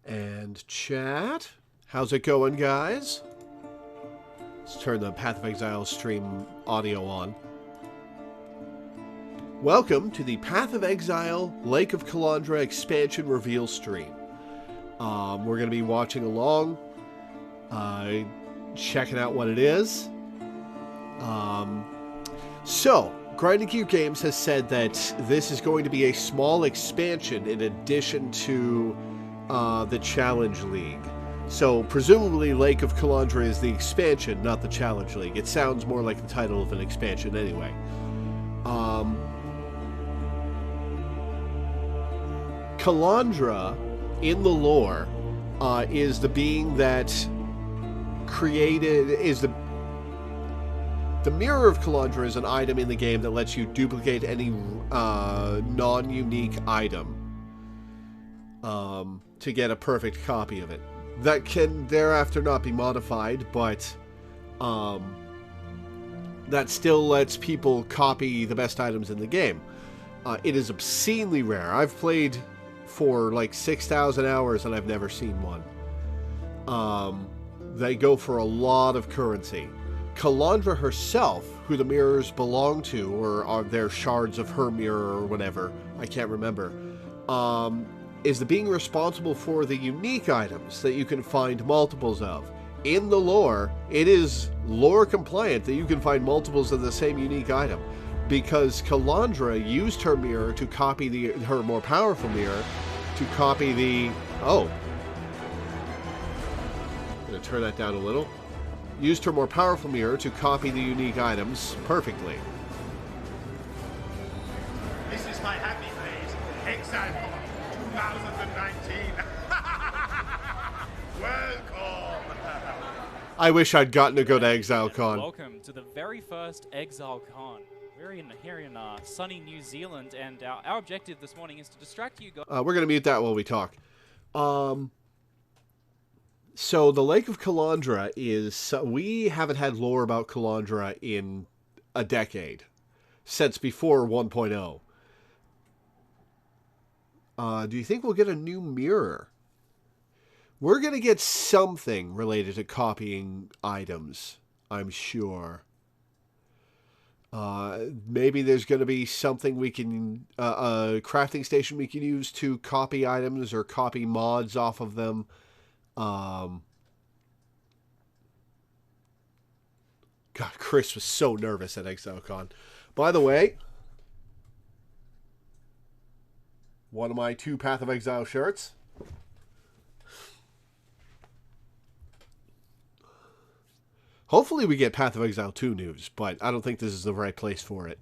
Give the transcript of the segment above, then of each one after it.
And chat. How's it going, guys? Let's turn the Path of Exile stream audio on. Welcome to the Path of Exile Lake of Kalandra expansion reveal stream. We're going to be watching along, checking out what it is. So, Grinding Gear Games has said that this is going to be a small expansion in addition to the Challenge League. So, presumably Lake of Kalandra is the expansion, not the Challenge League. It sounds more like the title of an expansion anyway. Kalandra, in the lore, is the being that created... The Mirror of Kalandra is an item in the game that lets you duplicate any non-unique item to get a perfect copy of it. That can thereafter not be modified, but that still lets people copy the best items in the game. It is obscenely rare. I've played for like 6,000 hours and I've never seen one. They go for a lot of currency. Kalandra herself, who the mirrors belong to, or are their shards of her mirror or whatever, I can't remember, is the being responsible for the unique items that you can find multiples of. In the lore, it is lore compliant that you can find multiples of the same unique item, because Kalandra used her mirror to copy her more powerful mirror to copy the... Oh. I'm going to turn that down a little. Used her more powerful mirror to copy the unique items perfectly. This is my happy place, Exilecon 2019. Welcome. I wish I'd gotten to go to Exilecon. Welcome to the very first Exilecon. We're here in sunny New Zealand, and our objective this morning is to distract you guys. We're going to mute that while we talk. So the Lake of Kalandra is... we haven't had lore about Kalandra in a decade. Since before 1.0. Do you think we'll get a new mirror? We're going to get something related to copying items, I'm sure. Maybe there's going to be something we can... a crafting station we can use to copy items or copy mods off of them. God, Chris was so nervous at Exilecon. By the way, one of my 2 Path of Exile shirts. Hopefully we get Path of Exile 2 news, but I don't think this is the right place for it.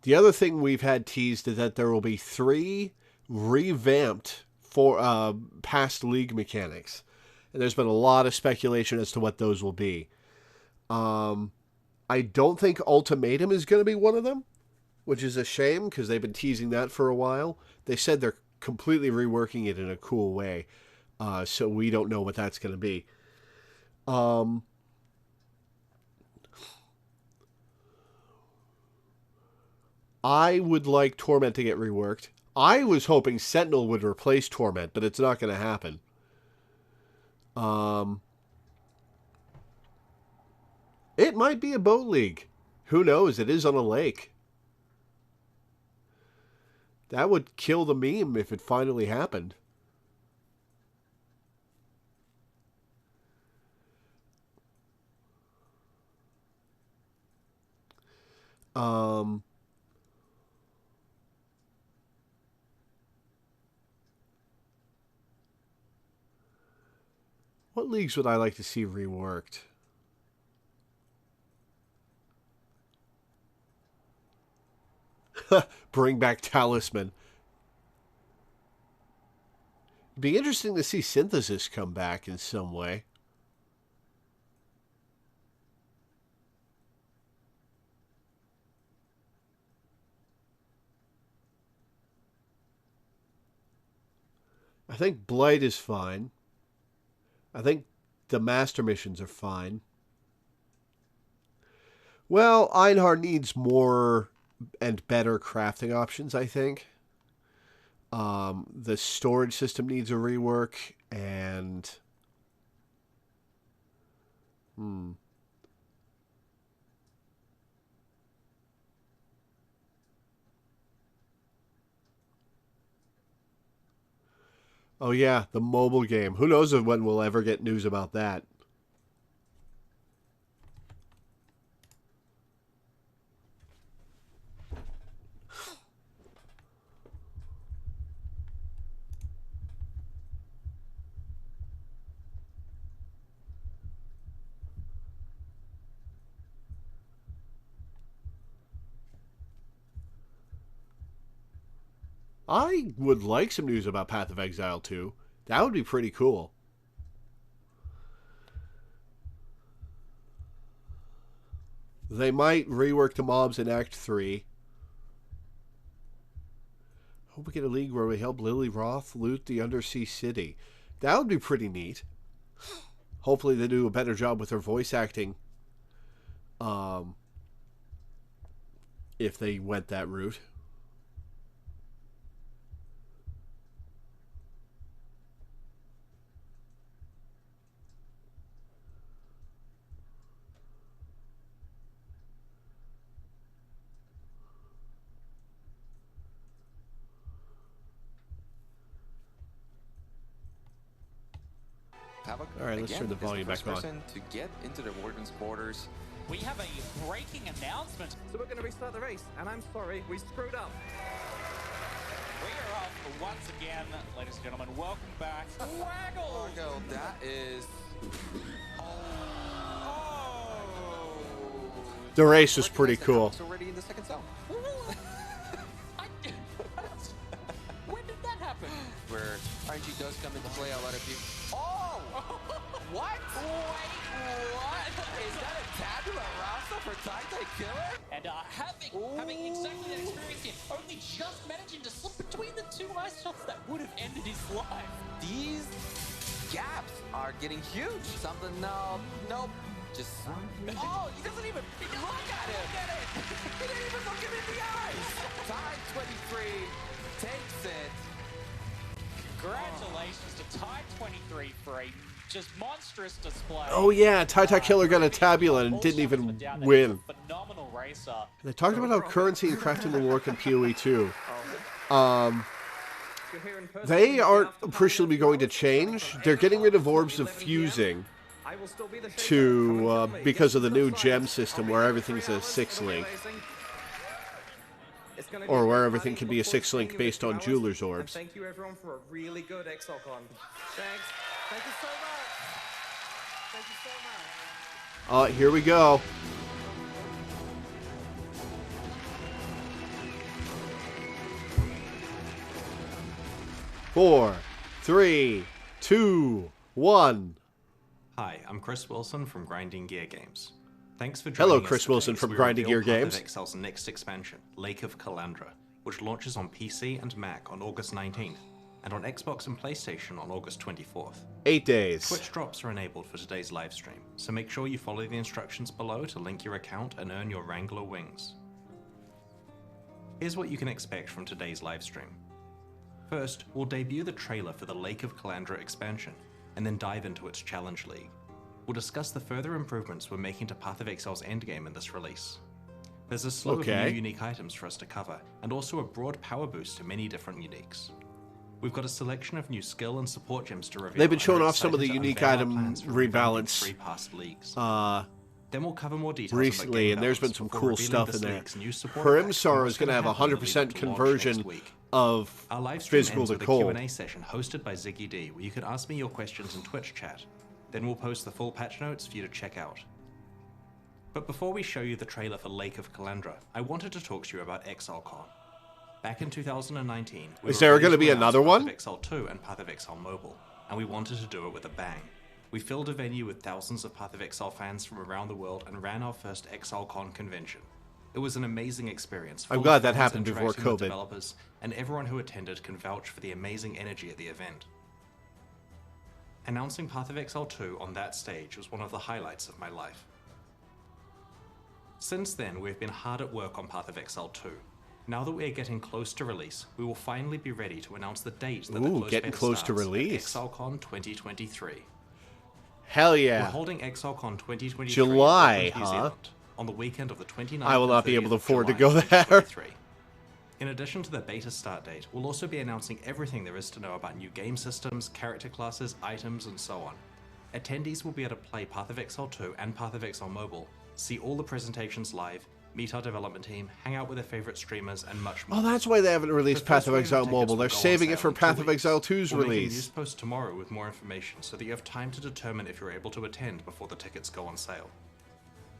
The other thing we've had teased is that there will be 3 revamped for past league mechanics. And there's been a lot of speculation as to what those will be. I don't think Ultimatum is going to be one of them, which is a shame because they've been teasing that for a while. They said they're completely reworking it in a cool way, so we don't know what that's going to be. I would like Torment to get reworked. I was hoping Sentinel would replace Torment, but it's not going to happen. It might be a boat league. Who knows? It is on a lake. That would kill the meme if it finally happened. What leagues would I like to see reworked? Bring back Talisman. It'd be interesting to see Synthesis come back in some way. I think Blight is fine. I think the master missions are fine. Well, Einhar needs more and better crafting options, I think. The storage system needs a rework, and... Oh yeah, the mobile game. Who knows when we'll ever get news about that. I would like some news about Path of Exile 2. That would be pretty cool. They might rework the mobs in Act 3. Hope we get a league where we help Lily Roth loot the Undersea City. That would be pretty neat. Hopefully they do a better job with their voice acting. If they went that route. All right, let's turn the volume back on. To get into the Warden's quarters. We have a breaking announcement. So we're going to restart the race, and I'm sorry, we screwed up. We are up once again, ladies and gentlemen. Welcome back. Waggle! That is... The race was pretty cool. It's already in the second zone. When did that happen? Where RNG does come into play, a lot of you. Oh! What? Wait, what? Is that a tabula rasa for Tainted Killer? And having exactly that experience here, only just managing to slip between the two ice shots that would have ended his life. These gaps are getting huge. Something, nope. Just, oh, he doesn't even look at him. He didn't even look him in the eyes. Tide 23 takes it. Congratulations to Tide 23 for a just monstrous display. Oh yeah, Tainted Killer got a tabula and didn't even win. Phenomenal racer. They talked about how currency and crafting will work in PoE 2. They aren't appreciably going to change. They're getting rid of Orbs of Fusing to because of the new gem system where everything's a 6-link. Or where everything can be a 6-link based on Jeweler's Orbs. Thank you everyone for a really good Exalecon. Thanks. Thank you so much. Thank you so much. Here we go. Four, three, two, one. Hi, I'm Chris Wilson from Grinding Gear Games. Thanks for joining us. Hello, Chris Wilson from Grinding Gear Games. Exile's next expansion, Lake of Kalandra, which launches on PC and Mac on August 19th, and on Xbox and PlayStation on August 24th. 8 days. Twitch drops are enabled for today's livestream, so make sure you follow the instructions below to link your account and earn your Wrangler wings. Here's what you can expect from today's livestream. First, we'll debut the trailer for the Lake of Kalandra expansion, and then dive into its Challenge League. We'll discuss the further improvements we're making to Path of Exile's endgame in this release. There's a slew of new unique items for us to cover, and also a broad power boost to many different uniques. We've got a selection of new skill and support gems to reveal. They've been showing off some of the unique item rebalance then we'll cover more details recently, and there's been some cool stuff in there. Perimsar is going to have 100% conversion of our live physical to cold. Q&A session hosted by Ziggy D, where you can ask me your questions in Twitch chat. Then we'll post the full patch notes for you to check out. But before we show you the trailer for Lake of Kalandra, I wanted to talk to you about Exilecon. Back in 2019, is there going to be another one? Path of Exile 2 and Path of Exile Mobile, and we wanted to do it with a bang. We filled a venue with thousands of Path of Exile fans from around the world and ran our first Exilecon convention. It was an amazing experience. I'm glad that happened before COVID. Developers, and everyone who attended can vouch for the amazing energy at the event. Announcing Path of Exile 2 on that stage was one of the highlights of my life. Since then, we've been hard at work on Path of Exile 2. Now that we are getting close to release, we will finally be ready to announce the date that the close getting beta close starts to release. Exalecon 2023. Hell yeah. We're holding Exalecon 2023 July, in New huh? Zealand on the weekend of the 29th I will not and be able to 30th of afford to July go there. 2023. In addition to the beta start date, we'll also be announcing everything there is to know about new game systems, character classes, items, and so on. Attendees will be able to play Path of Exile 2 and Path of Exile Mobile, see all the presentations live, meet our development team, hang out with their favorite streamers, and much more. Oh, that's why they haven't released The Path first of wave Exile tickets Mobile. will They're go on saving sale it for in 2 Path of weeks. Exile 2's We'll make a release. news post tomorrow with more information so that you have time to determine if you're able to attend before the tickets go on sale.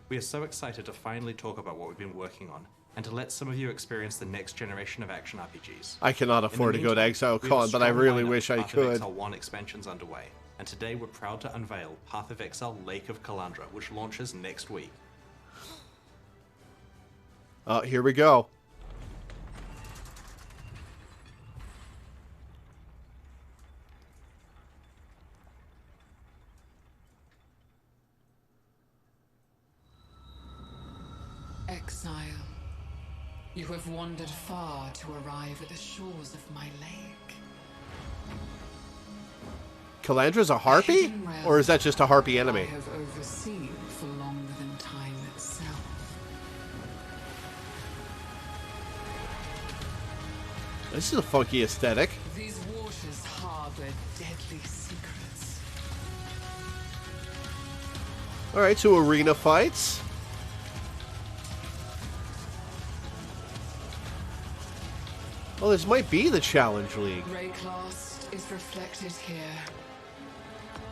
We are so excited to finally talk about what we've been working on, and to let some of you experience the next generation of action RPGs. I cannot afford to go to meantime, we have a Exilecon, but I strong really lineup wish of I Path of could. Exile 1 expansions underway, and today we're proud to unveil Path of Exile Lake of Kalandra, which launches next week. Here we go. Exile, you have wandered far to arrive at the shores of my lake. Kalandra's a harpy? Hidden realm Or is that just a harpy I enemy? have overseen for longer than time itself. This is a funky aesthetic. These waters harbor deadly secrets. Alright, so arena fights. Well, this might be the Challenge League. Rayclast is reflected here.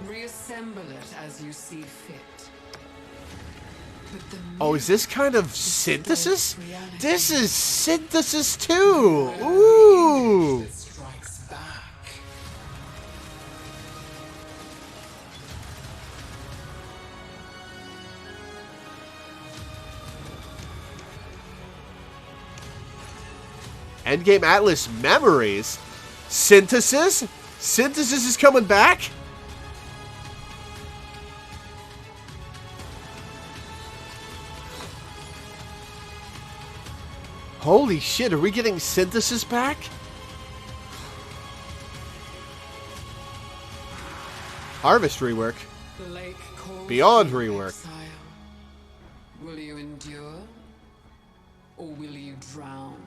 Reassemble it as you see fit. But the Oh, is this kind of synthesis? reality This is synthesis too! Ooh! that strikes back. Endgame Atlas Memories? Synthesis? Synthesis is coming back? Holy shit, are we getting Synthesis back? Harvest rework. The lake calls Beyond you, rework. Exile. Will you endure? Or will you drown?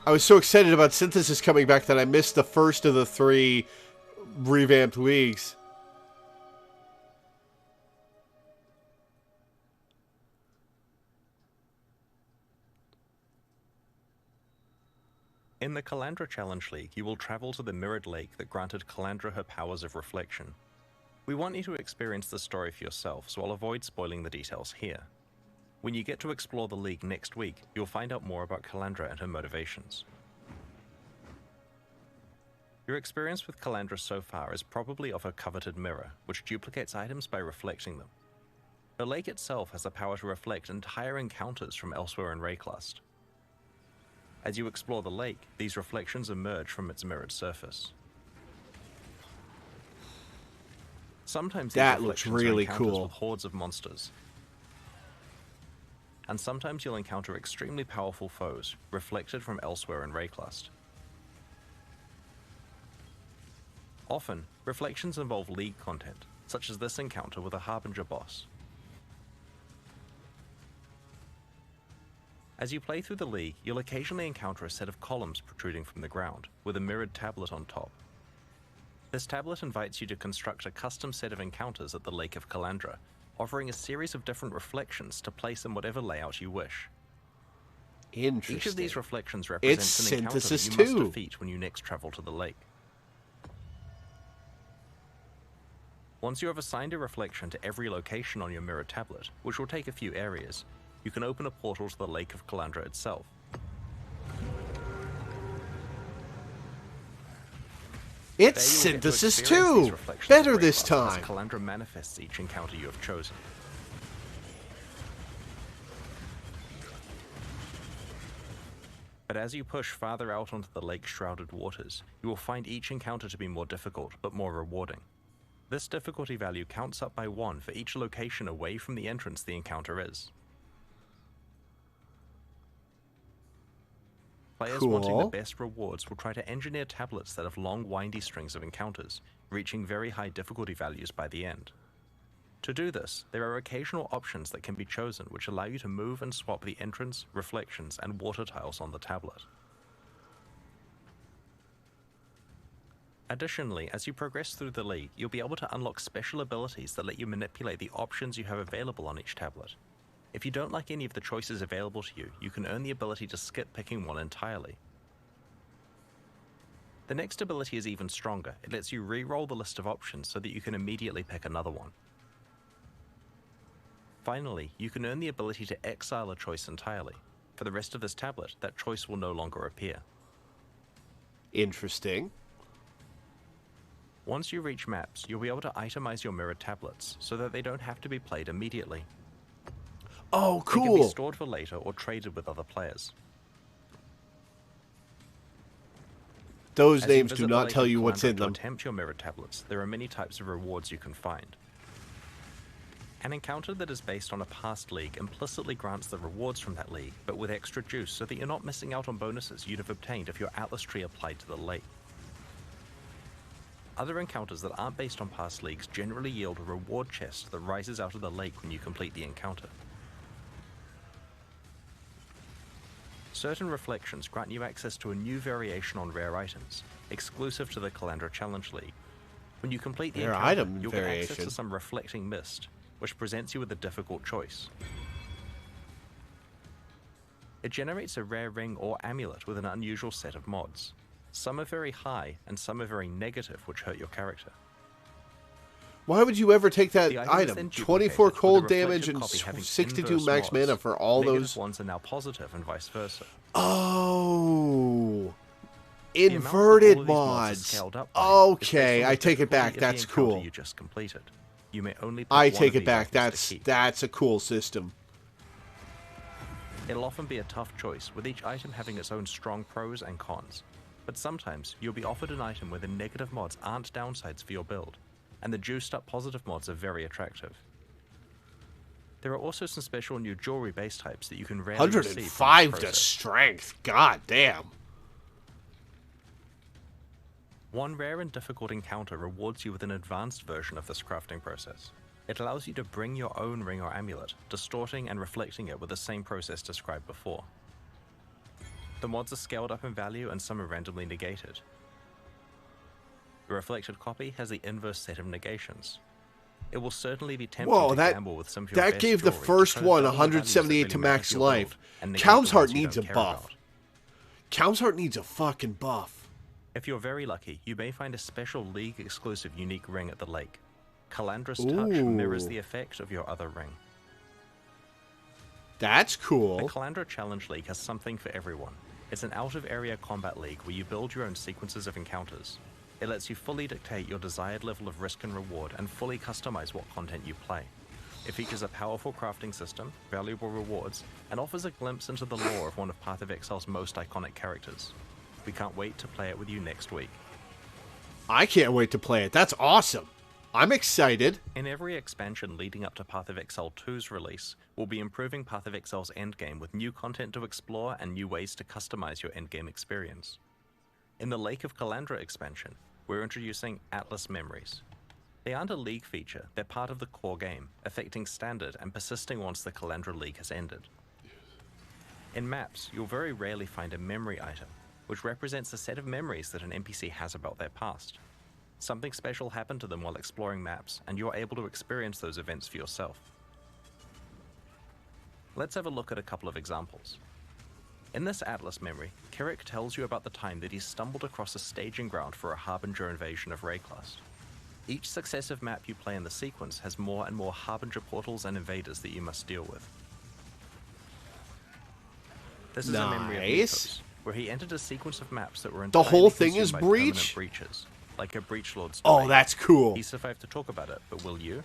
I was so excited about Synthesis coming back that I missed the first of the 3 revamped leagues. In the Kalandra Challenge League, you will travel to the mirrored lake that granted Kalandra her powers of reflection. We want you to experience the story for yourself, so I'll avoid spoiling the details here. When you get to explore the league next week, you'll find out more about Kalandra and her motivations. Your experience with Kalandra so far is probably of her coveted mirror, which duplicates items by reflecting them. The lake itself has the power to reflect entire encounters from elsewhere in Rayclast. As you explore the lake, these reflections emerge from its mirrored surface. Sometimes these That looks reflections are really encounters cool. with hordes of monsters. And sometimes you'll encounter extremely powerful foes, reflected from elsewhere in Rayclast. Often, reflections involve league content, such as this encounter with a Harbinger boss. As you play through the league, you'll occasionally encounter a set of columns protruding from the ground, with a mirrored tablet on top. This tablet invites you to construct a custom set of encounters at the Lake of Kalandra, offering a series of different reflections to place in whatever layout you wish. Interesting. Each of these reflections represents It's an encounter that Synthesis you must 2. defeat when you next travel to the lake. Once you have assigned a reflection to every location on your mirror tablet, which will take a few areas, you can open a portal to the Lake of Kalandra itself. It's There you will get to Synthesis experience these 2! reflections Better of this Rayclast time. As Kalandra manifests each encounter you have chosen. But as you push farther out onto the lake-shrouded waters, you will find each encounter to be more difficult, but more rewarding. This difficulty value counts up by 1 for each location away from the entrance the encounter is. Players wanting the best rewards will try to engineer tablets that have long, windy strings of encounters, reaching very high difficulty values by the end. To do this, there are occasional options that can be chosen which allow you to move and swap the entrance, reflections, and water tiles on the tablet. Additionally, as you progress through the league, you'll be able to unlock special abilities that let you manipulate the options you have available on each tablet. If you don't like any of the choices available to you, you can earn the ability to skip picking one entirely. The next ability is even stronger. It lets you re-roll the list of options so that you can immediately pick another one. Finally, you can earn the ability to exile a choice entirely. For the rest of this tablet, that choice will no longer appear. Interesting. Once you reach maps, you'll be able to itemize your mirrored tablets so that they don't have to be played immediately. Oh, cool. They can be stored for later or traded with other players. Those names do not tell you what's in them. To attempt your mirrored tablets, there are many types of rewards you can find. An encounter that is based on a past league implicitly grants the rewards from that league, but with extra juice so that you're not missing out on bonuses you'd have obtained if your Atlas tree applied to the lake. Other encounters that aren't based on past leagues generally yield a reward chest that rises out of the lake when you complete the encounter. Certain reflections grant you access to a new variation on rare items, exclusive to the Kalandra Challenge League. When you complete the encounter, you'll get access to some reflecting mist, which presents you with a difficult choice. It generates a rare ring or amulet with an unusual set of mods. Some are very high, and some are very negative, which hurt your character. Why would you ever take that item? 24 cold damage and 62 max mana for all those. Ones are now positive and vice versa. Oh, inverted mods. Okay, I take it back. That's cool. You just completed. You may only. I take it back. That's a cool system. It'll often be a tough choice, with each item having its own strong pros and cons. But sometimes you'll be offered an item where the negative mods aren't downsides for your build, and the juiced up positive mods are very attractive. There are also some special new jewelry base types that you can rarely receive. 105 to strength, god damn. One rare and difficult encounter rewards you with an advanced version of this crafting process. It allows you to bring your own ring or amulet, distorting and reflecting it with the same process described before. The mods are scaled up in value and some are randomly negated. The reflected copy has the inverse set of negations. It will certainly be tempting to gamble with some of your best that gave the first one 178 to max life. Calm's Heart needs a buff. Calm's Heart needs a fucking buff. If you're very lucky, you may find a special League-exclusive unique ring at the lake. Kalandra's touch mirrors the effect of your other ring. That's cool. The Kalandra Challenge League has something for everyone. It's an out-of-area combat league where you build your own sequences of encounters. It lets you fully dictate your desired level of risk and reward and fully customize what content you play. It features a powerful crafting system, valuable rewards, and offers a glimpse into the lore of one of Path of Exile's most iconic characters. We can't wait to play it with you next week. I can't wait to play it. That's awesome. I'm excited. In every expansion leading up to Path of Exile 2's release, we'll be improving Path of Exile's endgame with new content to explore and new ways to customize your endgame experience. In the Lake of Kalandra expansion, we're introducing Atlas Memories. They aren't a League feature, they're part of the core game, affecting standard and persisting once the Kalandra League has ended. In maps, you'll very rarely find a memory item, which represents a set of memories that an NPC has about their past. Something special happened to them while exploring maps, and you're able to experience those events for yourself. Let's have a look at a couple of examples. In this Atlas memory, Kirik tells you about the time that he stumbled across a staging ground for a Harbinger invasion of Rayclust. Each successive map you play in the sequence has more and more Harbinger portals and invaders that you must deal with. This is a memory of Mythos, where he entered a sequence of maps that were entirely the whole thing is breaches, like a Breach Lord's domain. Oh, that's cool. He survived to talk about it, but will you?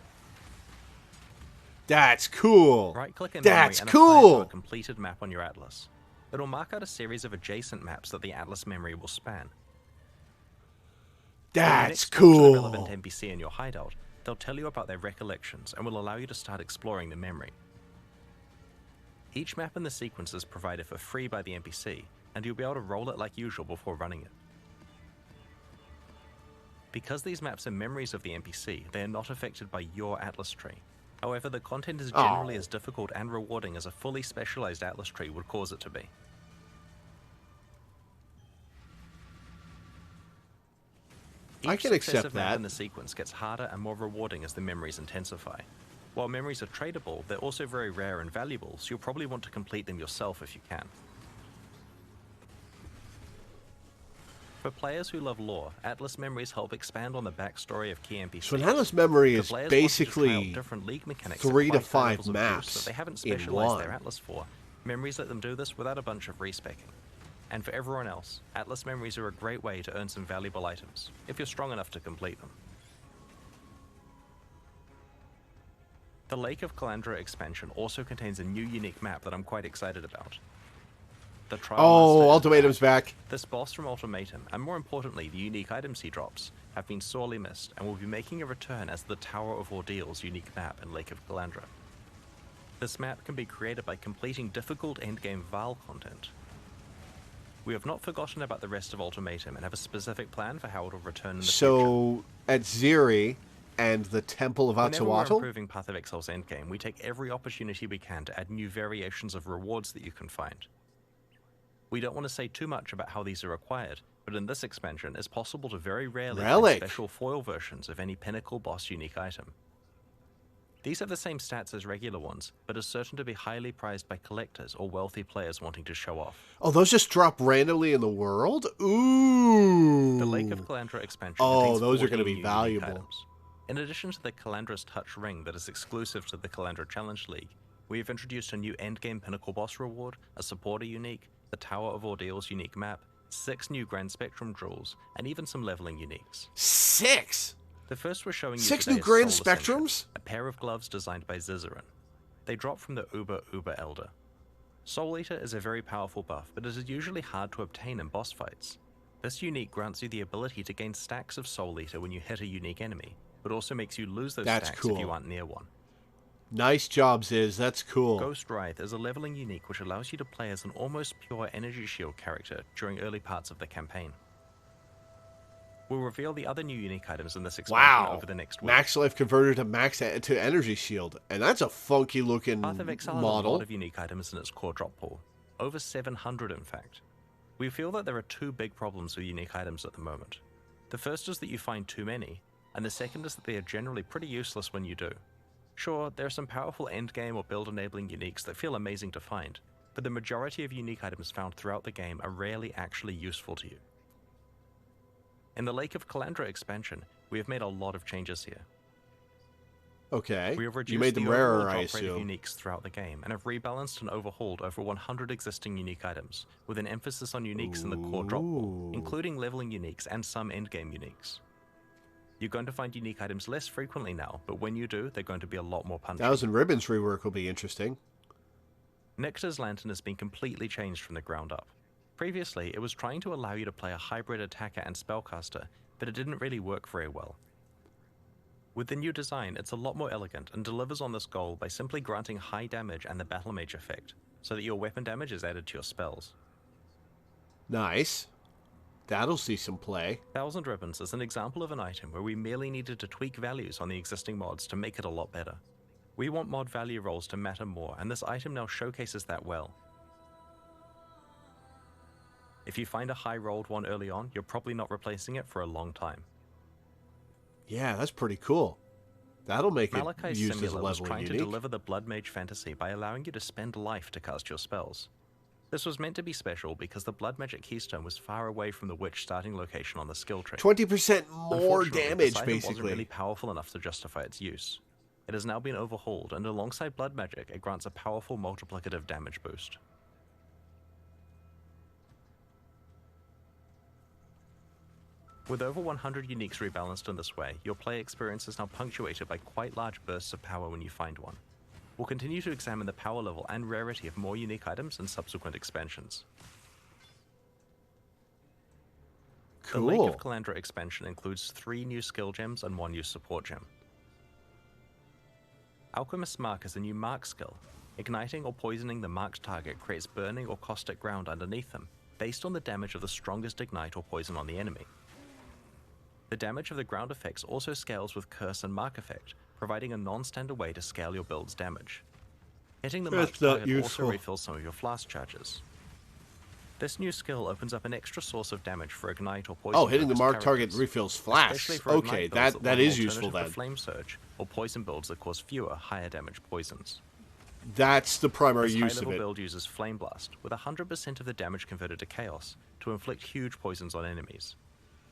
That's cool. Right-click in that's memory and cool. apply to a completed map on your Atlas. It'll mark out a series of adjacent maps that the Atlas memory will span. That's cool. When you next talk to the relevant NPC in your hideout, they'll tell you about their recollections and will allow you to start exploring the memory. Each map in the sequence is provided for free by the NPC, and you'll be able to roll it like usual before running it. Because these maps are memories of the NPC, they are not affected by your Atlas tree. However, the content is generally as difficult and rewarding as a fully specialized Atlas tree would cause it to be. I can accept map that. in the sequence gets harder and more rewarding as the memories intensify. While memories are tradable, they're also very rare and valuable, so you'll probably want to complete them yourself if you can. For players who love lore, Atlas memories help expand on the backstory of key NPCs. So an Atlas memory is players basically different league mechanics 3 to at quite high 5 levels of juice maps that they haven't in specialized one. their Atlas for. Memories let them do this without a bunch of respecking. And for everyone else, Atlas memories are a great way to earn some valuable items, if you're strong enough to complete them. The Lake of Kalandra expansion also contains a new unique map that I'm quite excited about. The Trial Master Ultimatum's back. This boss from Ultimatum, and more importantly, the unique items he drops, have been sorely missed and will be making a return as the Tower of Ordeal's unique map in Lake of Kalandra. This map can be created by completing difficult endgame Val content. We have not forgotten about the rest of Ultimatum and have a specific plan for how it will return in the future. So, at Ziri and the Temple of Whenever we're Atsuatl? improving Path of Exile's endgame, we take every opportunity we can to add new variations of rewards that you can find. We don't want to say too much about how these are acquired, but in this expansion, it's possible to very rarely find special foil versions of any Pinnacle boss unique item. These have the same stats as regular ones, but are certain to be highly prized by collectors or wealthy players wanting to show off. Oh, those just drop randomly in the world? Ooh! The Lake of Kalandra expansion Oh, contains those are 14 going to be new valuable. unique items. In addition to the Kalandra's Touch ring that is exclusive to the Kalandra Challenge League, we have introduced a new endgame Pinnacle boss reward, a supporter unique, the Tower of Ordeal's unique map, 6 new Grand Spectrum jewels, and even some leveling uniques. 6? The first we're showing you 6 today new is Grand Soul Ascension, Spectrums? a pair of gloves designed by Zizaran. They drop from the Uber Elder. Soul Eater is a very powerful buff, but it is usually hard to obtain in boss fights. This unique grants you the ability to gain stacks of Soul Eater when you hit a unique enemy, but also makes you lose those stacks if you aren't near one. Nice job, Ziz. That's cool. Ghost Wraith is a leveling unique which allows you to play as an almost pure energy shield character during early parts of the campaign. We'll reveal the other new unique items in this expansion over the next week. Max life converted to energy shield, and that's a funky looking Path of Exile model. has a lot of unique items in its core drop pool. Over 700 in fact. We feel that there are 2 big problems with unique items at the moment. The first is that you find too many, and the second is that they are generally pretty useless when you do. Sure, there are some powerful endgame or build-enabling uniques that feel amazing to find, but the majority of unique items found throughout the game are rarely actually useful to you. In the Lake of Kalandra expansion, we have made a lot of changes here. Okay, we have reduced you made them the rarer, overall I drop rate of assume. uniques throughout the game, and have rebalanced and overhauled over 100 existing unique items, with an emphasis on uniques in the core drop pool, including leveling uniques and some endgame uniques. You're going to find unique items less frequently now, but when you do, they're going to be a lot more punchy. 1,000 Ribbons rework will be interesting. Nexus Lantern has been completely changed from the ground up. Previously, it was trying to allow you to play a hybrid attacker and spellcaster, but it didn't really work very well. With the new design, it's a lot more elegant and delivers on this goal by simply granting high damage and the Battle Mage effect, so that your weapon damage is added to your spells. Nice. That'll see some play. 1,000 Ribbons is an example of an item where we merely needed to tweak values on the existing mods to make it a lot better. We want mod value rolls to matter more, and this item now showcases that well. If you find a high rolled one early on, you're probably not replacing it for a long time. Yeah, that's pretty cool. That'll make it Malachi's used as a Simula was level trying unique. to deliver the Blood Mage fantasy by allowing you to spend life to cast your spells. This was meant to be special because the Blood Magic Keystone was far away from the Witch starting location on the skill tree. 20% more Unfortunately, damage, this item basically. wasn't really powerful enough to justify its use. It has now been overhauled, and alongside Blood Magic, it grants a powerful multiplicative damage boost. With over 100 uniques rebalanced in this way, your play experience is now punctuated by quite large bursts of power when you find one. We'll continue to examine the power level and rarity of more unique items in subsequent expansions. The Lake of Kalandra expansion includes 3 new skill gems and 1 new support gem. Alchemist's Mark is a new mark skill. Igniting or poisoning the marked target creates burning or caustic ground underneath them, based on the damage of the strongest ignite or poison on the enemy. The damage of the ground effects also scales with Curse and Mark effect, providing a non-standard way to scale your build's damage. Hitting the marked target also refills some of your flask charges. This new skill opens up an extra source of damage for ignite or poison. Oh, hitting the marked target refills flasks. Okay, that is useful then. Flame surge or poison builds that cause fewer, higher damage poisons. That's the primary use of it. This high-level build uses Flame Blast, with 100% of the damage converted to Chaos, to inflict huge poisons on enemies.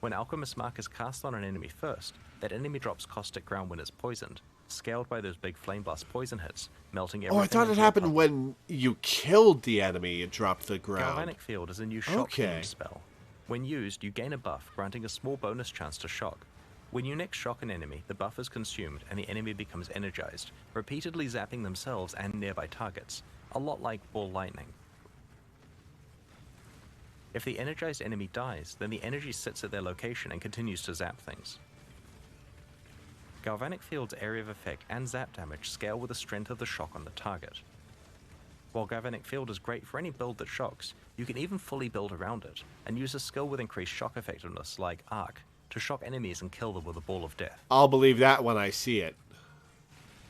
When Alchemist's Mark is cast on an enemy first, that enemy drops caustic ground when it's poisoned, scaled by those big Flame Blast poison hits, melting everything. Oh, I thought it happened when you killed the enemy, it dropped the ground. Galvanic Field is a new shock-themed spell. When used, you gain a buff, granting a small bonus chance to shock. When you next shock an enemy, the buff is consumed and the enemy becomes energized, repeatedly zapping themselves and nearby targets, a lot like Ball Lightning. If the energized enemy dies, then the energy sits at their location and continues to zap things. Galvanic Field's area of effect and zap damage scale with the strength of the shock on the target. While Galvanic Field is great for any build that shocks, you can even fully build around it, and use a skill with increased shock effectiveness like Arc, to shock enemies and kill them with a ball of death. I'll believe that when I see it.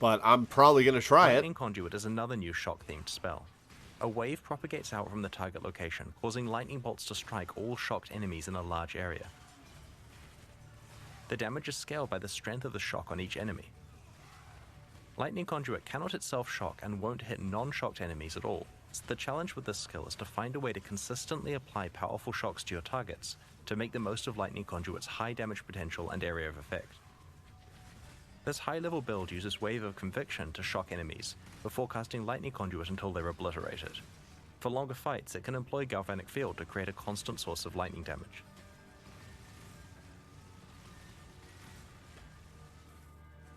But I'm probably going to try it. Lightning Conduit is another new shock-themed spell. A wave propagates out from the target location, causing lightning bolts to strike all shocked enemies in a large area. The damage is scaled by the strength of the shock on each enemy. Lightning Conduit cannot itself shock and won't hit non-shocked enemies at all, so the challenge with this skill is to find a way to consistently apply powerful shocks to your targets, to make the most of Lightning Conduit's high damage potential and area of effect. This high-level build uses Wave of Conviction to shock enemies, before casting Lightning Conduit until they're obliterated. For longer fights, it can employ Galvanic Field to create a constant source of lightning damage.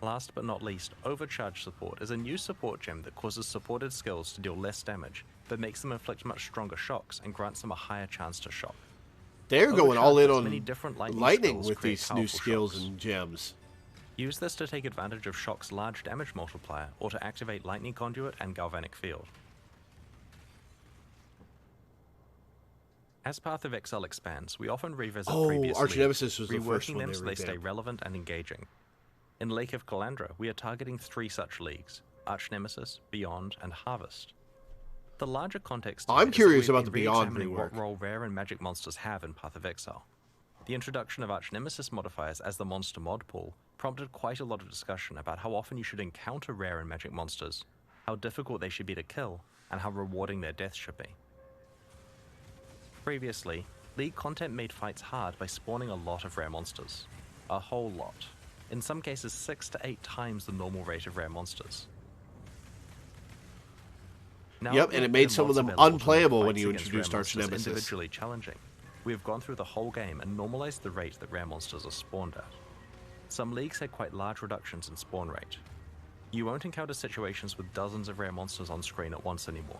Last but not least, Overcharge Support is a new support gem that causes supported skills to deal less damage, but makes them inflict much stronger shocks and grants them a higher chance to shock. They're going all in on lightning with these new skills and gems. Use this to take advantage of Shock's large damage multiplier, or to activate Lightning Conduit and Galvanic Field. As Path of Exile expands, we often revisit previous Arch leagues, Nemesis was the first reworking one them so they stay revamped. relevant and engaging. In Lake of Kalandra, we are targeting 3 such leagues: Arch Nemesis, Beyond, and Harvest. The larger context here I'm is curious that we've about the been Beyond re-examining rework. what role rare and magic monsters have in Path of Exile. The introduction of Arch Nemesis modifiers as the monster mod pool prompted quite a lot of discussion about how often you should encounter rare and magic monsters, how difficult they should be to kill, and how rewarding their death should be. Previously, League content made fights hard by spawning a lot of rare monsters. A whole lot. In some cases 6 to 8 times the normal rate of rare monsters. Now Yep, and it made some of them unplayable when you introduced Arch Nemesis. Individually challenging. We have gone through the whole game and normalized the rate that rare monsters are spawned at. Some leagues had quite large reductions in spawn rate. You won't encounter situations with dozens of rare monsters on screen at once anymore.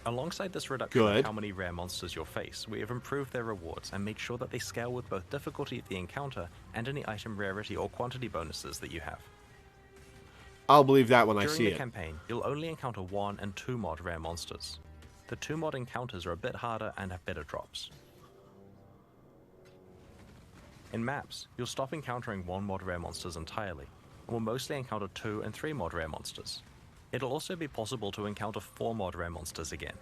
Alongside this reduction in how many rare monsters you'll face, we have improved their rewards and made sure that they scale with both difficulty of the encounter and any item rarity or quantity bonuses that you have. I'll believe that when I see During it. the campaign, you'll only encounter 1 and 2 mod rare monsters. The 2 mod encounters are a bit harder and have better drops. In maps, you'll stop encountering 1 mod rare monsters entirely, and will mostly encounter 2 and 3 mod rare monsters. It'll also be possible to encounter 4 mod rare monsters again.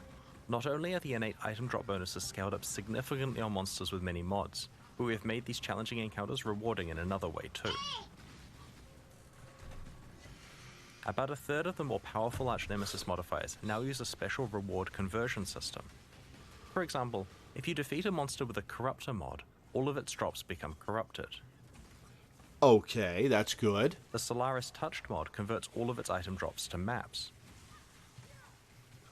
Not only are the innate item drop bonuses scaled up significantly on monsters with many mods, but we have made these challenging encounters rewarding in another way too. About a third of the more powerful Arch Nemesis modifiers now use a special reward conversion system. For example, if you defeat a monster with a Corruptor mod, all of its drops become corrupted. Okay, that's good. The Solaris Touched mod converts all of its item drops to maps.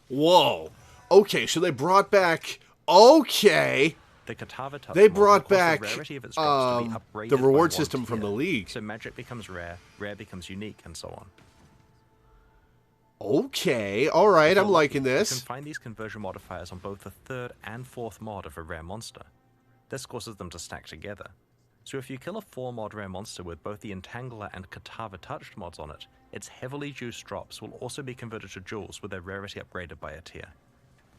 Whoa. Okay, so they brought back... Okay. The Katava Touch They mod brought will cause back the rarity of its drops to be upgraded the by reward 1 system from tier. the League. So magic becomes rare, rare becomes unique, and so on. Okay, alright, I'm liking You this. can find these conversion modifiers on both the 3rd and 4th mod of a rare monster. This causes them to stack together. So if you kill a 4-mod rare monster with both the Entangler and Katava Touched mods on it, its heavily juiced drops will also be converted to jewels with their rarity upgraded by a tier.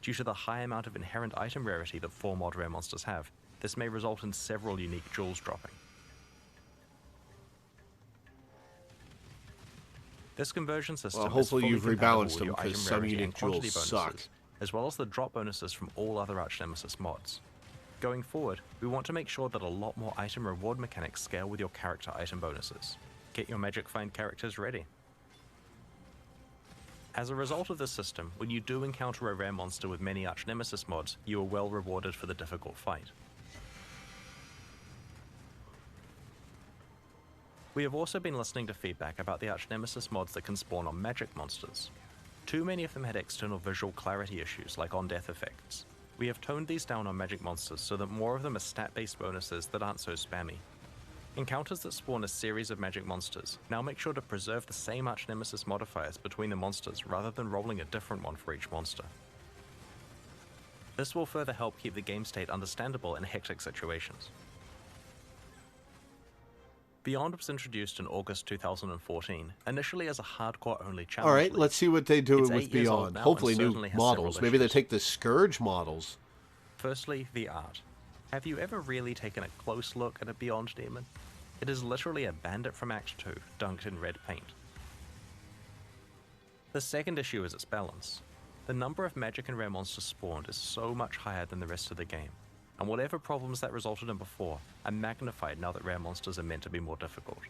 Due to the high amount of inherent item rarity that 4-mod rare monsters have, this may result in several unique jewels dropping. This conversion system hopefully is you've fully rebalanced compatible with them, your 'cause item some rarity unique and quantity jewels bonuses, suck. as well as the drop bonuses from all other Arch Nemesis mods. Going forward, we want to make sure that a lot more item reward mechanics scale with your character item bonuses. Get your Magic Find characters ready. As a result of this system, when you do encounter a rare monster with many Arch Nemesis mods, you are well rewarded for the difficult fight. We have also been listening to feedback about the Arch Nemesis mods that can spawn on magic monsters. Too many of them had external visual clarity issues like on-death effects. We have toned these down on magic monsters so that more of them are stat-based bonuses that aren't so spammy. Encounters that spawn a series of magic monsters now make sure to preserve the same Arch Nemesis modifiers between the monsters rather than rolling a different one for each monster. This will further help keep the game state understandable in hectic situations. Beyond was introduced in August 2014, initially as a hardcore-only challenge. Alright, league. let's see what they do It's with 8 years old Beyond. now Hopefully and new certainly has models. several Maybe they issues. take the Scourge models. Firstly, the art. Have you ever really taken a close look at a Beyond demon? It is literally a bandit from Act 2, dunked in red paint. The second issue is its balance. The number of magic and rare monsters spawned is so much higher than the rest of the game, and whatever problems that resulted in before are magnified now that rare monsters are meant to be more difficult.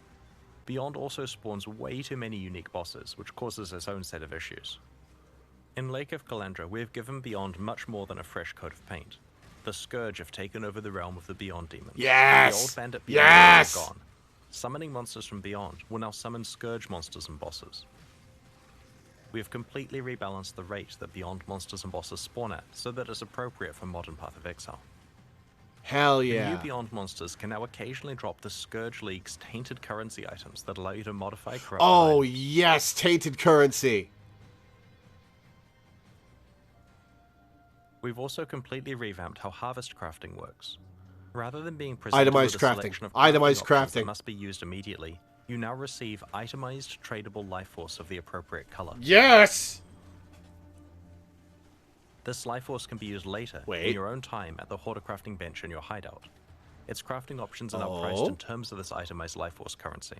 Beyond also spawns way too many unique bosses, which causes its own set of issues. In Lake of Kalandra, we have given Beyond much more than a fresh coat of paint. The Scourge have taken over the realm of the Beyond demons. Yes! The old bandit Beyond Yes! are gone. Summoning monsters from Beyond will now summon Scourge monsters and bosses. We have completely rebalanced the rate that Beyond monsters and bosses spawn at so that it's appropriate for modern Path of Exile. Hell The yeah. new Beyond monsters can now occasionally drop the Scourge League's tainted currency items that allow you to modify corrupt Oh, items. yes, tainted currency. We've also completely revamped how harvest crafting works. Rather than being presented Itemized with a crafting. selection of Itemized options crafting. that must be used immediately, you now receive itemized tradable life force of the appropriate color. Yes! This life force can be used later Wait. in your own time at the Hoarder crafting bench in your hideout. Its crafting options are now priced Oh. in terms of this itemized life force currency.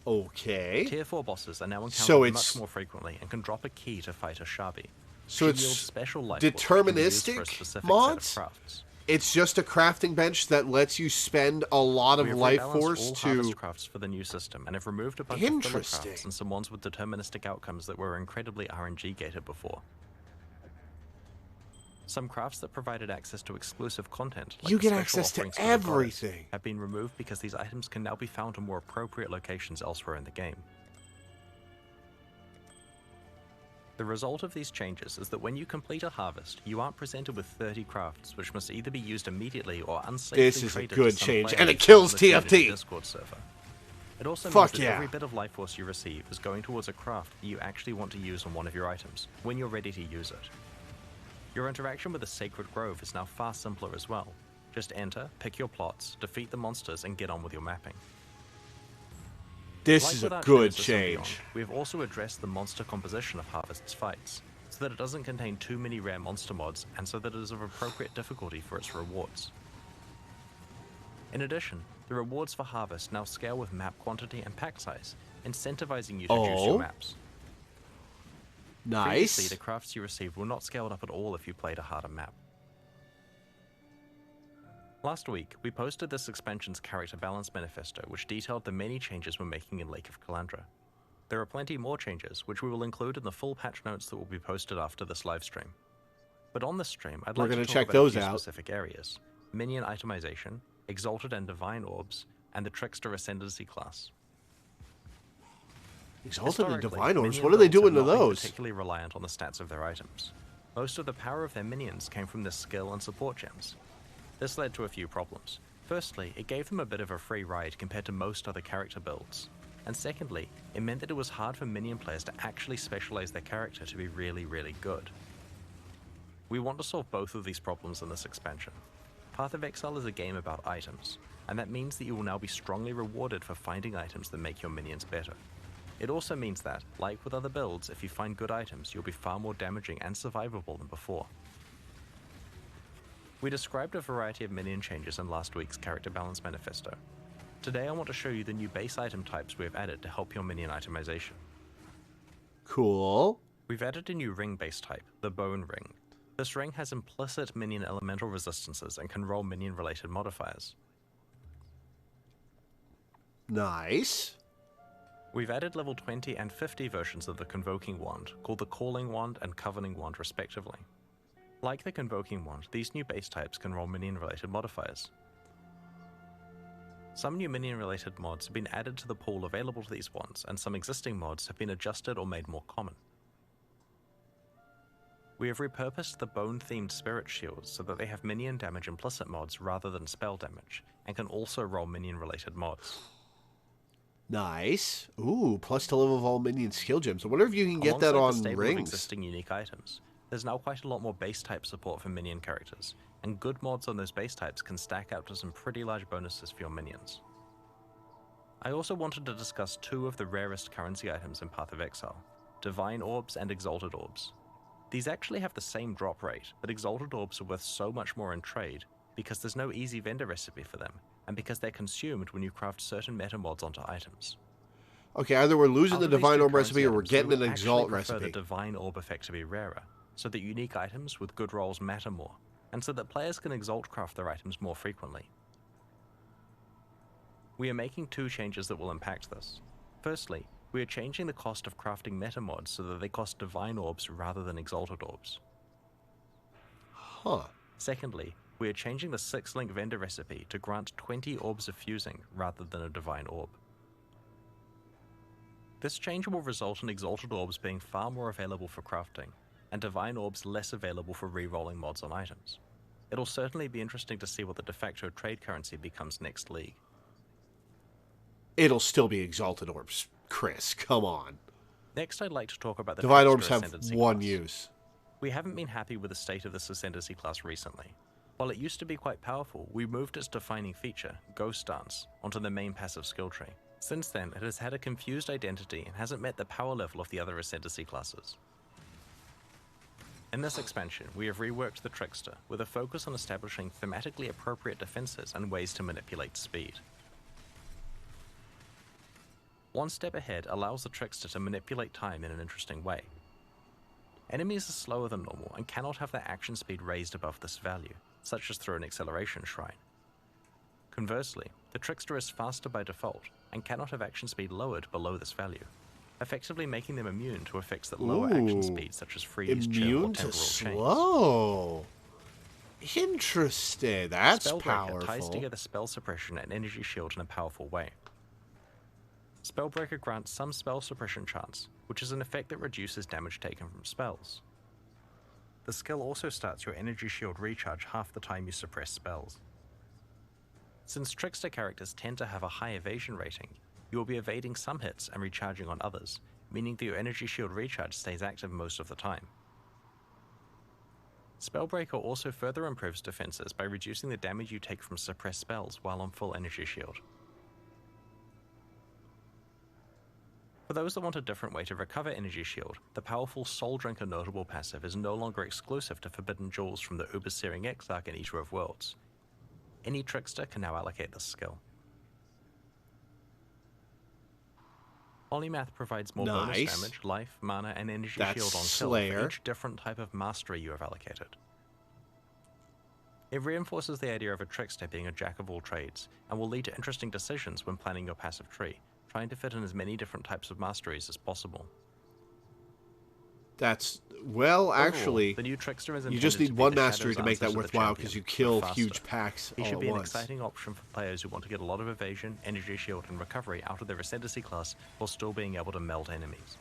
Okay. Tier 4 bosses are now encountered So it's- much more frequently and can drop a key to fight a Shabi. So She it's yields special life force which can be used for a deterministic specific mods? set of crafts. It's just a crafting bench that lets you spend a lot of We have life rebalanced force all to... harvest crafts for the new system and have removed a bunch of filler Interesting. crafts and some ones with deterministic outcomes that were incredibly RNG gated before. Some crafts that provided access to exclusive content, like You the get special access to offerings for the goddess, everything. have been removed because these items can now be found in more appropriate locations elsewhere in the game. The result of these changes is that when you complete a harvest, you aren't presented with 30 crafts, which must either be used immediately or unsafely This is a traded good to some change, players and it on kills the community TFT. Discord server. It also Fuck means that yeah. every bit of life force you receive is going towards a craft that you actually want to use on one of your items, when you're ready to use it. Your interaction with the Sacred Grove is now far simpler as well. Just enter, pick your plots, defeat the monsters, and get on with your mapping. This Like is with a Arch good Nemesis and Beyond, change. we have also addressed the monster composition of Harvest's fights, so that it doesn't contain too many rare monster mods, and so that it is of appropriate difficulty for its rewards. In addition, the rewards for Harvest now scale with map quantity and pack size, incentivizing you to juice Oh. your maps. Previously, Nice. the crafts you received were not scaled up at all if you played a harder map. Last week, we posted this expansion's character balance manifesto, which detailed the many changes we're making in Lake of Kalandra. There are plenty more changes, which we will include in the full patch notes that will be posted after this live stream. But on this stream, I'd We're like to gonna talk check about those a few out. specific areas: minion itemization, Exalted and Divine Orbs, and the Trickster Ascendancy class. Exalted and Historically, Divine Orbs, minion what do they builds do have into not been those? particularly reliant on the stats of their items. Most of the power of their minions came from their skill and support gems. This led to a few problems. Firstly, it gave them a bit of a free ride compared to most other character builds. and secondly, it meant that it was hard for minion players to actually specialize their character to be really, really good. We want to solve both of these problems in this expansion. Path of Exile is a game about items, and that means that you will now be strongly rewarded for finding items that make your minions better. It also means that, like with other builds, if you find good items, you'll be far more damaging and survivable than before. We described a variety of minion changes in last week's Character Balance Manifesto. Today I want to show you the new base item types we have added to help your minion itemization. Cool. We've added a new ring base type, the Bone Ring. This ring has implicit minion elemental resistances and can roll minion related modifiers. Nice. We've added level 20 and 50 versions of the Convoking Wand, called the Calling Wand and Covenant Wand respectively. Like the Convoking Wand, these new base types can roll minion related modifiers. Some new minion-related mods have been added to the pool available to these wands, and some existing mods have been adjusted or made more common. We have repurposed the bone-themed spirit shields so that they have minion damage implicit mods rather than spell damage, and can also roll minion-related mods. Nice. Ooh, plus to level of all minion skill gems. I wonder if you can get that on Alongside the stable rings. of existing unique items, there's now quite a lot more base type support for minion characters, and good mods on those base types can stack up to some pretty large bonuses for your minions. I also wanted to discuss two of the rarest currency items in Path of Exile, Divine Orbs and Exalted Orbs. These actually have the same drop rate, but Exalted Orbs are worth so much more in trade because there's no easy vendor recipe for them, and because they're consumed when you craft certain meta mods onto items. Okay, either we're losing the Out of these Divine two Orb currency recipe or we're items, getting we an would Exalt actually prefer recipe. the Divine Orb effect to be rarer, so that unique items with good rolls matter more, and so that players can Exalt craft their items more frequently. We are making two changes that will impact this. Firstly, we are changing the cost of crafting meta mods so that they cost Divine Orbs rather than Exalted Orbs. Huh. Secondly, we are changing the 6-link vendor recipe to grant 20 Orbs of Fusing rather than a Divine Orb. This change will result in Exalted Orbs being far more available for crafting, and Divine Orbs less available for re-rolling mods on items. It'll certainly be interesting to see what the de facto trade currency becomes next league. It'll still be Exalted Orbs, Chris. Come on. Next, I'd like to talk about the Divine Trickster Orbs have Ascendancy one class. use. We haven't been happy with the state of this Ascendancy class recently. While it used to be quite powerful, we moved its defining feature, Ghost Dance, onto the main passive skill tree. Since then, it has had a confused identity and hasn't met the power level of the other Ascendancy classes. In this expansion, we have reworked the Trickster with a focus on establishing thematically appropriate defenses and ways to manipulate speed. One step ahead allows the Trickster to manipulate time in an interesting way. Enemies are slower than normal and cannot have their action speed raised above this value, such as through an acceleration shrine. Conversely, the Trickster is faster by default and cannot have action speed lowered below this value, effectively making them immune to effects that lower action speed, such as freeze, chill, or Immune temporal to chains. slow. Interesting. That's Spellbreaker powerful. ties together spell suppression and energy shield in a powerful way. Spellbreaker grants some spell suppression chance, which is an effect that reduces damage taken from spells. The skill also starts your energy shield recharge half the time you suppress spells. Since Trickster characters tend to have a high evasion rating, you will be evading some hits and recharging on others, meaning that your energy shield recharge stays active most of the time. Spellbreaker also further improves defenses by reducing the damage you take from suppressed spells while on full energy shield. For those that want a different way to recover energy shield, the powerful Soul Drinker notable passive is no longer exclusive to Forbidden Jewels from the Uber-Searing Exarch and Eater of Worlds. Any Trickster can now allocate this skill. Polymath provides more bonus damage, life, mana, and energy shield on kill for each different type of mastery you have allocated. It reinforces the idea of a Trickster being a jack of all trades, and will lead to interesting decisions when planning your passive tree, trying to fit in as many different types of masteries as possible. That's, well, Overall, actually, the new Trickster is you just intended need be one the mastery Shadow's to make that answer the worthwhile because champion, you kill but huge faster. packs He all should at be an once. exciting option for players who want to get a lot of evasion, energy shield, and recovery out of their Ascendancy class while still being able to melt enemies.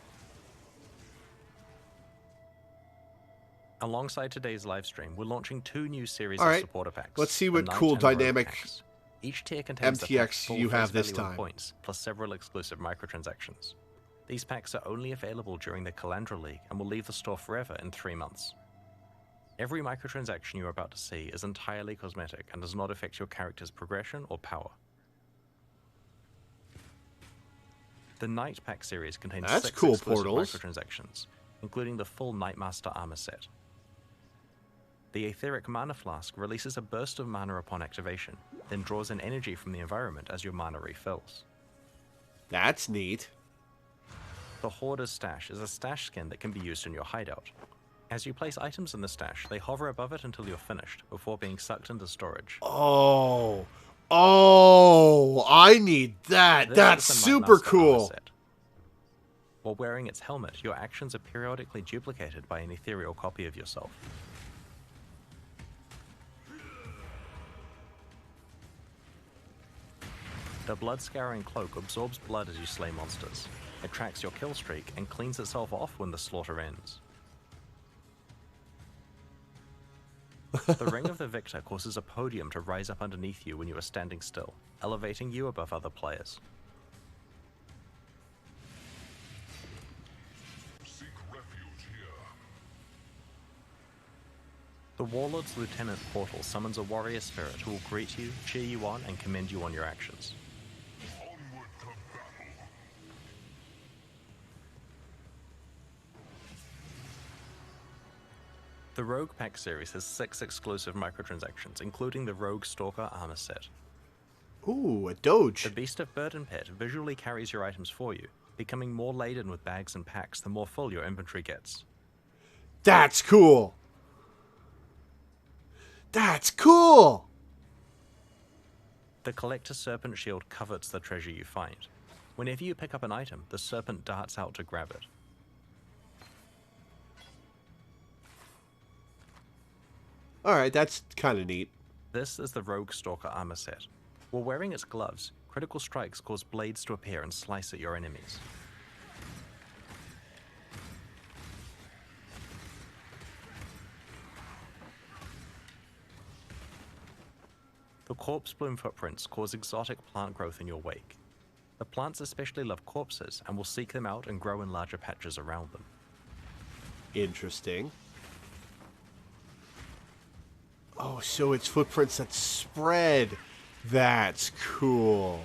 Alongside today's livestream, we're launching two new series of supporter packs. Let's see the what Knight cool and Rogue dynamic packs. Each tier contains the pack's MTX full you face have this value in time. points, plus several exclusive microtransactions. These packs are only available during the Kalandra League and will leave the store forever in 3 months. Every microtransaction you are about to see is entirely cosmetic and does not affect your character's progression or power. The Knight Pack series contains That's 6 cool exclusive portals. microtransactions, including the full Nightmaster armor set. The Etheric Mana Flask releases a burst of mana upon activation, then draws in energy from the environment as your mana refills. That's neat. The Hoarder's Stash is a stash skin that can be used in your hideout. As you place items in the stash, they hover above it until you're finished, before being sucked into storage. Oh, I need that. This That's is the super Nightmaster armor cool. set. While wearing its helmet, your actions are periodically duplicated by an ethereal copy of yourself. The Blood Scouring Cloak absorbs blood as you slay monsters. It tracks your kill streak and cleans itself off when the slaughter ends. The Ring of the Victor causes a podium to rise up underneath you when you are standing still, elevating you above other players. Seek refuge here. The Warlord's Lieutenant Portal summons a warrior spirit who will greet you, cheer you on, and commend you on your actions. Onward to battle. The Rogue Pack series has 6 exclusive microtransactions, including the Rogue Stalker armor set. Ooh, a Doge. The Beast of Burden Pit visually carries your items for you, becoming more laden with bags and packs the more full your inventory gets. That's cool. That's cool. The Collector Serpent Shield covets the treasure you find. Whenever you pick up an item, the serpent darts out to grab it. Alright, that's kind of neat. This is the Rogue Stalker armor set. While wearing its gloves, critical strikes cause blades to appear and slice at your enemies. The Corpse Bloom footprints cause exotic plant growth in your wake. The plants especially love corpses and will seek them out and grow in larger patches around them. Interesting. Oh, so it's footprints that spread. That's cool.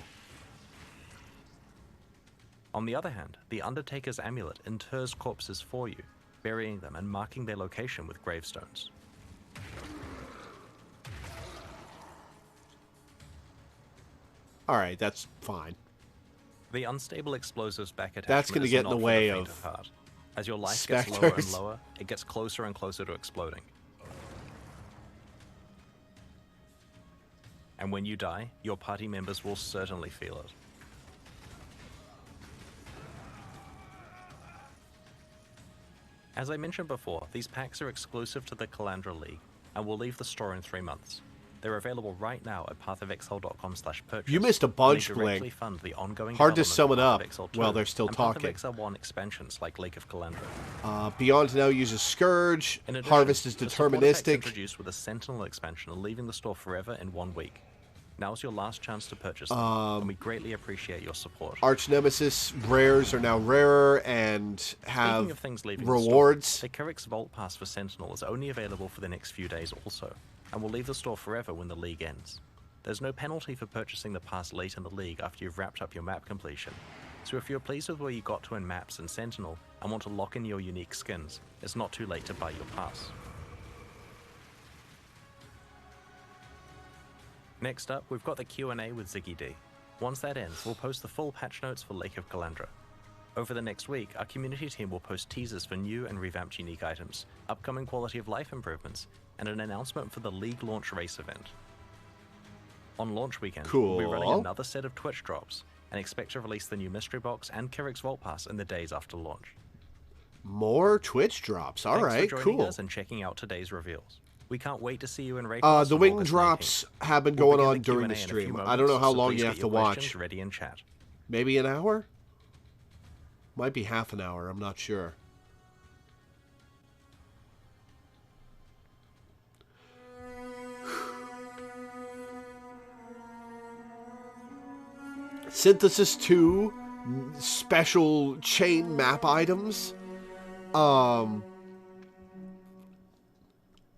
On the other hand, the Undertaker's Amulet inters corpses for you, burying them and marking their location with gravestones. Alright, that's fine. The Unstable Explosives back attachment That's going to is get in not the for way faint of heart. As your life gets lower and specters. lower, it gets closer and closer to exploding. And when you die, your party members will certainly feel it. As I mentioned before, these packs are exclusive to the Kalandra League and will leave the store in 3 months. They're available right now at pathofexile.com/purchase. You missed a bunch, and they directly Bling. fund the ongoing Hard to development sum it of up Path of Exile 2 while they're still and talking. Path of Exile 1 expansions like Lake of Kalandra. Beyond now uses Scourge. In addition, Harvest is the supporter packs deterministic. introduced with a Sentinel expansion are leaving the store forever in 1 week. Now's your last chance to purchase them, and we greatly appreciate your support. Arch Nemesis rares are now rarer and have Speaking of things leaving rewards. the store, the Kyrix Vault Pass for Sentinel is only available for the next few days also, and will leave the store forever when the League ends. There's no penalty for purchasing the pass late in the League after you've wrapped up your map completion, so if you're pleased with where you got to in maps and Sentinel and want to lock in your unique skins, it's not too late to buy your pass. Next up, we've got the Q&A with Ziggy D. Once that ends, we'll post the full patch notes for Lake of Kalandra. Over the next week, our community team will post teasers for new and revamped unique items, upcoming quality of life improvements, and an announcement for the League launch race event. On launch weekend, we'll be running Cool. another set of Twitch drops, and expect to release the new Mystery Box and Kyrix Vault Pass in the days after launch. More Twitch drops. Alright, Thanks for joining cool. us and checking out today's reveals. We can't wait to see you in Raycross The on wing August drops 19th. have been We'll going begin on the during Q&A the in a few stream. I moments, don't know how so long please you get have to your watch. questions ready in chat. Maybe an hour? Might be half an hour, I'm not sure. Synthesis 2 special chain map items.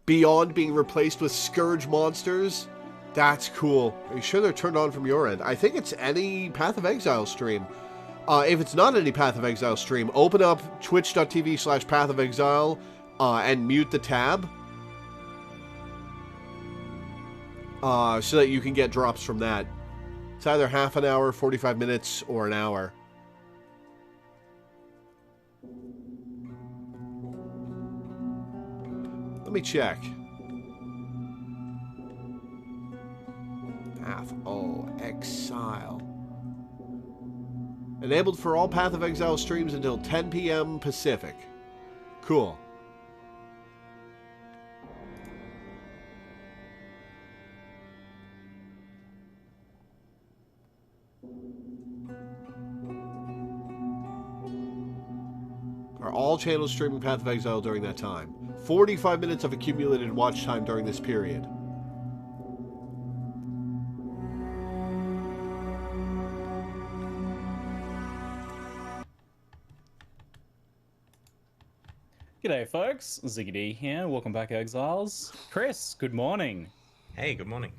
Beyond being replaced with Scourge monsters. That's cool. Are you sure they're turned on from your end? I think it's any Path of Exile stream. If it's not any Path of Exile stream, open up twitch.tv/Path of Exile and mute the tab. So that you can get drops from that. It's either half an hour, 45 minutes, or an hour. Let me check. Path of Exile. Enabled for all Path of Exile streams until 10 p.m. Pacific. Cool. Are all channels streaming Path of Exile during that time? 45 minutes of accumulated watch time during this period. G'day folks, Ziggy D here, welcome back Exiles. Chris, good morning. Hey, good morning.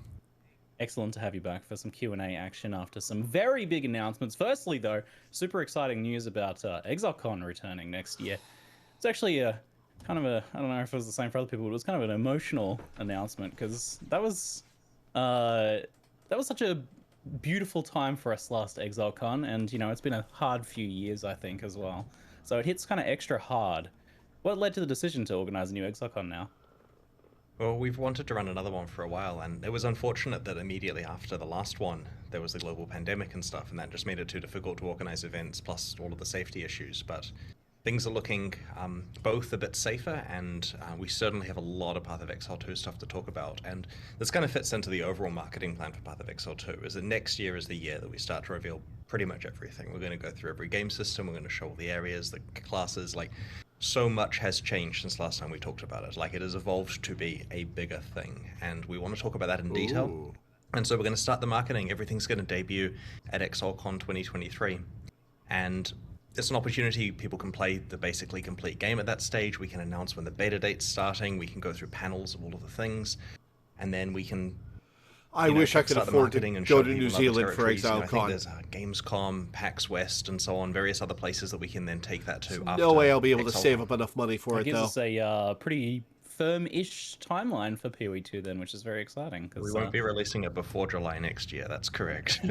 Excellent to have you back for some Q&A action after some very big announcements. Firstly though, super exciting news about Exilecon returning next year. It's actually a kind of a, I don't know if it was the same for other people, but it was kind of an emotional announcement because that was such a beautiful time for us last Exilecon, and you know, it's been a hard few years I think as well. So it hits kind of extra hard. What led to the decision to organize a new Exilecon now? Well, we've wanted to run another one for a while, and it was unfortunate that immediately after the last one, there was the global pandemic and stuff, and that just made it too difficult to organize events, plus all of the safety issues. But things are looking both a bit safer, and we certainly have a lot of Path of Exile 2 stuff to talk about. And this kind of fits into the overall marketing plan for Path of Exile 2, is that next year is the year that we start to reveal pretty much everything. We're going to go through every game system, we're going to show all the areas, the classes, like... So much has changed since last time we talked about it. Like, it has evolved to be a bigger thing, and we want to talk about that in detail. Ooh. And so we're going to start the marketing. Everything's going to debut at Exilecon 2023. And it's an opportunity. People can play the basically complete game at that stage. We can announce when the beta date's starting. We can go through panels of all of the things. And then we can... I wish I could afford to go to New Zealand for Exilecon. I think there's Gamescom, PAX West, and so on, various other places that we can then take that to. No way I'll be able to save up enough money for it, though. It gives us a pretty firm-ish timeline for PoE2 then, which is very exciting. We won't be releasing it before July next year, that's correct.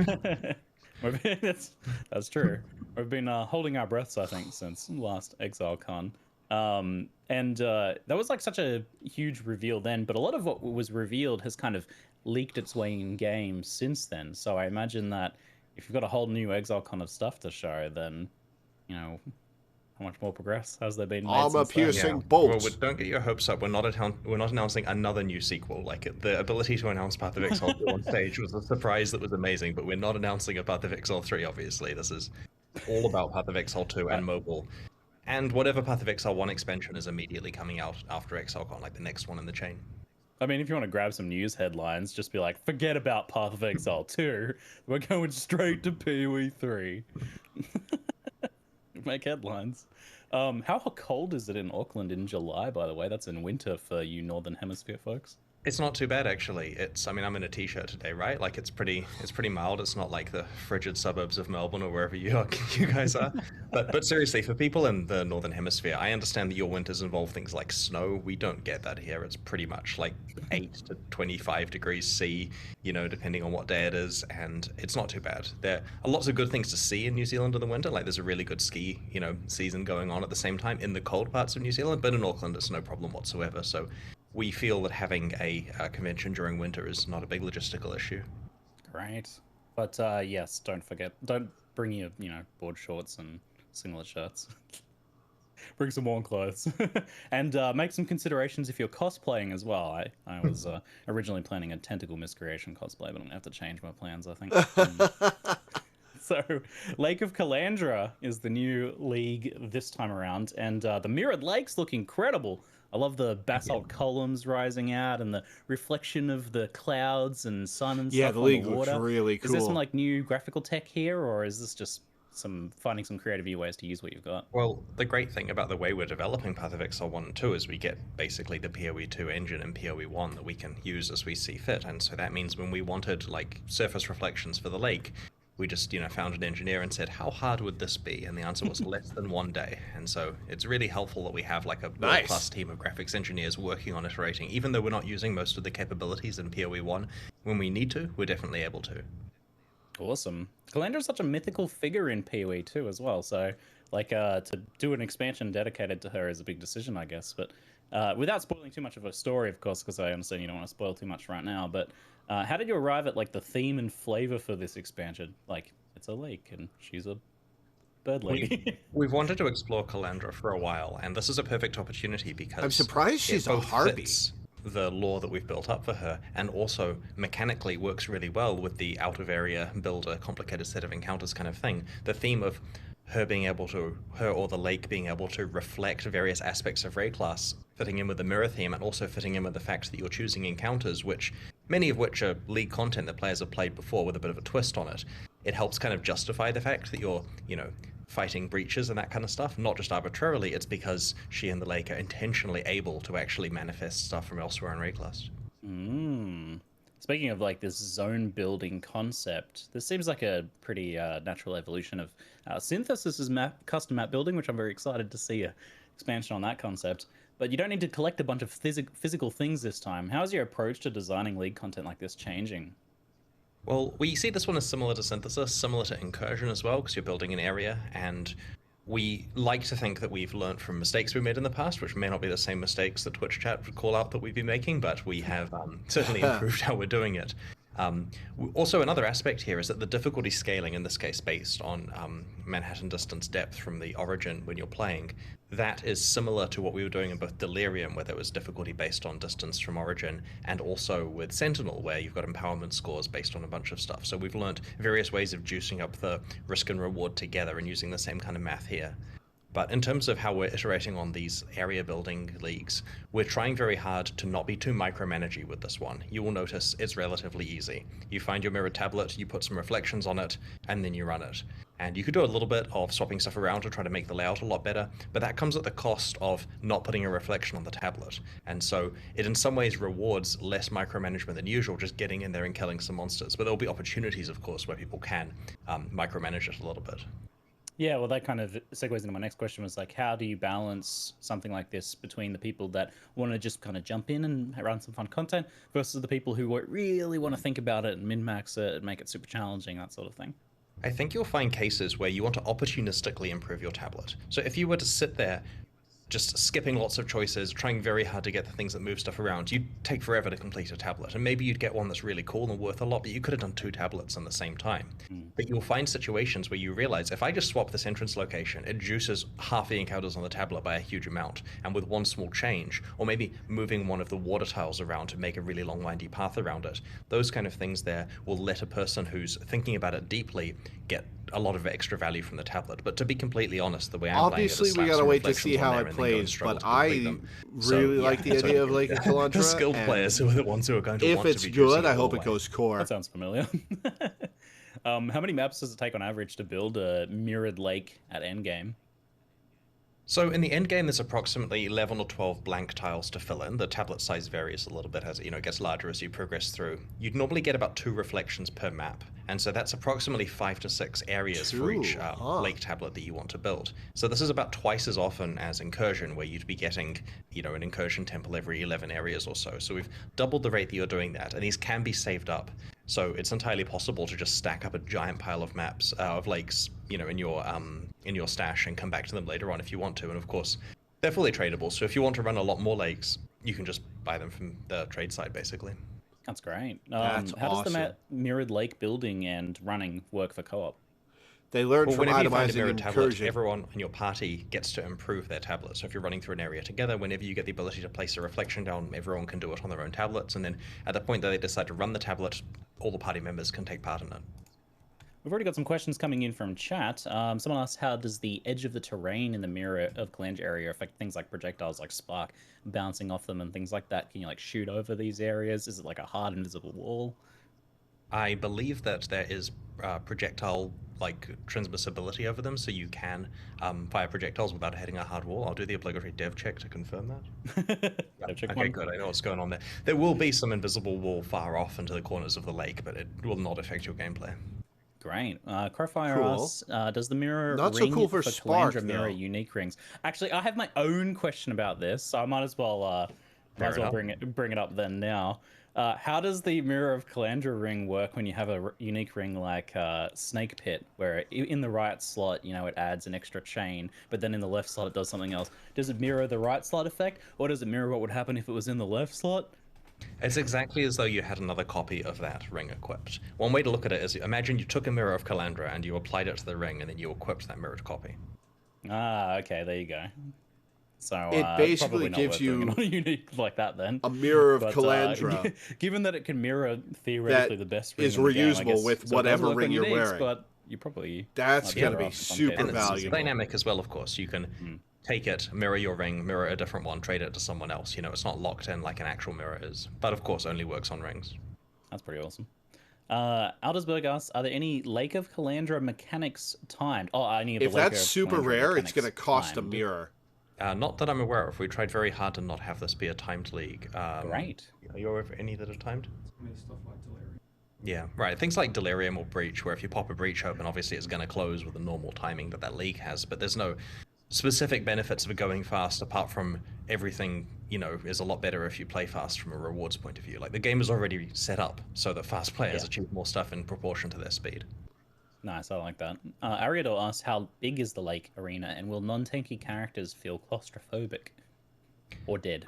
That's true. We've been holding our breaths, I think, since last Exilecon. That was like such a huge reveal then, but a lot of what was revealed has kind of leaked its way in games since then. So I imagine that if you've got a whole new Exilecon of stuff to show, then, you know, how much more progress has there been? Armor-piercing bolts. Well, don't get your hopes up. We're not announcing another new sequel. Like, the ability to announce Path of Exile 2 on stage was a surprise that was amazing, but we're not announcing a Path of Exile 3, obviously. This is all about Path of Exile 2 and mobile. And whatever Path of Exile 1 expansion is immediately coming out after Exilecon, like the next one in the chain. I mean, if you want to grab some news headlines, just be like, forget about Path of Exile 2. We're going straight to PoE 3. Make headlines. How cold is it in Auckland in July, by the way? That's in winter for you Northern Hemisphere folks. It's not too bad, actually. I mean, I'm in a t-shirt today, right? Like, it's pretty mild. It's not like the frigid suburbs of Melbourne or wherever you guys are. But seriously, for people in the Northern Hemisphere, I understand that your winters involve things like snow. We don't get that here. It's pretty much like 8 to 25 degrees C, you know, depending on what day it is, and it's not too bad. There are lots of good things to see in New Zealand in the winter. Like, there's a really good ski, you know, season going on at the same time in the cold parts of New Zealand, but in Auckland, it's no problem whatsoever. So we feel that having a convention during winter is not a big logistical issue. Great. But yes, don't bring your, you know, board shorts and singlet shirts. Bring some warm clothes. And make some considerations if you're cosplaying as well. I was originally planning a Tentacle Miscreation cosplay, but I'm going to have to change my plans, I think. So, Lake of Kalandra is the new league this time around, and the Mirrored Lakes look incredible. I love the basalt columns rising out and the reflection of the clouds and sun and Yeah, stuff the on league the looks water. really Is there some cool. like new graphical tech here, or is this just finding some creative new ways to use what you've got? Well, the great thing about the way we're developing Path of Exile 1 and 2 is we get basically the PoE 2 engine and PoE 1 that we can use as we see fit. And so that means when we wanted like surface reflections for the lake, we just, found an engineer and said, how hard would this be? And the answer was less than 1 day. And so it's really helpful that we have like a world-class team of graphics engineers working on iterating. Even though we're not using most of the capabilities in PoE 1, when we need to, we're definitely able to. Awesome. Kalandra's such a mythical figure in PoE too as well, so like to do an expansion dedicated to her is a big decision, I guess. But without spoiling too much of her story, of course, because I understand you don't want to spoil too much right now, but how did you arrive at like the theme and flavor for this expansion? Like, it's a lake and she's a bird lady. We've wanted to explore Kalandra for a while, and this is a perfect opportunity because I'm surprised she's a harpy. The lore that we've built up for her, and also mechanically works really well with the out of area build a complicated set of encounters kind of thing. The theme of her or the lake being able to reflect various aspects of raid class, fitting in with the mirror theme, and also fitting in with the fact that you're choosing encounters, many of which are league content that players have played before with a bit of a twist on it. It helps kind of justify the fact that you're, fighting breaches and that kind of stuff, not just arbitrarily. It's because she and the lake are intentionally able to actually manifest stuff from elsewhere in Rayclast. Speaking of like this zone building concept, this seems like a pretty natural evolution of Synthesis's custom map building, which I'm very excited to see a expansion on that concept. But you don't need to collect a bunch of physical things this time. How is your approach to designing league content like this changing? Well, we see this one as similar to Synthesis, similar to Incursion as well, because you're building an area, and we like to think that we've learned from mistakes we made in the past, which may not be the same mistakes that Twitch chat would call out that we've been making, but we have certainly improved how we're doing it. Also, another aspect here is that the difficulty scaling, in this case based on Manhattan distance depth from the origin when you're playing, that is similar to what we were doing in both Delirium, where there was difficulty based on distance from origin, and also with Sentinel, where you've got empowerment scores based on a bunch of stuff. So we've learned various ways of juicing up the risk and reward together and using the same kind of math here. But in terms of how we're iterating on these area building leagues, we're trying very hard to not be too micromanagey with this one. You will notice it's relatively easy. You find your mirrored tablet, you put some reflections on it, and then you run it. And you could do a little bit of swapping stuff around to try to make the layout a lot better, but that comes at the cost of not putting a reflection on the tablet. And so it in some ways rewards less micromanagement than usual, just getting in there and killing some monsters. But there'll be opportunities, of course, where people can micromanage it a little bit. Yeah, well, that kind of segues into my next question, was like, how do you balance something like this between the people that want to just kind of jump in and run some fun content versus the people who really want to think about it and min-max it and make it super challenging, that sort of thing? I think you'll find cases where you want to opportunistically improve your tablet. So if you were to sit there just skipping lots of choices, trying very hard to get the things that move stuff around, you'd take forever to complete a tablet. And maybe you'd get one that's really cool and worth a lot, but you could have done 2 tablets in the same time. But you'll find situations where you realize, if I just swap this entrance location, it juices half the encounters on the tablet by a huge amount. And with one small change, or maybe moving one of the water tiles around to make a really long windy path around it, those kind of things there will let a person who's thinking about it deeply get a lot of extra value from the tablet. But to be completely honest, the way I'm obviously playing it, we gotta wait to see how it plays, but I really like the idea of Lake of Kalandra. The skilled players who are the ones who are going to want to be if it's good, I hope away. it goes core. That sounds familiar. How many maps does it take on average to build a mirrored lake at endgame? So in the end game, there's approximately 11 or 12 blank tiles to fill in. The tablet size varies a little bit as it gets larger as you progress through. You'd normally get about 2 reflections per map, and so that's approximately 5 to 6 areas for each lake tablet that you want to build. So this is about twice as often as Incursion, where you'd be getting an Incursion temple every 11 areas or so. So we've doubled the rate that you're doing that, and these can be saved up. So it's entirely possible to just stack up a giant pile of maps of lakes, in your stash and come back to them later on if you want to. And of course, they're fully tradable. So if you want to run a lot more lakes, you can just buy them from the trade site, basically. That's great. That's how awesome. does the mirrored lake building and running work for co-op? They learned from whenever you find a itemizing mirrored tablet, Incursion. everyone in your party gets to improve their tablet. So if you're running through an area together, whenever you get the ability to place a reflection down, everyone can do it on their own tablets. And then at the point that they decide to run the tablet, all the party members can take part in it. We've already got some questions coming in from chat. Someone asked, how does the edge of the terrain in the mirror of Kalandra area affect things like projectiles like spark bouncing off them and things like that? Can you like shoot over these areas? Is it like a hard invisible wall? I believe that there is projectile like transmissibility over them, so you can fire projectiles without hitting a hard wall. I'll do the obligatory dev check to confirm that. Dev check Okay, one. good. I know what's going on there. There will be some invisible wall far off into the corners of the lake, but it will not affect your gameplay. Great. Crowfire Cool. asks, does the mirror Not so ring cool for Spark, Kalandra mirror though. unique rings? Actually, I have my own question about this, so I might as well bring it up then now. How does the Mirror of Kalandra ring work when you have a unique ring like Snake Pit, where in the right slot, you know, it adds an extra chain, but then in the left slot it does something else? Does it mirror the right slot effect, or does it mirror what would happen if it was in the left slot? It's exactly as though you had another copy of that ring equipped. One way to look at it is, imagine you took a Mirror of Kalandra and you applied it to the ring, and then you equipped that mirrored copy. Ah, okay, there you go. So It basically probably not gives worth doing you it unique like that then. a Mirror of But, Kalandra given that it can mirror theoretically the best ring is in the game, I reusable guess, with so it does whatever work ring on you're uniques, wearing. But you probably That's might going to better be off in some super cases. And it's valuable. dynamic as well, of course. You can take it, mirror your ring, mirror a different one, trade it to someone else. You know, it's not locked in like an actual mirror is. But of course, only works on rings. That's pretty awesome. Aldersberg asks, are there any Lake of Kalandra mechanics timed? Oh, any of the If Lake that's of super Kalandra rare, it's mechanics going to cost a timed? mirror. Not that I'm aware of. We tried very hard to not have this be a timed league. Great. Are you aware of any that are timed? Stuff like Delirium. Yeah, right. Things like Delirium or Breach, where if you pop a Breach open, obviously it's going to close with the normal timing that league has, but there's no specific benefits of it going fast apart from everything, you know, is a lot better if you play fast from a rewards point of view. Like, the game is already set up so that fast players achieve more stuff in proportion to their speed. Nice, I like that. Ariador asks, how big is the lake arena, and will non-tanky characters feel claustrophobic? Or dead?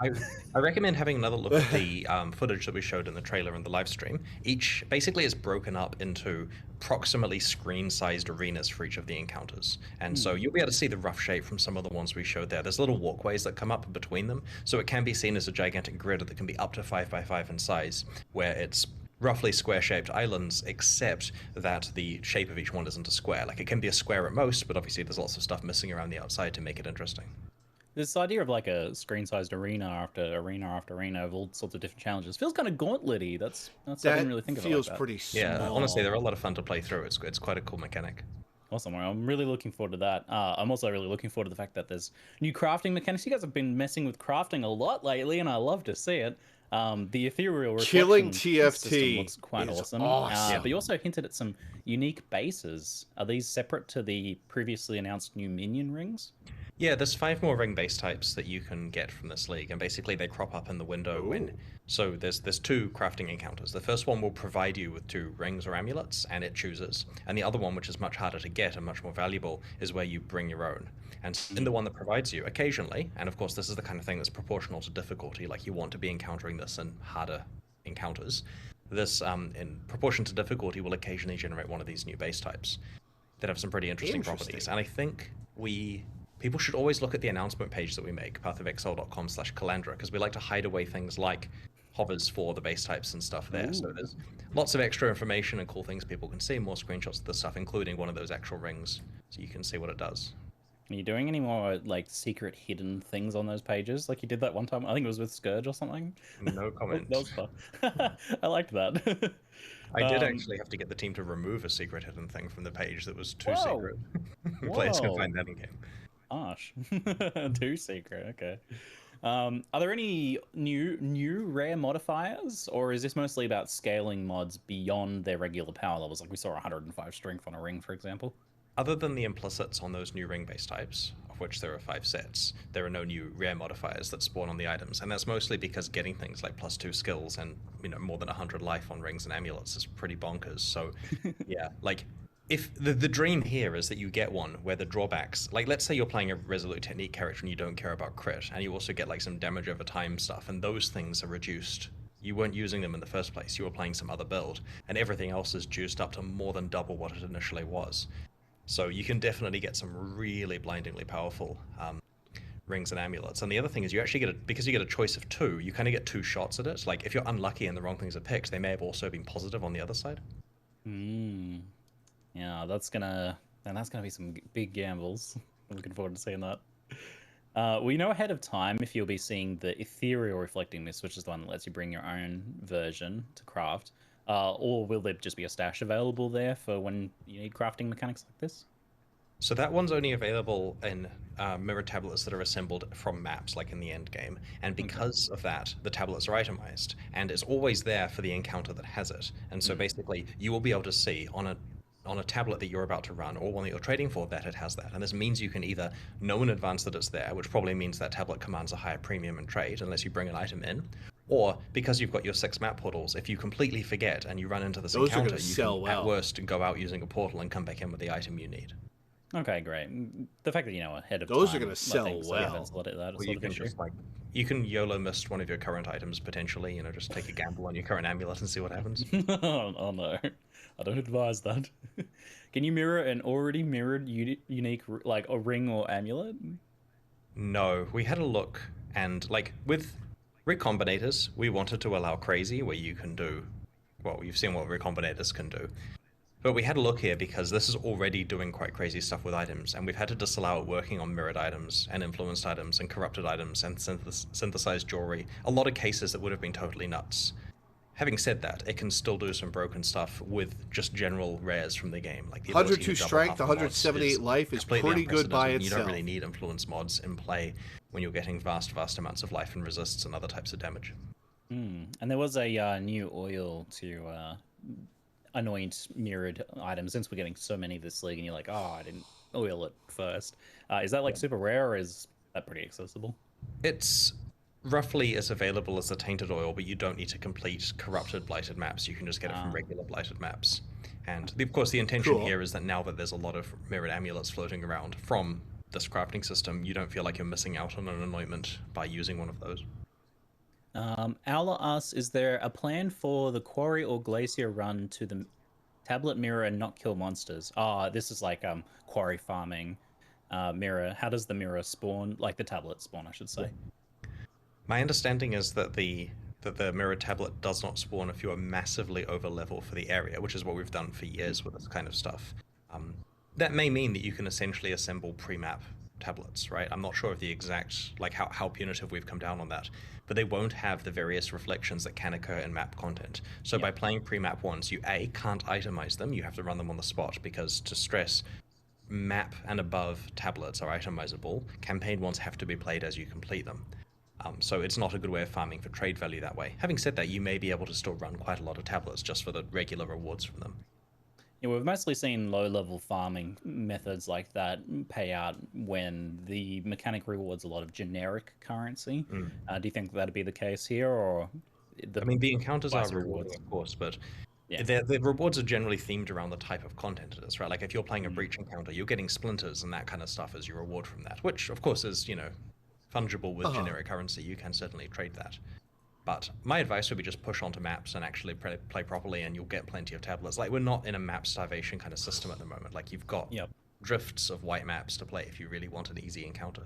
I recommend having another look at the footage that we showed in the trailer and the live stream. Each basically is broken up into approximately screen-sized arenas for each of the encounters. And so you'll be able to see the rough shape from some of the ones we showed there. There's little walkways that come up between them, so it can be seen as a gigantic grid that can be up to 5 by 5 in size, where it's roughly square-shaped islands, except that the shape of each one isn't a square. Like, it can be a square at most, but obviously there's lots of stuff missing around the outside to make it interesting. This idea of like a screen-sized arena after arena of all sorts of different challenges feels kind of gauntlet-y. That's I didn't really think of it like feels that. pretty small. Yeah, honestly, they're a lot of fun to play through. It's quite a cool mechanic. Awesome. Well, I'm really looking forward to that. I'm also really looking forward to the fact that there's new crafting mechanics. You guys have been messing with crafting a lot lately, and I love to see it. The ethereal Killing reflection TFT system looks quite is awesome. awesome. But you also hinted at some unique bases. Are these separate to the previously announced new minion rings? Yeah, there's 5 more ring base types that you can get from this league, and basically they crop up in the window when. So there's 2 crafting encounters. The first one will provide you with 2 rings or amulets, and it chooses. And the other one, which is much harder to get and much more valuable, is where you bring your own. And in the one that provides you, occasionally, and of course this is the kind of thing that's proportional to difficulty, like you want to be encountering this in harder encounters, this, in proportion to difficulty, will occasionally generate one of these new base types that have some pretty interesting properties. And I think people should always look at the announcement page that we make, pathofexile.com/Kalandra, because we like to hide away things like hovers for the base types and stuff there. So there's lots of extra information and cool things people can see, more screenshots of the stuff, including one of those actual rings, so you can see what it does. Are you doing any more like secret hidden things on those pages like you did that one time? I think it was with Scourge or something. No comment. That was fun. I liked that. I did actually have to get the team to remove a secret hidden thing from the page that was too secret. Players can find that in game. Gosh. Too secret, okay. Are there any new rare modifiers, or is this mostly about scaling mods beyond their regular power levels? Like we saw 105 strength on a ring, for example. Other than the implicits on those new ring base types, of which there are 5 sets, there are no new rare modifiers that spawn on the items, and that's mostly because getting things like +2 skills and, you know, more than 100 life on rings and amulets is pretty bonkers. So yeah, like, if the dream here is that you get one where the drawbacks, like, let's say you're playing a Resolute Technique character and you don't care about crit, and you also get like some damage over time stuff, and those things are reduced. You weren't using them in the first place, you were playing some other build, and everything else is juiced up to more than double what it initially was. So you can definitely get some really blindingly powerful rings and amulets. And the other thing is you actually get because you get a choice of 2, you kind of get 2 shots at it. Like, if you're unlucky and the wrong things are picked, they may have also been positive on the other side. Yeah, that's gonna be some big gambles. I'm looking forward to seeing that. We know ahead of time if you'll be seeing the ethereal reflecting mist, which is the one that lets you bring your own version to craft, or will there just be a stash available there for when you need crafting mechanics like this? So that one's only available in mirror tablets that are assembled from maps, like in the end game. And because of that, the tablets are itemized, and it's always there for the encounter that has it. And so basically, you will be able to see on a tablet that you're about to run, or one that you're trading for, that it has that. And this means you can either know in advance that it's there, which probably means that tablet commands a higher premium in trade, unless you bring an item in. Or, because you've got your 6 map portals, if you completely forget and you run into this encounter, you can, at worst, go out using a portal and come back in with the item you need. Okay, great. The fact that you know ahead of those time, are going to sell well. Well, you can just you can YOLO mist one of your current items potentially. You know, just take a gamble on your current amulet and see what happens. Oh no, I don't advise that. Can you mirror an already mirrored unique like a ring or amulet? No, we had a look, and like with recombinators, we wanted to allow crazy, where you can do, well, you've seen what recombinators can do. But we had a look here because this is already doing quite crazy stuff with items, and we've had to disallow it working on mirrored items and influenced items and corrupted items and synthesized jewelry. A lot of cases that would have been totally nuts. Having said that, it can still do some broken stuff with just general rares from the game. Like the 102 strength, 178 life is pretty good by itself. You don't really need influence mods in play when you're getting vast amounts of life and resists and other types of damage. And there was a new oil to anoint mirrored items, since we're getting so many this league and you're like, oh, I didn't oil it first. Is that like super rare, or is that pretty accessible? It's roughly as available as the Tainted Oil, but you don't need to complete corrupted blighted maps. You can just get it from regular blighted maps. And of course the intention here is that now that there's a lot of mirrored amulets floating around from this crafting system, you don't feel like you're missing out on an anointment by using one of those. Owler asks, is there a plan for the quarry or glacier run to the tablet mirror and not kill monsters? This is like quarry farming mirror. How does the mirror spawn, like the tablet spawn, I should say? My understanding is that the mirror tablet does not spawn if you are massively over level for the area, which is what we've done for years with this kind of stuff. That may mean that you can essentially assemble pre-map tablets, right? I'm not sure of the exact, like how punitive we've come down on that, but they won't have the various reflections that can occur in map content. So by playing pre-map ones, you can't itemize them, you have to run them on the spot, because to stress, map and above tablets are itemizable. Campaign ones have to be played as you complete them. So it's not a good way of farming for trade value that way. Having said that, you may be able to still run quite a lot of tablets just for the regular rewards from them. Yeah, we've mostly seen low-level farming methods like that pay out when the mechanic rewards a lot of generic currency. Do you think that'd be the case here, or? I mean, the encounters are rewarding, of course, but the rewards are generally themed around the type of content it is, right? Like if you're playing a breach encounter, you're getting splinters and that kind of stuff as your reward from that, which of course is, you know, fungible with generic currency. You can certainly trade that. But my advice would be just push onto maps and actually play properly, and you'll get plenty of tablets. Like, we're not in a map starvation kind of system at the moment. Like, you've got drifts of white maps to play if you really want an easy encounter.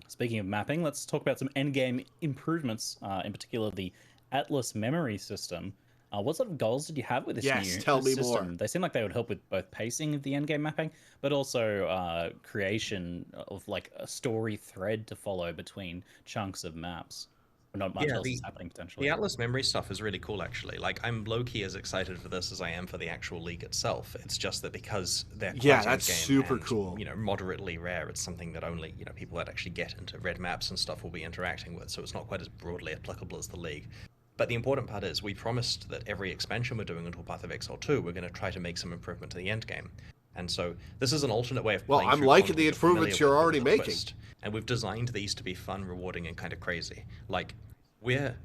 Speaking of mapping, let's talk about some endgame improvements, in particular the Atlas memory system. What sort of goals did you have with this new system? Tell me more. They seem like they would help with both pacing of the endgame mapping, but also creation of like a story thread to follow between chunks of maps. Not much else is happening potentially. The Atlas memory stuff is really cool, actually. Like, I'm low-key as excited for this as I am for the actual league itself. It's just that because they're that's super cool. You know, moderately rare. It's something that only, you know, people that actually get into red maps and stuff will be interacting with. So it's not quite as broadly applicable as the league. But the important part is we promised that every expansion we're doing until Path of Exile 2, we're going to try to make some improvement to the end game. And so this is an alternate way of playing. Well, I'm liking the improvements you're already making. And we've designed these to be fun, rewarding, and kind of crazy. Like, we're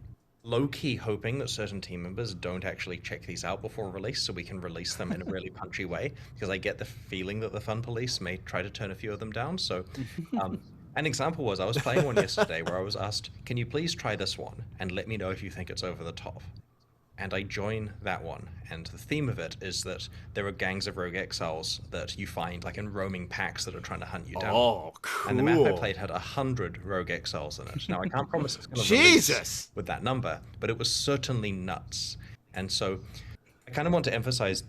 low-key hoping that certain team members don't actually check these out before release, so we can release them in a really punchy way, because I get the feeling that the fun police may try to turn a few of them down. So an example was, I was playing one yesterday where I was asked, can you please try this one and let me know if you think it's over the top? And I join that one, and the theme of it is that there are gangs of rogue exiles that you find like in roaming packs that are trying to hunt you down. Oh, cool. And the map I played had 100 rogue exiles in it. Now, I can't promise it's going to Jesus with that number, but it was certainly nuts. And so I kind of want to emphasize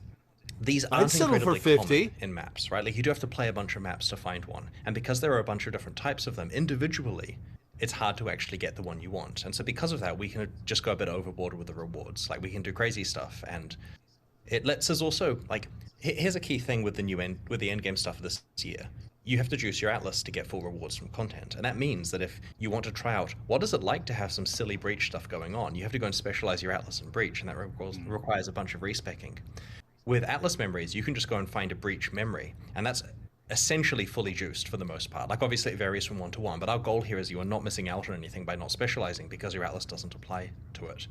These I'd aren't settle for incredibly 50. common in maps, right? Like, you do have to play a bunch of maps to find one. And because there are a bunch of different types of them, individually, it's hard to actually get the one you want. And so because of that, we can just go a bit overboard with the rewards. Like, we can do crazy stuff, and it lets us also, like, here's a key thing with the end game stuff this year. You have to juice your Atlas to get full rewards from content. And that means that if you want to try out, what is it like to have some silly breach stuff going on, you have to go and specialize your Atlas in breach, and that requires a bunch of respecking. With Atlas memories, you can just go and find a breach memory, and that's essentially fully juiced for the most part. Like, obviously it varies from one to one, but our goal here is you are not missing out on anything by not specializing because your Atlas doesn't apply to it.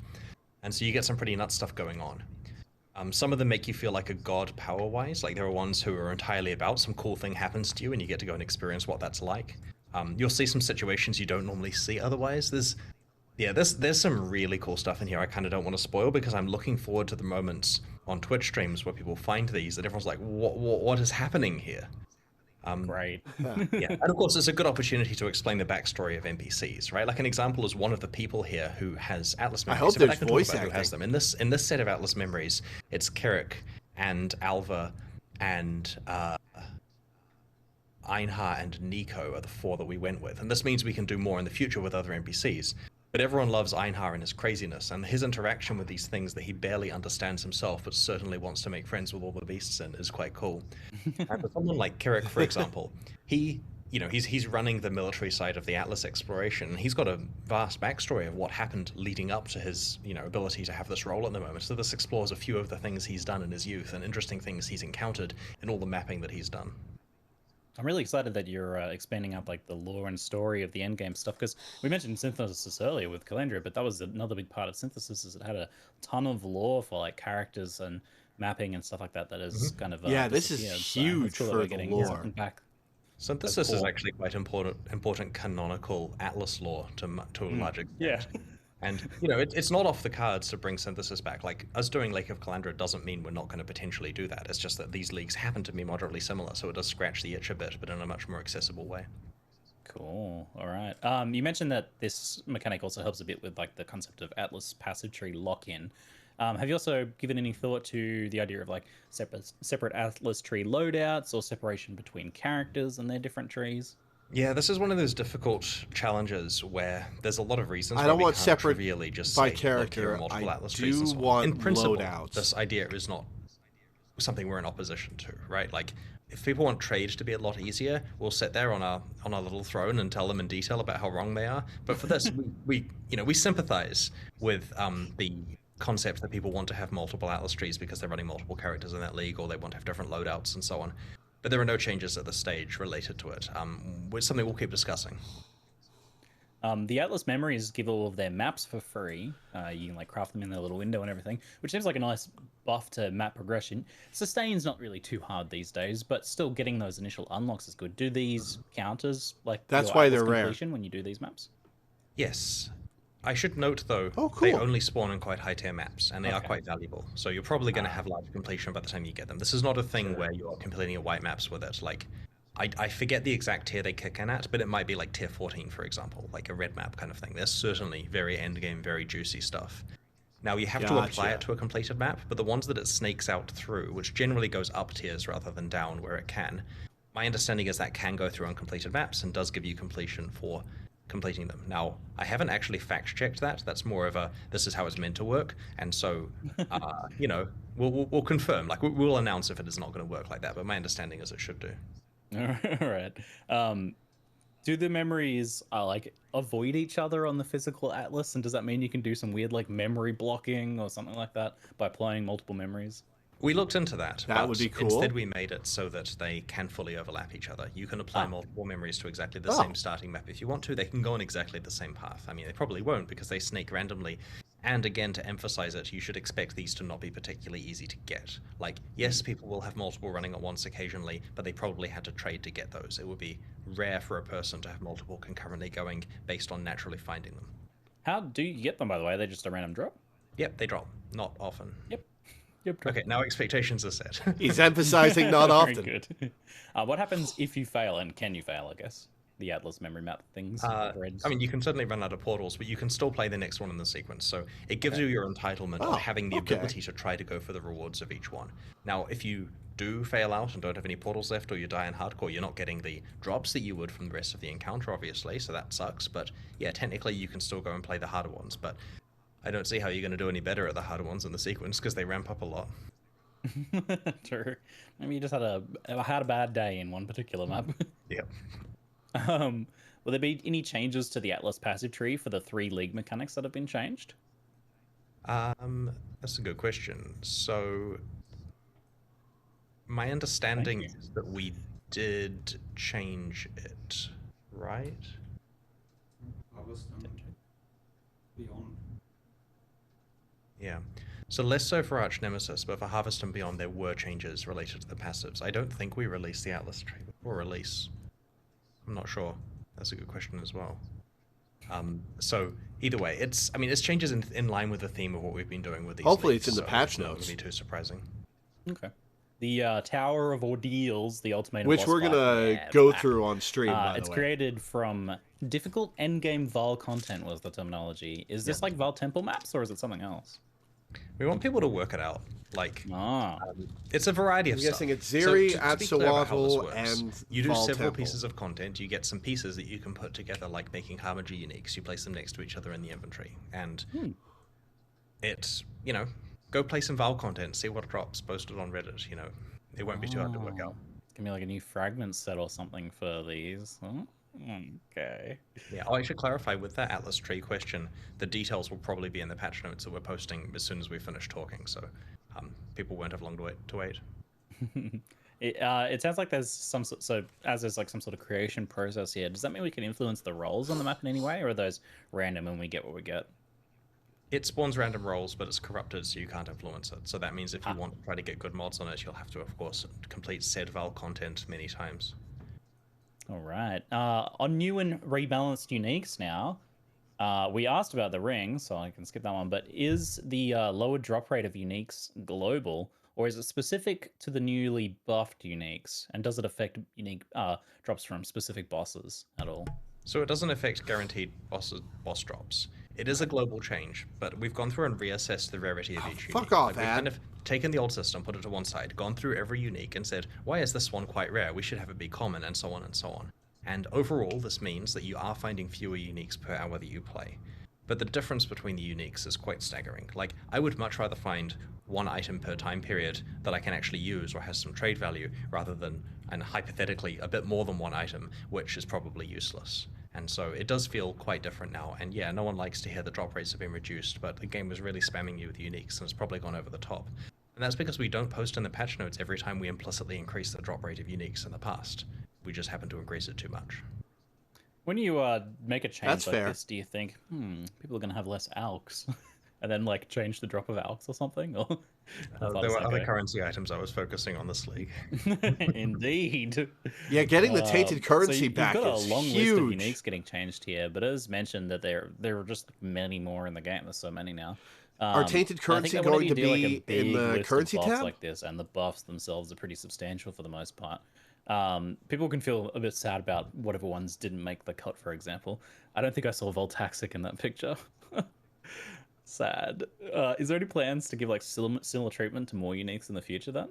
And so you get some pretty nuts stuff going on. Some of them make you feel like a god power-wise. Like, there are ones who are entirely about some cool thing happens to you and you get to go and experience what that's like. You'll see some situations you don't normally see otherwise. There's some really cool stuff in here I kind of don't want to spoil, because I'm looking forward to the moments on Twitch streams where people find these that everyone's like, what is happening here? Right. Yeah, and of course, it's a good opportunity to explain the backstory of NPCs, right? Like, an example is one of the people here who has Atlas memories. I hope So there's can talk voice about who has acting. them. In this set of Atlas memories, it's Carrick and Alva and Einhar and Nico are the 4 that we went with, and this means we can do more in the future with other NPCs. But everyone loves Einhar and his craziness, and his interaction with these things that he barely understands himself, but certainly wants to make friends with all the beasts in, is quite cool. And for someone like Carrick, for example, he's running the military side of the Atlas exploration. He's got a vast backstory of what happened leading up to his, ability to have this role at the moment. So this explores a few of the things he's done in his youth and interesting things he's encountered in all the mapping that he's done. I'm really excited that you're expanding up like the lore and story of the endgame stuff, because we mentioned synthesis earlier with Kalandra, but that was another big part of synthesis, is it had a ton of lore for like characters and mapping and stuff like that is kind of this is disappeared. huge So for the lore. something back. Synthesis is actually quite important canonical Atlas lore to a large extent. Yeah. And, it's not off the cards to bring synthesis back. Like, us doing Lake of Kalandra doesn't mean we're not going to potentially do that. It's just that these leagues happen to be moderately similar, so it does scratch the itch a bit, but in a much more accessible way. Cool. All right. You mentioned that this mechanic also helps a bit with like the concept of Atlas passage tree lock-in. Have you also given any thought to the idea of like separate Atlas tree loadouts or separation between characters and their different trees? Yeah, this is one of those difficult challenges where there's a lot of reasons. I don't why want we can't separate trivially just by say, look, character. here are multiple I Atlas trees and do so on. want In principle, loadouts. this idea is not something we're in opposition to, right? Like, if people want trade to be a lot easier, we'll sit there on our little throne and tell them in detail about how wrong they are. But for this, we sympathize with the concept that people want to have multiple Atlas trees because they're running multiple characters in that league, or they want to have different loadouts and so on. But there are no changes at this stage related to it. It's something we'll keep discussing. The Atlas memories give all of their maps for free. You can like craft them in their little window and everything, which seems like a nice buff to map progression. Sustain's not really too hard these days, but still getting those initial unlocks is good. Do these count as like That's why Atlas they're rare completion when you do these maps? Yes. I should note, though, they only spawn in quite high-tier maps, and they are quite valuable. So you're probably going to have large completion by the time you get them. This is not a thing where you're completing your white maps with it. Like, I forget the exact tier they kick in at, but it might be like tier 14, for example, like a red map kind of thing. There's certainly very endgame, very juicy stuff. Now, you have to apply it to a completed map, but the ones that it snakes out through, which generally goes up tiers rather than down where it can, my understanding is that can go through uncompleted maps and does give you completion for completing them. Now, I haven't actually fact-checked that. That's more of a, this is how it's meant to work. And so, we'll confirm. Like, we'll announce if it is not going to work like that, but my understanding is it should do. All right. Do the memories like avoid each other on the physical Atlas? And does that mean you can do some weird like memory blocking or something like that by applying multiple memories? We looked into that. That would be cool. Instead, we made it so that they can fully overlap each other. You can apply multiple memories to exactly the same starting map if you want to. They can go on exactly the same path. I mean, they probably won't because they snake randomly. And again, to emphasize it, you should expect these to not be particularly easy to get. Like, yes, people will have multiple running at once occasionally, but they probably had to trade to get those. It would be rare for a person to have multiple concurrently going based on naturally finding them. How do you get them, by the way? Are they just a random drop? Yep, they drop. Not often. Yep. Okay, now expectations are set. He's emphasizing not often. Very good. What happens if you fail, and can you fail, I guess? the Atlas memory map things. I mean, you can certainly run out of portals, but you can still play the next one in the sequence. So it gives you your entitlement of having the ability to try to go for the rewards of each one. Now, if you do fail out and don't have any portals left, or you die in hardcore, you're not getting the drops that you would from the rest of the encounter, obviously, so that sucks. But yeah, technically you can still go and play the harder ones, but I don't see how you're going to do any better at the harder ones in the sequence, because they ramp up a lot. True. Maybe you just had a bad day in one particular map. Yep. Will there be any changes to the Atlas passive tree for the 3 league mechanics that have been changed? That's a good question. So my understanding is that we did change it, right? Beyond. Yeah. So less so for Arch Nemesis, but for Harvest and Beyond, there were changes related to the passives. I don't think we released the Atlas tree before release. I'm not sure. That's a good question as well. So either way, it's changes in line with the theme of what we've been doing with these. Hopefully leagues, it's in the patch notes. Not going to be too surprising. Okay. The Tower of Ordeals, the ultimate which we're gonna go through on stream. By it's the way. created from difficult endgame Val content was the terminology. Is this like Val temple maps or is it something else? We want people to work it out. Like, it's a variety of I'm stuff. guessing it's Zeri, Atsuatl, and you do Val several Temple. pieces of content. You get some pieces that you can put together, like making Harmagy uniques. You place them next to each other in the inventory, and it's go play some Val content, see what drops, post it on Reddit. It won't be too hard to work out. Give me like a new fragment set or something for these. Oh, okay. Yeah, I should clarify with that Atlas tree question. The details will probably be in the patch notes that we're posting as soon as we finish talking. So people won't have long to wait. It sounds like there's some there's like some sort of creation process here. Does that mean we can influence the roles on the map in any way, or are those random and we get what we get? It spawns random roles, but it's corrupted, so you can't influence it. So that means if you want to try to get good mods on it, you'll have to, of course, complete said Val content many times. All right. On new and rebalanced uniques now, we asked about the ring, so I can skip that one. But is the lower drop rate of uniques global, or is it specific to the newly buffed uniques? And does it affect unique drops from specific bosses at all? So it doesn't affect guaranteed boss drops. It is a global change, but we've gone through and reassessed the rarity of each unique. Fuck off, We've kind of taken the old system, put it to one side, gone through every unique and said, why is this one quite rare? We should have it be common, and so on and so on. And overall, this means that you are finding fewer uniques per hour that you play. But the difference between the uniques is quite staggering. Like, I would much rather find one item per time period that I can actually use or has some trade value, rather than, and hypothetically, a bit more than one item, which is probably useless. And so it does feel quite different now. And yeah, no one likes to hear the drop rates have been reduced, but the game was really spamming you with uniques and it's probably gone over the top. And that's because we don't post in the patch notes every time we implicitly increase the drop rate of uniques in the past. We just happen to increase it too much. When you make a change That's like fair. this, do you think, people are going to have less alks? And then like change the drop of alks or something? Or There were other currency items I was focusing on this league. Indeed. Yeah, getting the tainted currency back you've got is a long huge. list of uniques getting changed here, but as mentioned that there are just many more in the game. There's so many now. Are tainted currency going to be in the currency tab? Like this, and the buffs themselves are pretty substantial for the most part. People can feel a bit sad about whatever ones didn't make the cut, for example. I don't think I saw Voltaxic in that picture. Sad. Is there any plans to give like similar treatment to more uniques in the future then?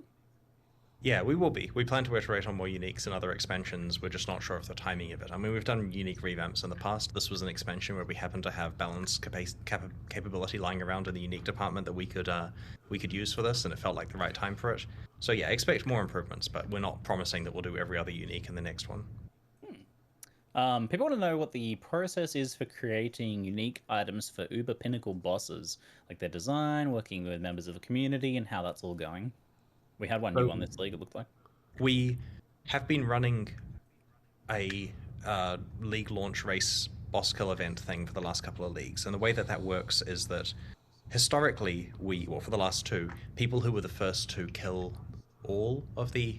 Yeah, we will be. We plan to iterate on more uniques and other expansions. We're just not sure of the timing of it. I mean, we've done unique revamps in the past. This was an expansion where we happened to have balance capability lying around in the unique department that we could use for this, and it felt like the right time for it. So yeah, expect more improvements, but we're not promising that we'll do every other unique in the next one. People want to know what the process is for creating unique items for Uber Pinnacle bosses, like their design, working with members of the community, and how that's all going. We had one new on this league, it looked like. We have been running a league launch race boss kill event thing for the last couple of leagues, and the way that works is that historically, for the last two, people who were the first to kill all of the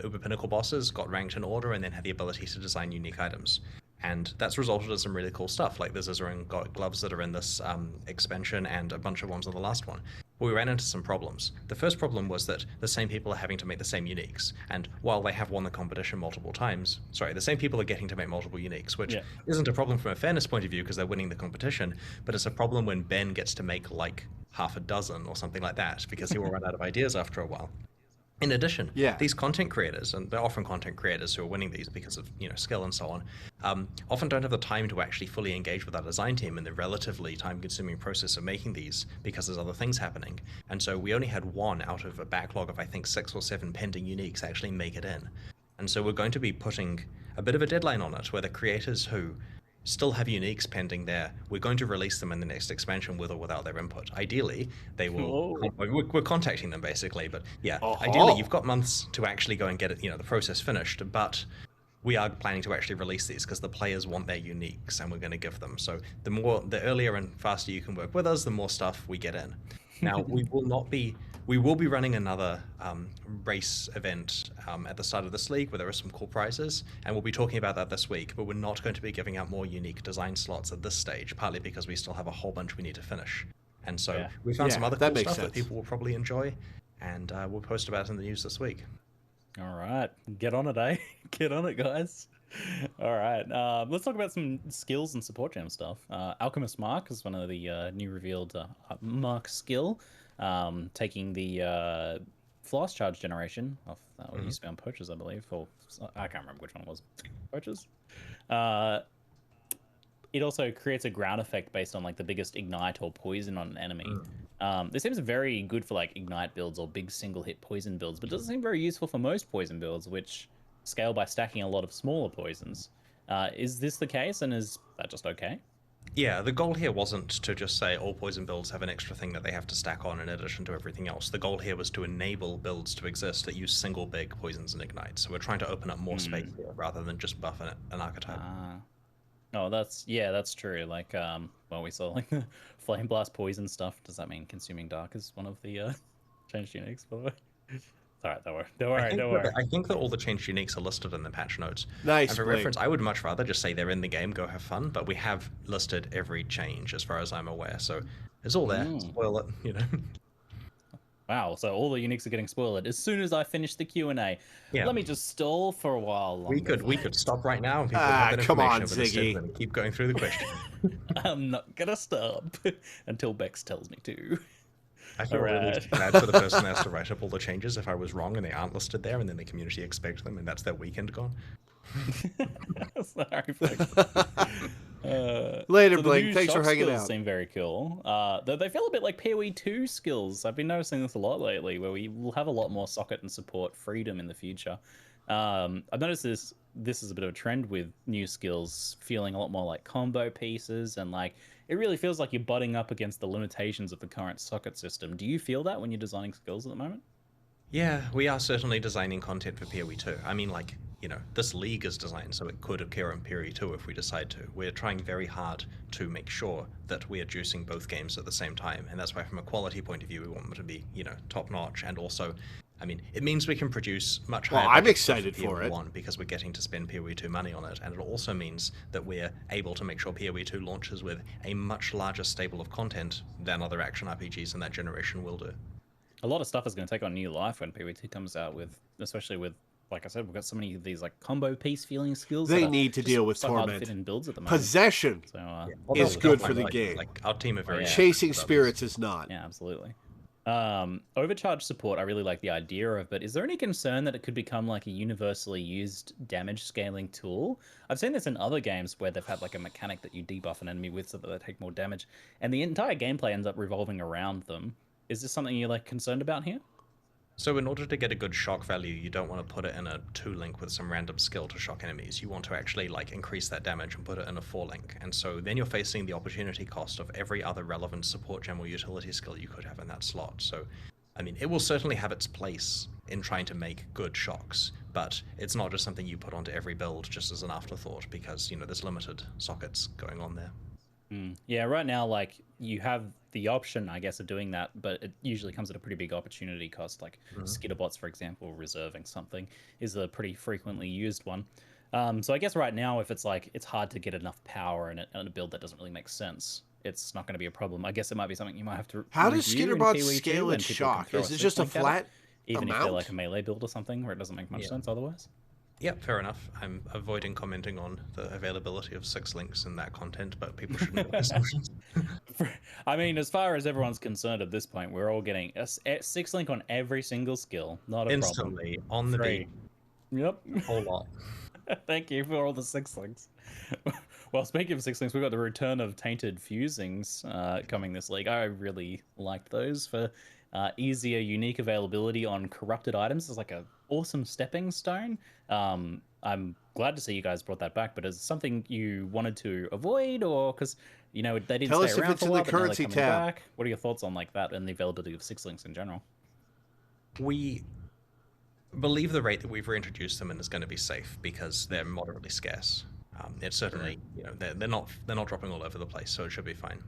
Uber Pinnacle bosses got ranked in order and then had the ability to design unique items. And that's resulted in some really cool stuff, like the Zizaran gloves that are in this expansion and a bunch of ones in the last one. Well, we ran into some problems. The first problem was that the same people are having to make the same uniques, and while they have won the competition multiple times, the same people are getting to make multiple uniques, which isn't a problem from a fairness point of view because they're winning the competition, but it's a problem when Ben gets to make like half a dozen or something like that because he will run out of ideas after a while. In addition, these content creators, and they're often content creators who are winning these because of skill and so on, often don't have the time to actually fully engage with our design team in the relatively time-consuming process of making these because there's other things happening. And so we only had one out of a backlog of I think 6 or 7 pending uniques actually make it in. And so we're going to be putting a bit of a deadline on it where the creators who still have uniques pending there, we're going to release them in the next expansion with or without their input. Ideally, they will. We're contacting them basically, but yeah, ideally you've got months to actually go and get it, the process finished. But we are planning to actually release these because the players want their uniques, and we're going to give them. So the earlier and faster you can work with us, the more stuff we get in. Now we will be running another race event at the start of this league where there are some cool prizes, and we'll be talking about that this week, but we're not going to be giving out more unique design slots at this stage, partly because we still have a whole bunch we need to finish. And so we found some other cool stuff that people will probably enjoy, and we'll post about it in the news this week. All right, get on it, eh? Get on it, guys. All right, let's talk about some skills and support gem stuff. Alchemist Mark is one of the new revealed Mark skill, taking the Floss Charge generation off what used to be on Poachers, I believe, or I can't remember which one it was. Poachers. It also creates a ground effect based on like the biggest ignite or poison on an enemy. This seems very good for like ignite builds or big single hit poison builds, but doesn't seem very useful for most poison builds, which scale by stacking a lot of smaller poisons. Is this the case, and is that just okay? Yeah, the goal here wasn't to just say all poison builds have an extra thing that they have to stack on in addition to everything else. The goal here was to enable builds to exist that use single big poisons and ignites. So we're trying to open up more space here rather than just buff an archetype. Oh, that's true. Like, well, we saw like the Flame Blast poison stuff. Does that mean Consuming Dark is one of the changed uniques, by the way? All right, don't worry. I think that all the changed uniques are listed in the patch notes. Nice. And for reference, I would much rather just say they're in the game, go have fun, but we have listed every change as far as I'm aware, so it's all there. Spoil it, Wow, so all the uniques are getting spoiled. As soon as I finish the Q&A, let me just stall for a while longer. We could stop right now and people have that come on, Ziggy. And keep going through the question. I'm not gonna stop until Bex tells me to. I feel really bad for the person that has to write up all the changes if I was wrong and they aren't listed there, and then the community expects them, and that's their weekend gone. Sorry, Bex. Later, Blink. Thanks for hanging out. Seem very cool. Though they feel a bit like PoE 2 skills. I've been noticing this a lot lately, where we will have a lot more socket and support freedom in the future. I've noticed this is a bit of a trend with new skills feeling a lot more like combo pieces, and like it really feels like you're butting up against the limitations of the current socket system. Do you feel that when you're designing skills at the moment? Yeah, we are certainly designing content for PoE 2. I mean, like, this league is designed so it could appear in PoE 2 if we decide to. We're trying very hard to make sure that we are juicing both games at the same time, and that's why from a quality point of view we want them to be, top-notch, and also, I mean, it means we can produce much higher. Well, I'm excited for it. Because we're getting to spend PoE 2 money on it, and it also means that we're able to make sure PoE 2 launches with a much larger stable of content than other action RPGs in that generation will do. A lot of stuff is going to take on new life when PoE 2 comes out, especially with, like I said, we've got so many of these like combo piece feeling skills. They need to deal with torment. Fit in builds at the moment. Possession is good for the game. Like our team are very chasing spirits is not. Yeah, absolutely. Overcharge support, I really like the idea of, but is there any concern that it could become like a universally used damage scaling tool? I've seen this in other games where they've had like a mechanic that you debuff an enemy with so that they take more damage, and the entire gameplay ends up revolving around them. Is this something you're like concerned about here? So in order to get a good shock value, you don't want to put it in a 2-link with some random skill to shock enemies. You want to actually like increase that damage and put it in a 4-link. And so then you're facing the opportunity cost of every other relevant support gem or utility skill you could have in that slot. So, I mean, it will certainly have its place in trying to make good shocks, but it's not just something you put onto every build just as an afterthought because, there's limited sockets going on there. Yeah, right now, like, you have the option, I guess, of doing that, but it usually comes at a pretty big opportunity cost. Like Skitterbots, for example, reserving something is a pretty frequently used one. So I guess right now, if it's like it's hard to get enough power in a build that doesn't really make sense, it's not going to be a problem. I guess it might be something you might have to. How does review in Skitterbot Kiwi scale 2 its when people can shock? throw Is it just a Six Link at flat even if amount? they're like a melee build or something where it doesn't make much sense otherwise? Yep, fair enough. I'm avoiding commenting on the availability of 6 links in that content, but people should make assumptions. I mean, as far as everyone's concerned at this point, we're all getting a 6 link on every single skill. Not a Instantly, on the beat. Yep. A whole lot. Thank you for all the 6 links. Well, speaking of 6 links, we've got the return of Tainted Fusings coming this league. I really liked those for easier, unique availability on corrupted items. It's like a awesome stepping stone. I'm glad to see you guys brought that back, but is it something you wanted to avoid, or because they didn't Tell stay us if around it's for a in while, the but now they're currency coming tab. back? What are your thoughts on like that and the availability of 6 links in general? We believe the rate that we've reintroduced them in is going to be safe because they're moderately scarce. It's certainly, they're not dropping all over the place, so it should be fine.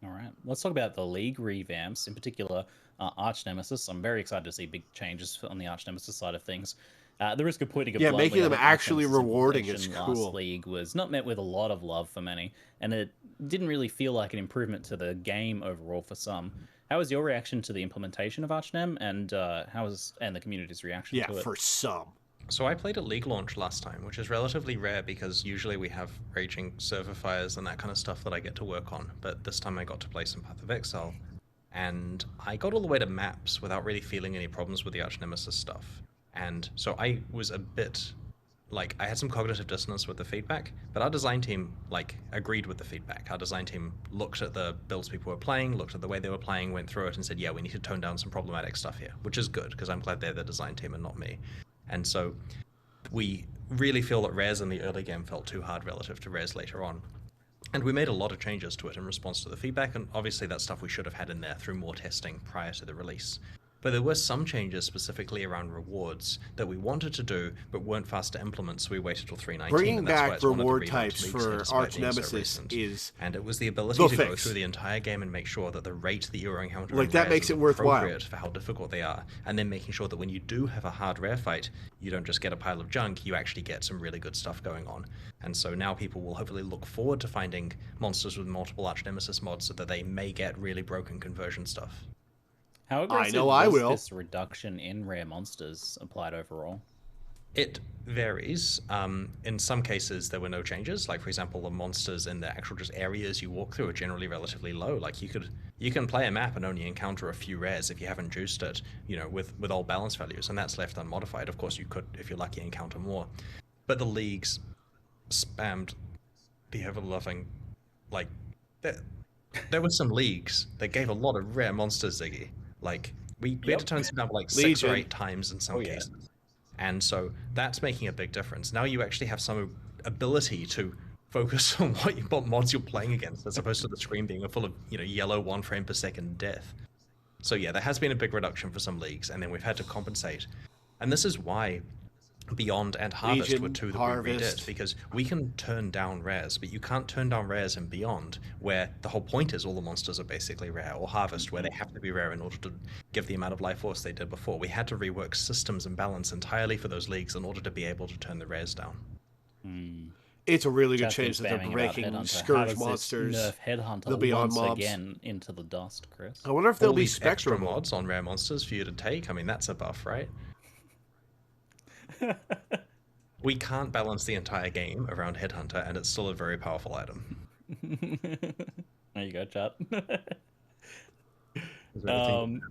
All right, let's talk about the league revamps, in particular Arch Nemesis. I'm very excited to see big changes on the Arch Nemesis side of things. The risk of putting it bluntly, making them I think actually Arch Nemesis rewarding is implementation cool. Last league was not met with a lot of love for many, and it didn't really feel like an improvement to the game overall for some. How was your reaction to the implementation of Archnem, and and the community's reaction to it? Yeah, for some. So I played at League launch last time, which is relatively rare because usually we have raging server fires and that kind of stuff that I get to work on. But this time I got to play some Path of Exile, and I got all the way to maps without really feeling any problems with the Arch Nemesis stuff. And so I was a bit I had some cognitive dissonance with the feedback, but our design team agreed with the feedback. Our design team looked at the builds people were playing, looked at the way they were playing, went through it and said, yeah, we need to tone down some problematic stuff here, which is good because I'm glad they're the design team and not me. And so we really feel that Res in the early game felt too hard relative to Res later on. And we made a lot of changes to it in response to the feedback, and obviously that's stuff we should have had in there through more testing prior to the release. But there were some changes specifically around rewards that we wanted to do, but weren't fast to implement, so we waited till 3.19. Bringing and that's why back it's one of the reward relaunch types leagues for here, despite Arch being so Nemesis recent. is and it was the ability the to go fix. through the entire game and make sure that the rate that you were encountering that rares makes is it worthwhile. appropriate for how difficult they are, and then making sure that when you do have a hard rare fight, you don't just get a pile of junk, you actually get some really good stuff going on. And so now people will hopefully look forward to finding monsters with multiple Arch Nemesis mods so that they may get really broken conversion stuff. How aggressive was this reduction in rare monsters applied overall? It varies. In some cases, there were no changes. Like, for example, the monsters in the actual just areas you walk through are generally relatively low. Like, you can play a map and only encounter a few rares if you haven't juiced it, with all balance values, and that's left unmodified. Of course, you could, if you're lucky, encounter more. But the leagues spammed the ever-loving, there were some leagues that gave a lot of rare monsters, Ziggy. We had to turn some down 6 or 8 times in some cases. And so that's making a big difference. Now you actually have some ability to focus on what mods you're playing against, as opposed to the screen being full of yellow 1 frame per second death. So yeah, there has been a big reduction for some leagues, and then we've had to compensate. And this is why Beyond and Harvest Legion, were 2 that Harvest. we redid, because we can turn down rares, but you can't turn down rares in Beyond, where the whole point is all the monsters are basically rare, or Harvest, where they have to be rare in order to give the amount of life force they did before. We had to rework systems and balance entirely for those leagues in order to be able to turn the rares down. It's a really good Just change that they're spamming about breaking Headhunter. How Scourge does this monsters. nerf Headhunter the Beyond once mobs. again into the dust, Chris? I wonder if there'll All be these extra Spectrum mods on rare monsters for you to take. I mean, that's a buff, right? We can't balance the entire game around Headhunter, and it's still a very powerful item. There you go, chat. Is there anything-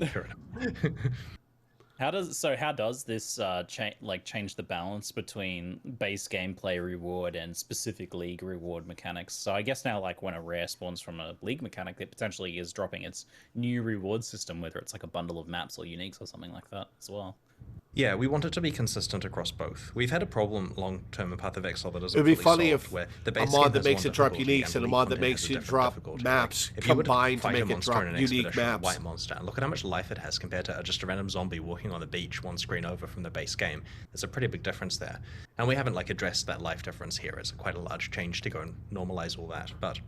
Fair enough. How does this change the balance between base gameplay reward and specific league reward mechanics? So I guess now, when a rare spawns from a league mechanic, it potentially is dropping its new reward system, whether it's like a bundle of maps or uniques or something like that as well. Yeah, we want it to be consistent across both. We've had a problem long-term in Path of Exile that isn't It'd be fully funny solved, if where the a base mod game that has makes one it drop difficulty uniques and and a league mod that content makes has a you different drop difficulty. maps If you were combined to fight make a it monster in drop an unique expedition with a maps. white monster, and look at how much life it has compared to just a random zombie walking on the beach one screen over from the base game. There's a pretty big difference there. And we haven't addressed that life difference here. It's quite a large change to go and normalize all that. But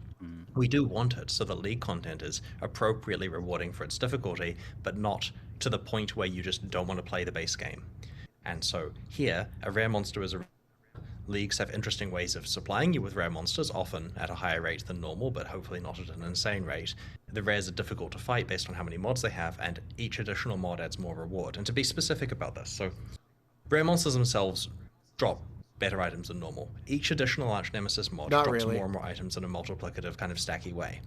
we do want it so that league content is appropriately rewarding for its difficulty, but not to the point where you just don't want to play the base game. And so here, a rare monster is a... Leagues have interesting ways of supplying you with rare monsters, often at a higher rate than normal, but hopefully not at an insane rate. The rares are difficult to fight based on how many mods they have, and each additional mod adds more reward. And to be specific about this, so rare monsters themselves drop better items than normal. Each additional Arch Nemesis mod drops more and more items in a multiplicative kind of stacky way.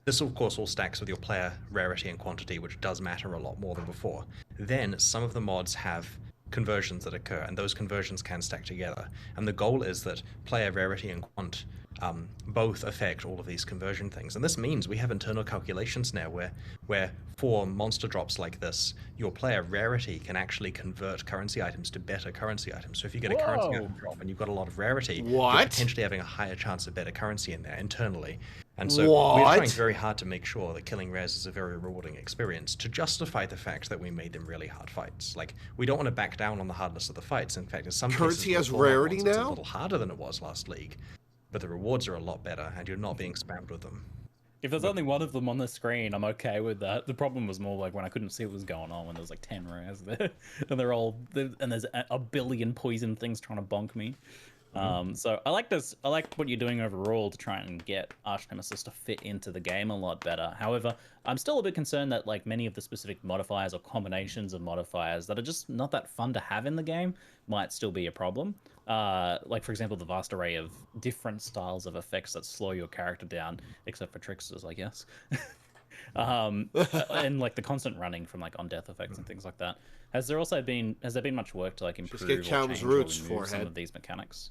This, of course, all stacks with your player rarity and quantity, which does matter a lot more than before. Then, some of the mods have conversions that occur, and those conversions can stack together. And the goal is that player rarity and quant both affect all of these conversion things. And this means we have internal calculations now where for monster drops like this, your player rarity can actually convert currency items to better currency items. So if you get a currency item drop and you've got a lot of rarity, you're potentially having a higher chance of better currency in there internally. And so we're trying very hard to make sure that killing rares is a very rewarding experience to justify the fact that we made them really hard fights. Like, we don't want to back down on the hardness of the fights. In fact, in some currency cases, has rarity now? it's a little harder than it was last league, but the rewards are a lot better, and you're not being spammed with them. If there's only one of them on the screen, I'm okay with that. The problem was more like when I couldn't see what was going on, when there was like 10 rares there, and there's a billion poison things trying to bonk me. So I like this. I like what you're doing overall to try and get Arch Nemesis to fit into the game a lot better. However, I'm still a bit concerned that like many of the specific modifiers or combinations of modifiers that are just not that fun to have in the game might still be a problem. Like for example, the vast array of different styles of effects that slow your character down, except for tricksters, I guess. And like the constant running from like on death effects and things like that. Has there been much work to like improve or change or remove some of these mechanics?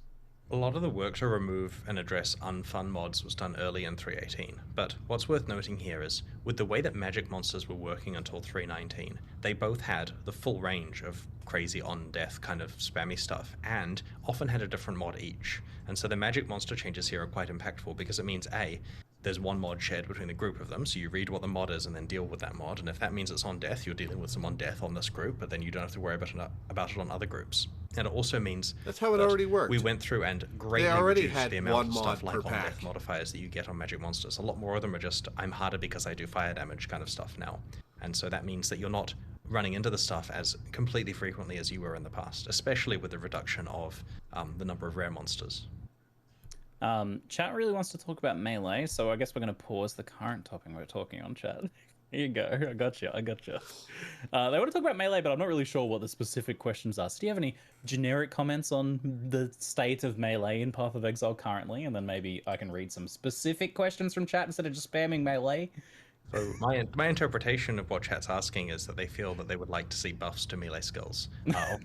A lot of the work to remove and address unfun mods was done early in 3.18, but what's worth noting here is, with the way that magic monsters were working until 3.19, they both had the full range of crazy on-death kind of spammy stuff, and often had a different mod each. And so the magic monster changes here are quite impactful, because it means A, there's one mod shared between the group of them, so you read what the mod is and then deal with that mod, and if that means it's on death, you're dealing with some on death on this group, but then you don't have to worry about it on other groups. And it also means that's how it already worked. We went through and greatly reduced the amount of stuff like on-death modifiers that you get on magic monsters. A lot more of them are just, I'm harder because I do fire damage kind of stuff now. And so that means that you're not running into the stuff as completely frequently as you were in the past, especially with the reduction of the number of rare monsters. Chat really wants to talk about melee, so I guess we're going to pause the current topic we're talking on, chat. Here you go. I gotcha. They want to talk about melee, but I'm not really sure what the specific questions are. So do you have any generic comments on the state of melee in Path of Exile currently? And then maybe I can read some specific questions from chat instead of just spamming melee. So my interpretation of what chat's asking is that they feel that they would like to see buffs to melee skills.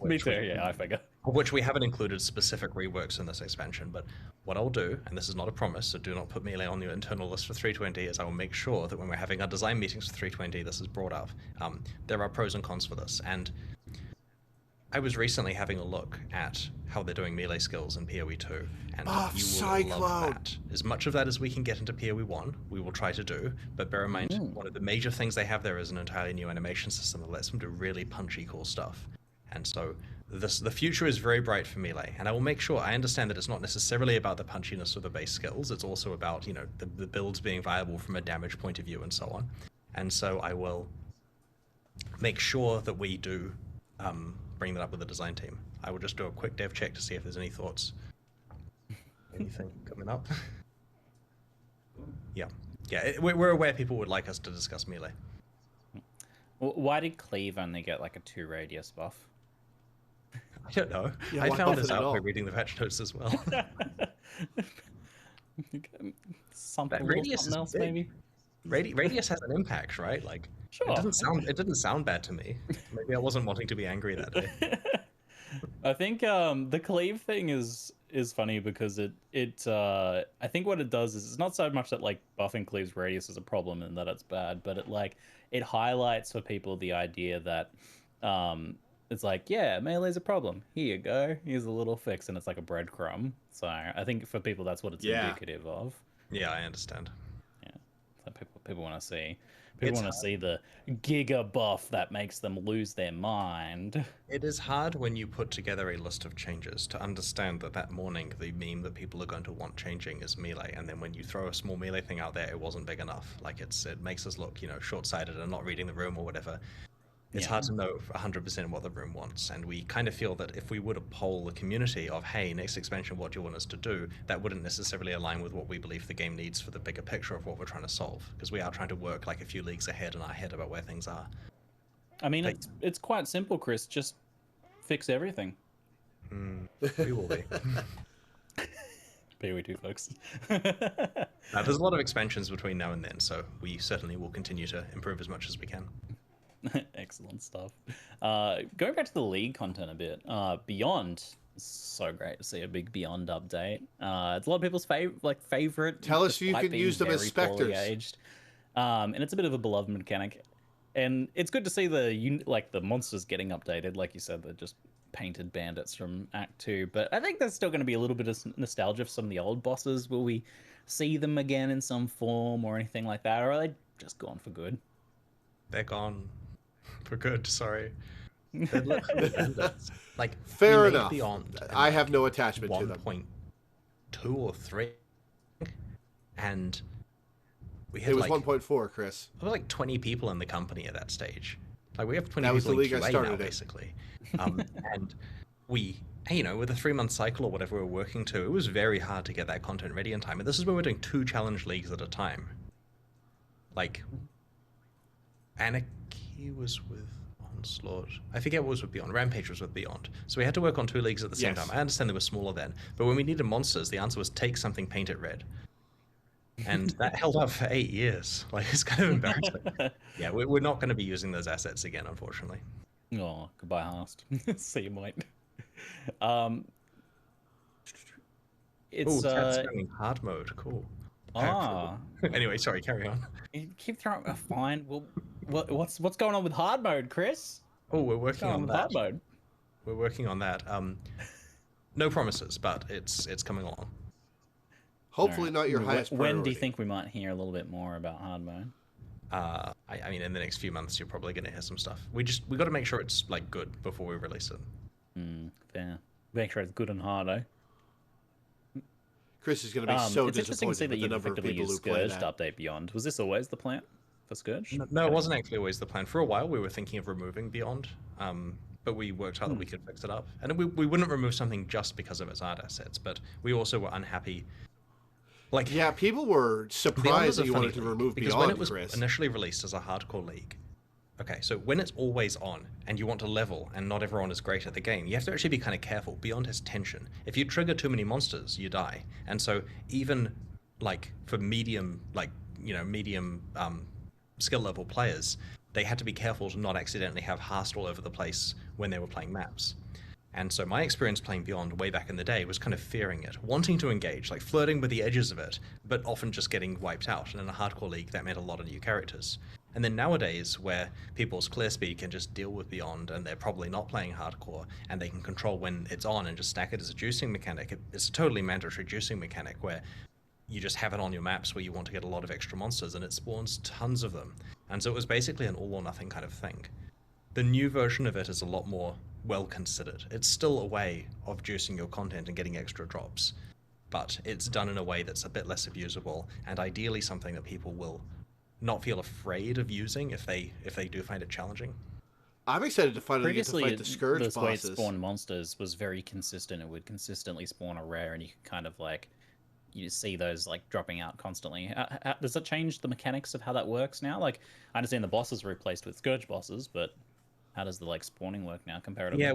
Me too, yeah, I figure. Of which we haven't included specific reworks in this expansion, but what I'll do, and this is not a promise, so do not put melee on your internal list for 320, is I will make sure that when we're having our design meetings for 320, this is brought up. There are pros and cons for this, and I was recently having a look at how they're doing melee skills in PoE 2, and you will love that. As much of that as we can get into PoE 1, we will try to do, but bear in mind, one of the major things they have there is an entirely new animation system that lets them do really punchy, cool stuff. And so the future is very bright for melee, and I will make sure I understand that it's not necessarily about the punchiness of the base skills, it's also about, you know, the builds being viable from a damage point of view and so on. And so I will make sure that we do bring that up with the design team. I will just do a quick dev check to see if there's any thoughts. Anything coming up? Yeah, we're aware people would like us to discuss melee. Why did Cleave only get like a 2 radius buff? I don't know. Yeah, I found this out by reading the patch notes as well. Something radius else, maybe. Radius has an impact, right? Like, sure. It didn't sound bad to me. Maybe I wasn't wanting to be angry that day. I think the cleave thing is funny because I think what it does is it's not so much that like buffing cleave's radius is a problem and that it's bad, but it highlights for people the idea that it's like, yeah, melee's a problem. Here you go. Here's a little fix, and it's like a breadcrumb. So I think for people that's what it's indicative of. Yeah, I understand. Yeah, so people want to see. People want to see the giga buff that makes them lose their mind. It is hard when you put together a list of changes to understand that morning the meme that people are going to want changing is melee, and then when you throw a small melee thing out there, it wasn't big enough. Like it makes us look, short-sighted and not reading the room or whatever. It's hard to know 100% what the room wants, and we kind of feel that if we were to poll the community of, hey, next expansion, what do you want us to do, that wouldn't necessarily align with what we believe the game needs for the bigger picture of what we're trying to solve, because we are trying to work like a few leagues ahead in our head about where things are. I mean, it's quite simple, Chris. Just fix everything. We will be. PoE2, folks. There's a lot of expansions between now and then, so we certainly will continue to improve as much as we can. Excellent stuff. Going back to the league content a bit, Beyond, so great to see a big Beyond update. It's a lot of people's favorite. Tell us if you can use them as specters. Aged. And it's a bit of a beloved mechanic, and it's good to see the monsters getting updated. Like you said, they're just painted bandits from Act 2, but I think there's still going to be a little bit of nostalgia for some of the old bosses. Will we see them again in some form or anything like that, or are they just gone for good? They're gone for good, sorry. Like, fair enough. Beyond I have no attachment to them. 1.2 or 3, and we had it was 1.4, Chris. There were like 20 people in the company at that stage. Like, we have 20 that people was the in league QA I started now, basically. And we, with a 3-month cycle or whatever we were working to, it was very hard to get that content ready in time. And this is when we're doing 2 challenge leagues at a time. Like, Anarchy was with Onslaught. I forget what was with Beyond. Rampage was with Beyond. So we had to work on 2 leagues at the same time. I understand they were smaller then, but when we needed monsters, the answer was take something, paint it red. And that held up for 8 years. Like, it's kind of embarrassing. Yeah, we're not going to be using those assets again, unfortunately. Oh, goodbye, Hast. See you, mate. It's going hard mode. Cool. Anyway, sorry, carry on. You keep throwing fine. Well, what's going on with hard mode, Chris? Oh, we're working on that. Hard mode. We're working on that. No promises, but it's coming along. Hopefully not your highest priority. When do you think we might hear a little bit more about hard mode? I mean, in the next few months, you're probably going to hear some stuff. We got to make sure it's like good before we release it. Fair. Make sure it's good and hard, eh? Chris is going to be so it's interesting to see that the you number of effectively people used who play Scourge that. to update Beyond. Was this always the plan for Scourge? No, it wasn't actually always the plan. For a while, we were thinking of removing Beyond, but we worked out that we could fix it up. And we wouldn't remove something just because of its art assets, but we also were unhappy. Like, yeah, people were surprised that you wanted to remove because Beyond, when it was Chris. initially released as a hardcore league. Okay, so when it's always on and you want to level and not everyone is great at the game, you have to actually be kind of careful. Beyond has tension. If you trigger too many monsters, you die. And so even like for medium skill level players, they had to be careful to not accidentally have Hast all over the place when they were playing maps. And so my experience playing Beyond way back in the day was kind of fearing it, wanting to engage, like flirting with the edges of it, but often just getting wiped out. And in a hardcore league, that meant a lot of new characters. And then nowadays, where people's clear speed can just deal with Beyond, and they're probably not playing hardcore, and they can control when it's on and just stack it as a juicing mechanic, it's a totally mandatory juicing mechanic where you just have it on your maps where you want to get a lot of extra monsters, and it spawns tons of them. And so it was basically an all or nothing kind of thing. The new version of it is a lot more well considered. It's still a way of juicing your content and getting extra drops, but it's done in a way that's a bit less abusable, and ideally something that people will not feel afraid of using if they do find it challenging. I'm excited to finally get to Previously, fight the Scourge the way it bosses. spawned monsters was very consistent. It would consistently spawn a rare, and you could kind of like you see those like dropping out constantly. Does it change the mechanics of how that works now? Like, I understand the bosses are replaced with Scourge bosses, but how does the like spawning work now comparatively? Yeah,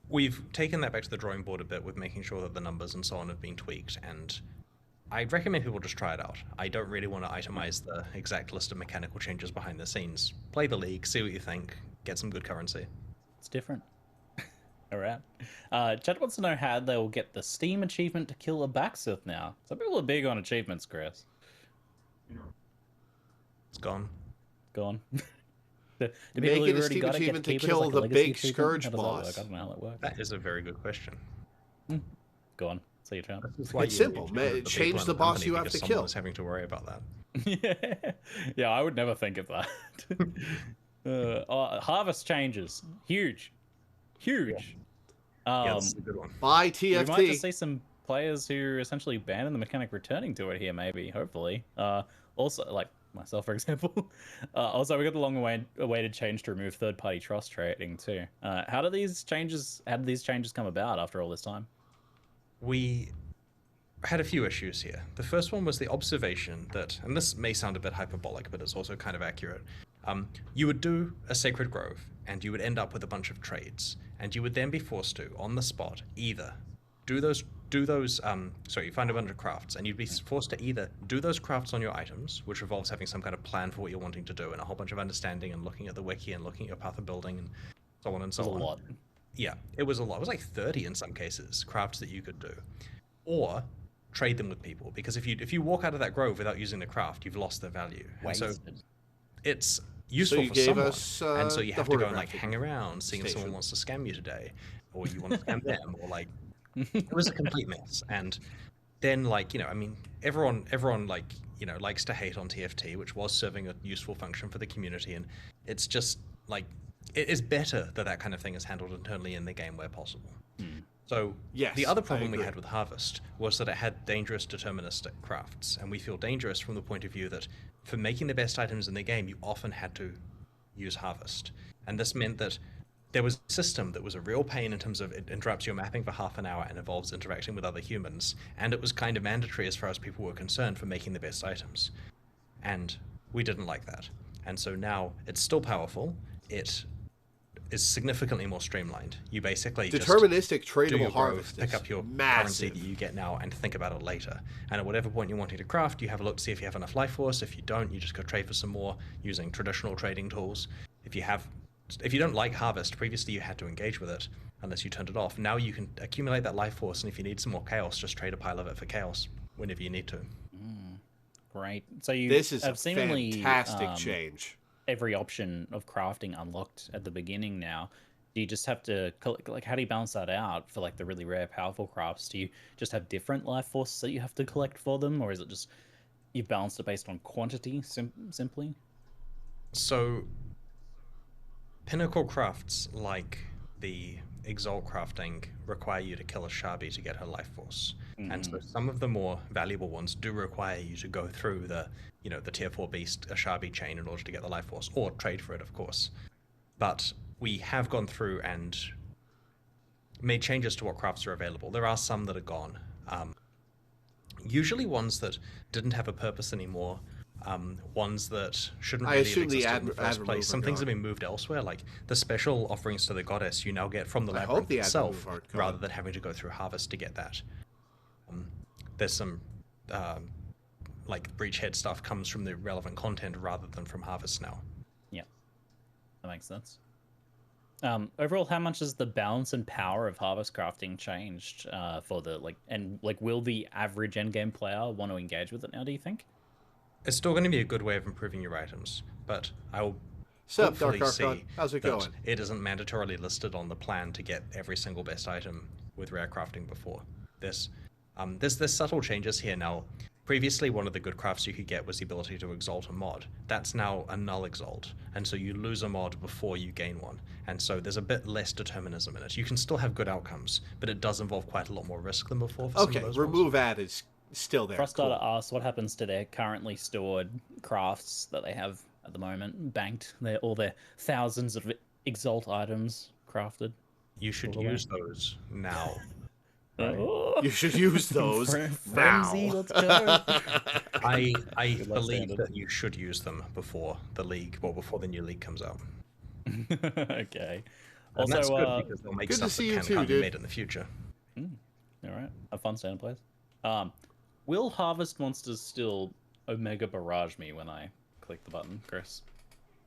we've taken that back to the drawing board a bit with making sure that the numbers and so on have been tweaked, and I'd recommend people just try it out. I don't really want to itemize the exact list of mechanical changes behind the scenes. Play the league, see what you think, get some good currency. It's different. Alright. Chat wants to know how they will get the Steam achievement to kill a Baxith now. Some people are big on achievements, Chris. It's gone. Gone. Do Make people it who a already Steam got it get achievement to keep it as, kill like, a the legacy big achievement? Scourge How does boss. that work? I don't know how that works. That is a very good question. Go on. Say your turn. It's simple. Change the boss you have to kill. Someone's having to worry about that. Yeah, I would never think of that. Harvest changes. Huge. Huge. Yeah, that's a good one. Bye, We might TFT. just see some players who are essentially banning the mechanic returning to it here, maybe, hopefully. Also, like, myself, for example. Also, we got the long-awaited change to remove third-party trust trading too. How did these changes come about after all this time? We had a few issues here. The first one was the observation that, and this may sound a bit hyperbolic, but it's also kind of accurate. You would do a Sacred Grove, and you would end up with a bunch of trades, and you would then be forced to, on the spot, either you find a bunch of crafts, and you'd be forced to either do those crafts on your items, which involves having some kind of plan for what you're wanting to do, and a whole bunch of understanding, and looking at the wiki, and looking at your path of building, and so on and so on. It was a lot. Yeah, it was a lot. It was like 30 in some cases, crafts that you could do. Or trade them with people, because if you walk out of that grove without using the craft, you've lost their value. And so it's useful for someone, and so you have to go and like hang around, seeing if someone wants to scam you today, or you want to scam them, or like it was a complete mess. And then everyone likes to hate on TFT, which was serving a useful function for the community, and it's just like it is better that kind of thing is handled internally in the game where possible. So yes, the other problem we had with Harvest was that it had dangerous deterministic crafts, and we feel dangerous from the point of view that for making the best items in the game, you often had to use Harvest. And this meant that there was a system that was a real pain in terms of it interrupts your mapping for half an hour and involves interacting with other humans, and it was kind of mandatory as far as people were concerned for making the best items. And we didn't like that. And so now it's still powerful. It is significantly more streamlined. You basically deterministic just tradable harvest, pick up your currency that you get now and think about it later. And at whatever point you're wanting to craft, you have a look to see if you have enough life force. If you don't, you just go trade for some more using traditional trading tools. If you don't like harvest, previously you had to engage with it unless you turned it off. Now you can accumulate that life force, and if you need some more chaos, just trade a pile of it for chaos whenever you need to. Great. So this is have a seemingly fantastic change. Every option of crafting unlocked at the beginning now. Do you just have to like how do you balance that out for like the really rare powerful crafts? Do you just have different life forces that you have to collect for them, or is it just you've balanced it based on quantity simply? So Pinnacle crafts like the Exalt crafting require you to kill a Shabi to get her life force. And so some of the more valuable ones do require you to go through the tier 4 beast, a Shabi chain in order to get the life force, or trade for it, of course. But we have gone through and made changes to what crafts are available. There are some that are gone. Usually ones that didn't have a purpose anymore, ones that shouldn't really have existed in the first place. Some things have been moved elsewhere, like the special offerings to the goddess you now get from the labyrinth itself, rather than having to go through harvest to get that. There's some like Breachhead stuff comes from the relevant content rather than from harvest now. Yeah, that makes sense. Overall, how much has the balance and power of harvest crafting changed for the will the average endgame player want to engage with it now, do you think? It's still going to be a good way of improving your items, but I will Sup, hopefully Dark see Archon? How's it going? it isn't mandatorily listed on the plan to get every single best item with rare crafting before. There's subtle changes here now. Previously, one of the good crafts you could get was the ability to exalt a mod. That's now a null exalt, and so you lose a mod before you gain one. And so there's a bit less determinism in it. You can still have good outcomes, but it does involve quite a lot more risk than before. For some of those remove ad is still there. Frostdata asks what happens to their currently stored crafts that they have at the moment, banked, all their thousands of exalt items crafted. You should use those now. You should use those Frenzy, now. let's go. I believe that you should use them before the new league comes out. Okay. And Also, that's good because they'll make good stuff to see that you can't too, be made in the future. All right. Have fun staying in place. Will harvest monsters still Omega Barrage me when I click the button, Chris?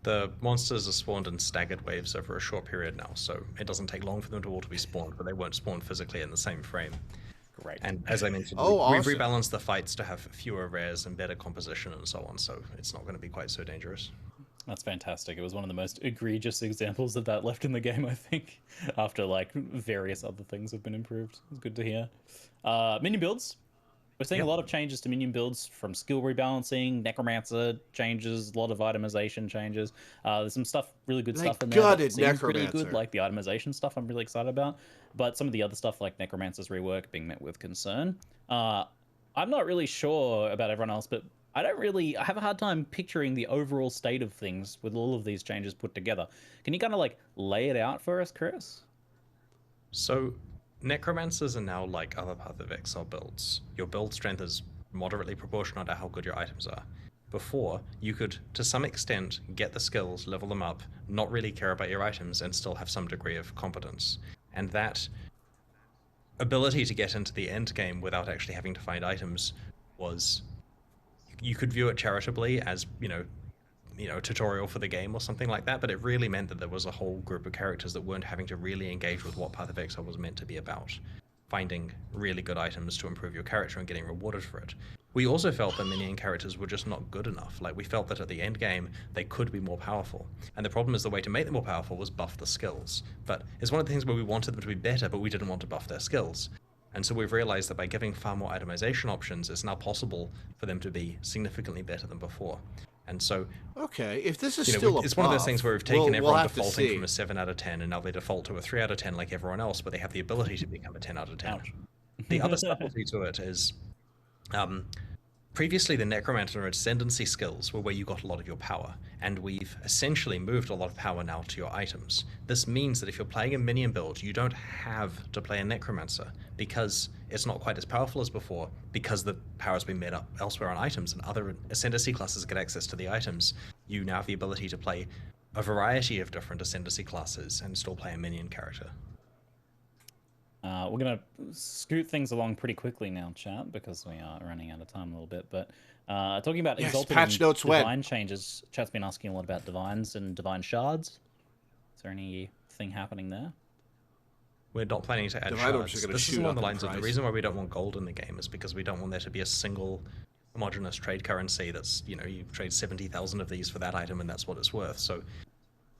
The monsters are spawned in staggered waves over a short period now, so it doesn't take long for them to all to be spawned, but they won't spawn physically in the same frame. Great. And as I mentioned, awesome. we've rebalanced the fights to have fewer rares and better composition and so on, so it's not going to be quite so dangerous. That's fantastic. It was one of the most egregious examples of that left in the game, I think, after like various other things have been improved. It's good to hear. Minion builds. We're seeing a lot of changes to minion builds, from skill rebalancing, necromancer changes, a lot of itemization changes. There's some stuff, really good stuff in there that seems pretty good, like the itemization stuff I'm really excited about. But some of the other stuff, like necromancer's rework, being met with concern. I'm not really sure about everyone else, but I have a hard time picturing the overall state of things with all of these changes put together. Can you kind of like lay it out for us, Chris? So, Necromancers are now like other Path of Exile builds. Your build strength is moderately proportional to how good your items are. Before, you could, to some extent, get the skills, level them up, not really care about your items, and still have some degree of competence. And that ability to get into the end game without actually having to find items was, you could view it charitably as, tutorial for the game or something like that, but it really meant that there was a whole group of characters that weren't having to really engage with what Path of Exile was meant to be about. Finding really good items to improve your character and getting rewarded for it. We also felt that minion characters were just not good enough. Like, we felt that at the end game, they could be more powerful. And the problem is the way to make them more powerful was buff the skills. But it's one of the things where we wanted them to be better, but we didn't want to buff their skills. And so we've realized that by giving far more itemization options, it's now possible for them to be significantly better than before. And so, okay, if this is still it's one of those things where we've taken everyone defaulting from a 7 7 out of 10, and now they default to a 3 out of 10 like everyone else, but they have the ability to become a 10 out of 10. The other subtlety to it is, previously the Necromancer and Ascendancy skills were where you got a lot of your power, and we've essentially moved a lot of power now to your items. This means that if you're playing a minion build, you don't have to play a Necromancer, because it's not quite as powerful as before, because the power has been made up elsewhere on items, and other Ascendancy classes get access to the items. You now have the ability to play a variety of different Ascendancy classes and still play a minion character. We're going to scoot things along pretty quickly now, chat, because we are running out of time a little bit. But talking about Exalted patch notes Divine changes, chat's been asking a lot about Divines and Divine Shards. Is there anything happening there? We're not planning to add shards. This is along the lines of the reason why we don't want gold in the game is because we don't want there to be a single homogenous trade currency that's, you trade 70,000 of these for that item and that's what it's worth. So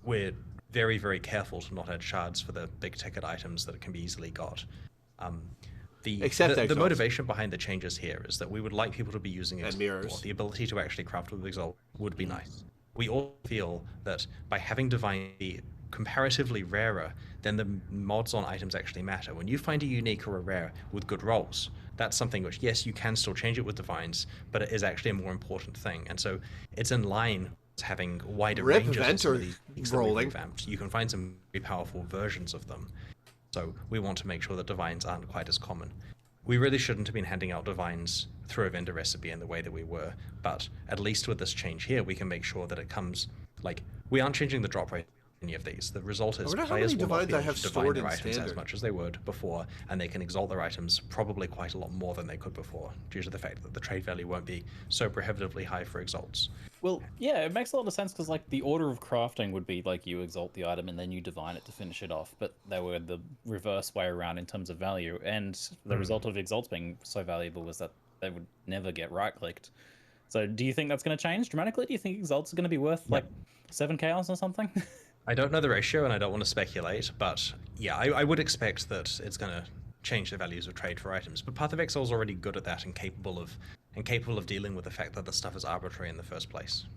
we're very, very careful to not add shards for the big ticket items that can be easily got. The motivation behind the changes here is that we would like people to be using it more. The ability to actually craft with Exalt would be nice. We all feel that by having Divine be comparatively rarer, then the mods on items actually matter. When you find a unique or a rare with good rolls, that's something which, yes, you can still change it with Divines, but it is actually a more important thing. And so it's in line having wider ranges of some of these that we've revamped. You can find some very powerful versions of them. So we want to make sure that Divines aren't quite as common. We really shouldn't have been handing out Divines through a vendor recipe in the way that we were, but at least with this change here, we can make sure that it comes, we aren't changing the drop rate any of these. The result is players will not be able to divine their items as much as they would before, and they can exalt their items probably quite a lot more than they could before, due to the fact that the trade value won't be so prohibitively high for exalts. Well, yeah, it makes a lot of sense because the order of crafting would be you exalt the item and then you divine it to finish it off, but they were the reverse way around in terms of value, and the result of exalts being so valuable was that they would never get right-clicked. So do you think that's going to change dramatically? Do you think exalts are going to be worth 7 chaos or something? I don't know the ratio and I don't want to speculate, but yeah, I would expect that it's going to change the values of trade for items. But Path of Exile is already good at that and capable of dealing with the fact that the stuff is arbitrary in the first place.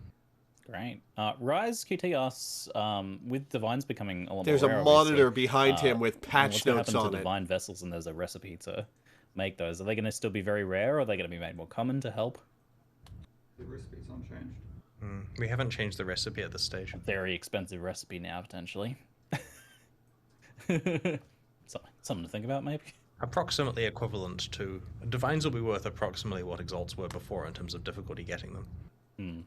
Great. Rise QT asks, with Divines becoming a lot there's more rare, a monitor behind him with patch notes on it. Divine Vessels, and there's a recipe to make those. Are they going to still be very rare, or are they going to be made more common to help? The recipe's unchanged. We haven't changed the recipe at this stage. A very expensive recipe now, potentially. Something to think about, maybe? Approximately equivalent to... Divines will be worth approximately what Exalts were before in terms of difficulty getting them.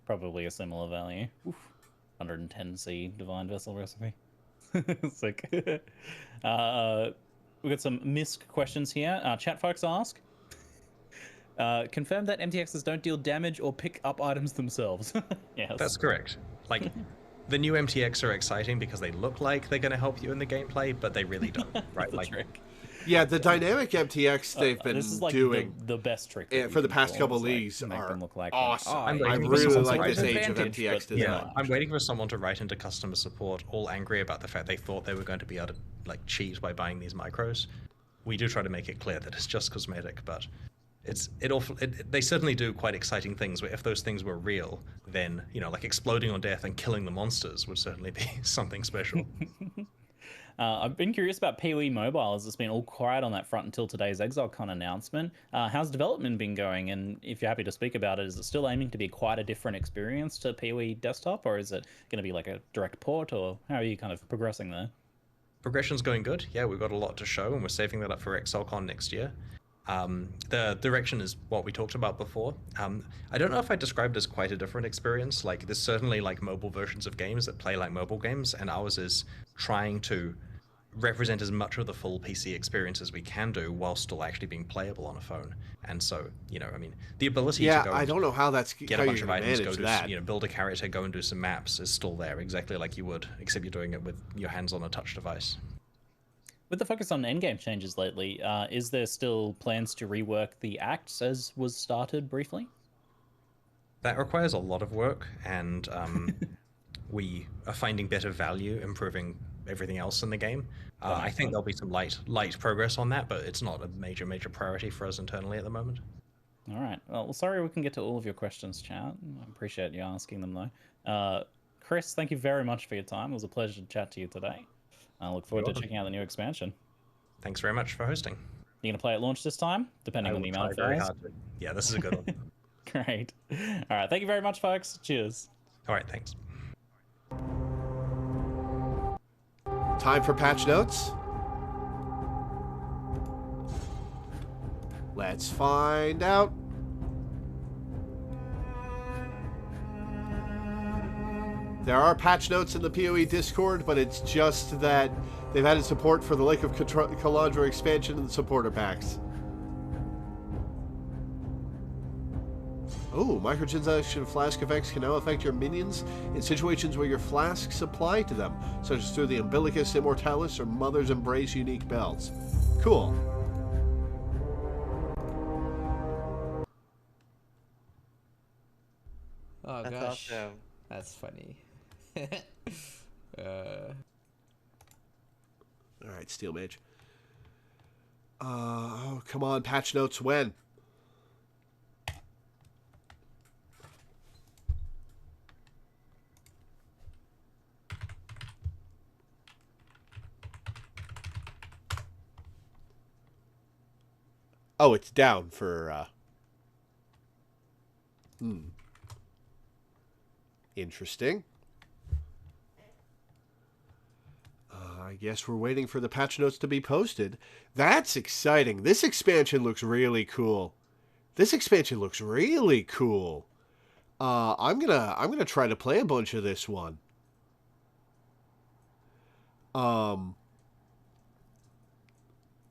Probably a similar value. 110C Divine Vessel recipe. Sick. We've got some Misc questions here. Chat folks ask... confirm that MTXs don't deal damage or pick up items themselves. Yes. That's correct. The new MTX are exciting because they look like they're going to help you in the gameplay, but they really don't. Right? Yeah, the dynamic MTX they've been this is doing the best trick for the past couple of leagues make them look like awesome. I really like this age of MTX design. Yeah, I'm waiting for someone to write into customer support all angry about the fact they thought they were going to be able to cheat by buying these micros. We do try to make it clear that it's just cosmetic, but they certainly do quite exciting things where if those things were real, then exploding on death and killing the monsters would certainly be something special. I've been curious about PoE Mobile, as it's been all quiet on that front until today's Exilecon announcement. How's development been going? And if you're happy to speak about it, is it still aiming to be quite a different experience to PoE Desktop, or is it going to be like a direct port, or how are you kind of progressing there? Progression's going good. Yeah, we've got a lot to show, and we're saving that up for Exalecon next year. The direction is what we talked about before. I don't know if I described it as quite a different experience. Like, there's certainly like mobile versions of games that play like mobile games, and ours is trying to represent as much of the full PC experience as we can do while still actually being playable on a phone. And so, I mean, the ability to go I don't know how that's get how a bunch you're of going to items, manage go that. do, build a character, go and do some maps is still there, exactly like you would, except you're doing it with your hands on a touch device. With the focus on endgame changes lately, is there still plans to rework the acts as was started briefly? That requires a lot of work, and we are finding better value improving everything else in the game. I think there'll be some light progress on that, but it's not a major priority for us internally at the moment. All right. Well, sorry we can get to all of your questions, chat. I appreciate you asking them, though. Chris, thank you very much for your time. It was a pleasure to chat to you today. I look forward to checking out the new expansion. Thanks very much for hosting. You going to play at launch this time, depending on the amount of files? Yeah, this is a good one. Great. All right. Thank you very much, folks. Cheers. All right. Thanks. Time for patch notes. Let's find out. There are patch notes in the PoE Discord, but it's just that they've added support for the Lake of Kalandra expansion and the supporter packs. Oh, microtransaction flask effects can now affect your minions in situations where your flasks apply to them, such as through the Umbilicus Immortalis or Mother's Embrace unique belts. Cool. Oh That's gosh, awesome. that's funny. Alright, Steel Mage. Oh, come on, patch notes when? Oh, it's down for, Interesting. I guess we're waiting for the patch notes to be posted. That's exciting. This expansion looks really cool. I'm gonna try to play a bunch of this one.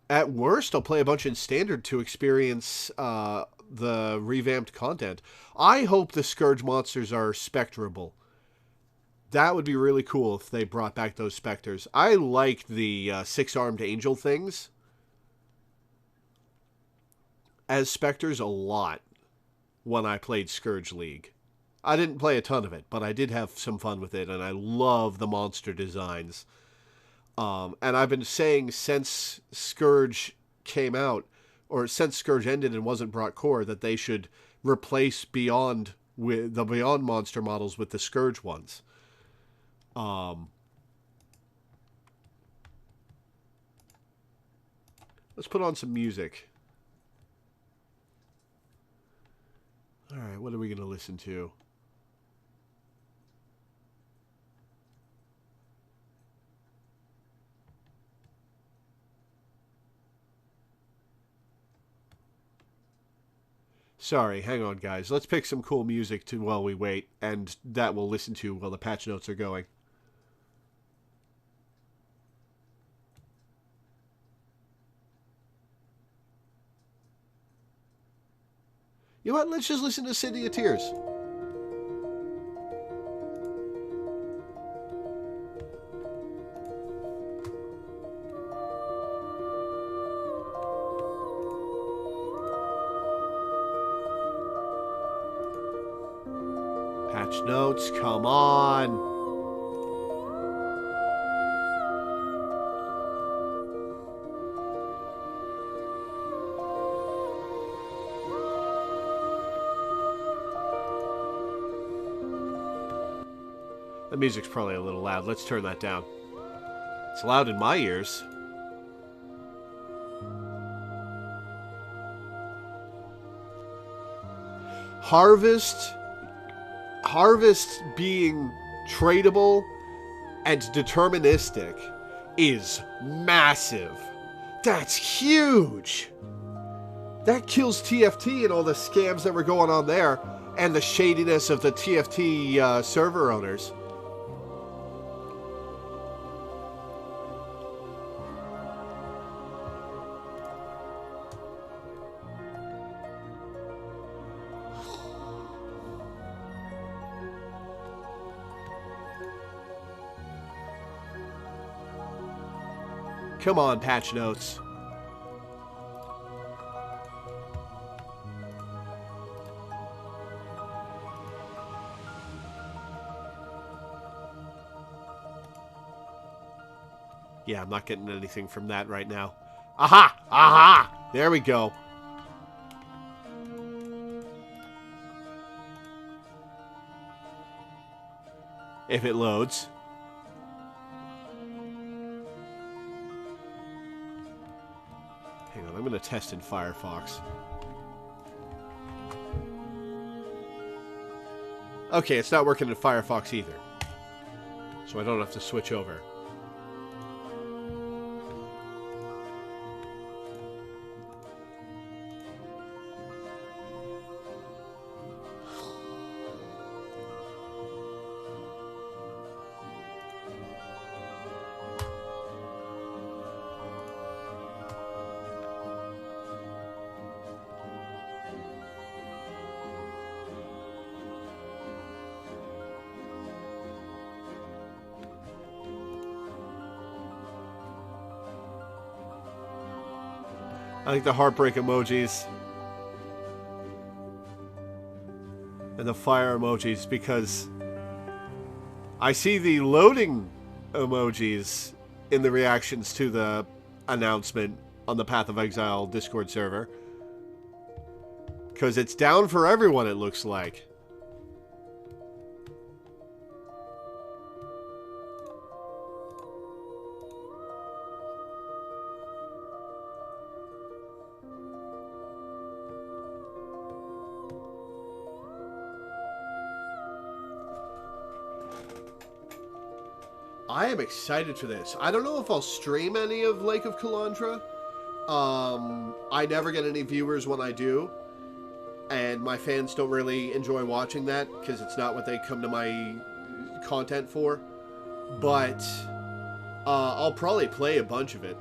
At worst, I'll play a bunch in Standard to experience the revamped content. I hope the Scourge monsters are spectrable. That would be really cool if they brought back those specters. I liked the six-armed angel things as specters a lot when I played Scourge League. I didn't play a ton of it, but I did have some fun with it, and I love the monster designs. And I've been saying since Scourge came out, or since Scourge ended and wasn't brought core, that they should replace Beyond with the Beyond monster models with the Scourge ones. Let's put on some music. Alright, what are we going to listen to? Sorry, hang on, guys. Let's pick some cool music to while we wait, and that we'll listen to while the patch notes are going. You know what? Let's just listen to City of Tears. Patch notes, come on. The music's probably a little loud. Let's turn that down. It's loud in my ears. Harvest being tradable and deterministic is massive. That's huge. That kills TFT and all the scams that were going on there, and the shadiness of the TFT server owners. Come on, patch notes. Yeah, I'm not getting anything from that right now. Aha! Aha! There we go. If it loads. Hang on, I'm going to test in Firefox. Okay, it's not working in Firefox either. So I don't have to switch over. I like the heartbreak emojis and the fire emojis because I see the loading emojis in the reactions to the announcement on the Path of Exile Discord server. Because it's down for everyone, it looks like. I am excited for this. I don't know if I'll stream any of Lake of Kalandra. I never get any viewers when I do. And my fans don't really enjoy watching that because it's not what they come to my content for. But I'll probably play a bunch of it.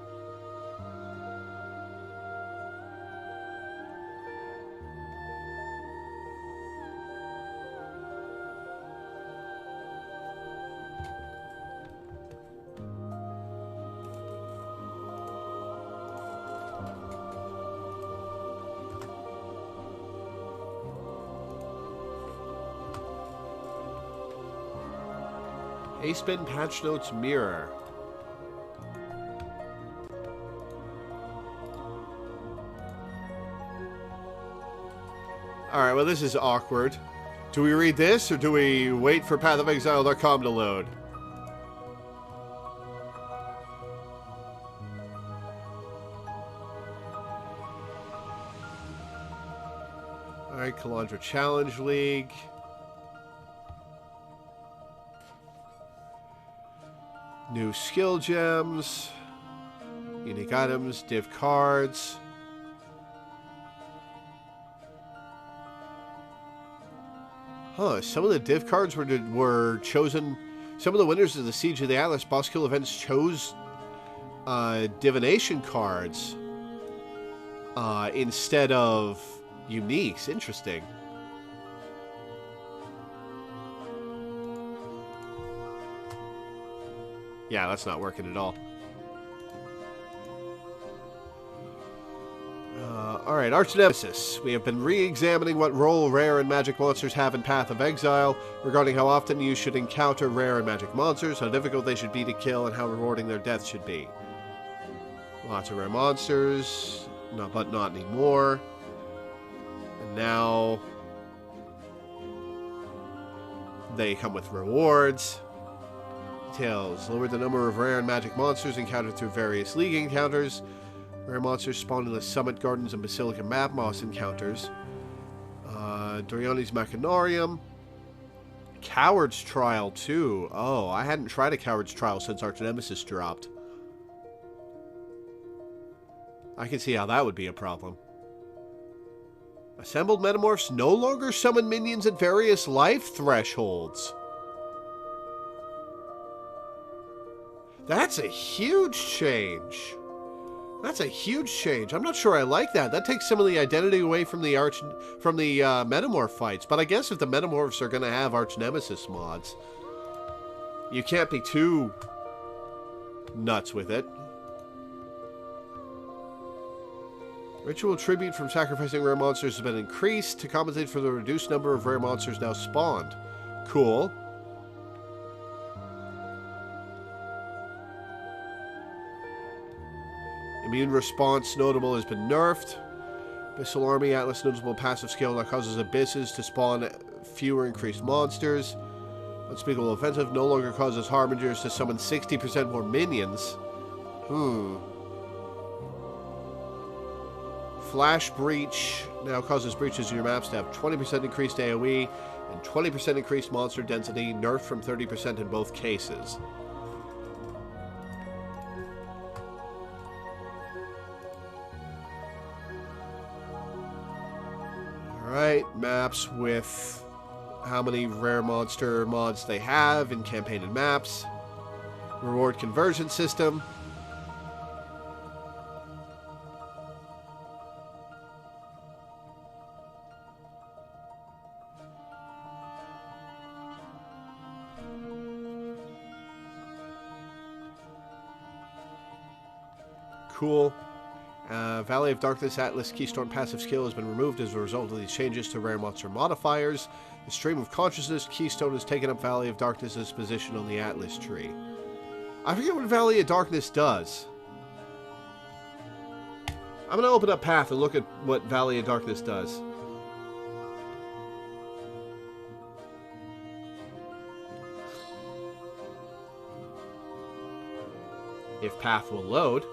A-Spin Patch Notes Mirror. Alright, well this is awkward. Do we read this, or do we wait for pathofexile.com to load? Alright, Kalandra Challenge League. New skill gems, unique items, div cards. Huh, some of the div cards were chosen. Some of the winners of the Siege of the Atlas boss kill events chose divination cards instead of uniques. Interesting. Yeah, that's not working at all. Alright, Arch Nemesis. We have been re-examining what role rare and magic monsters have in Path of Exile, regarding how often you should encounter rare and magic monsters, how difficult they should be to kill, and how rewarding their death should be. Lots of rare monsters, but not anymore. And now they come with rewards. details. Lowered the number of rare and magic monsters encountered through various League encounters. Rare monsters spawned in the Summit Gardens and Basilica Map Moss encounters. Doriani's Machinarium. Coward's Trial 2. Oh, I hadn't tried a Coward's Trial since Arch Nemesis dropped. I can see how that would be a problem. Assembled Metamorphs no longer summon minions at various life thresholds. That's a huge change. That's a huge change. I'm not sure I like that. That takes some of the identity away from the Metamorph fights. But I guess if the Metamorphs are going to have Arch Nemesis mods, you can't be too nuts with it. Ritual tribute from sacrificing rare monsters has been increased to compensate for the reduced number of rare monsters now spawned. Cool. Immune response notable has been nerfed. Abyssal Army Atlas notable passive skill that causes abysses to spawn fewer increased monsters. Unspeakable Offensive no longer causes Harbingers to summon 60% more minions. Flash Breach now causes breaches in your maps to have 20% increased AoE and 20% increased monster density, nerfed from 30% in both cases. Alright, maps with how many rare monster mods they have in campaign and maps. Reward conversion system. Cool. Valley of Darkness Atlas Keystone passive skill has been removed as a result of these changes to rare monster modifiers. The Stream of Consciousness Keystone has taken up Valley of Darkness's position on the Atlas tree. I forget what Valley of Darkness does. I'm going to open up Path and look at what Valley of Darkness does. If Path will load.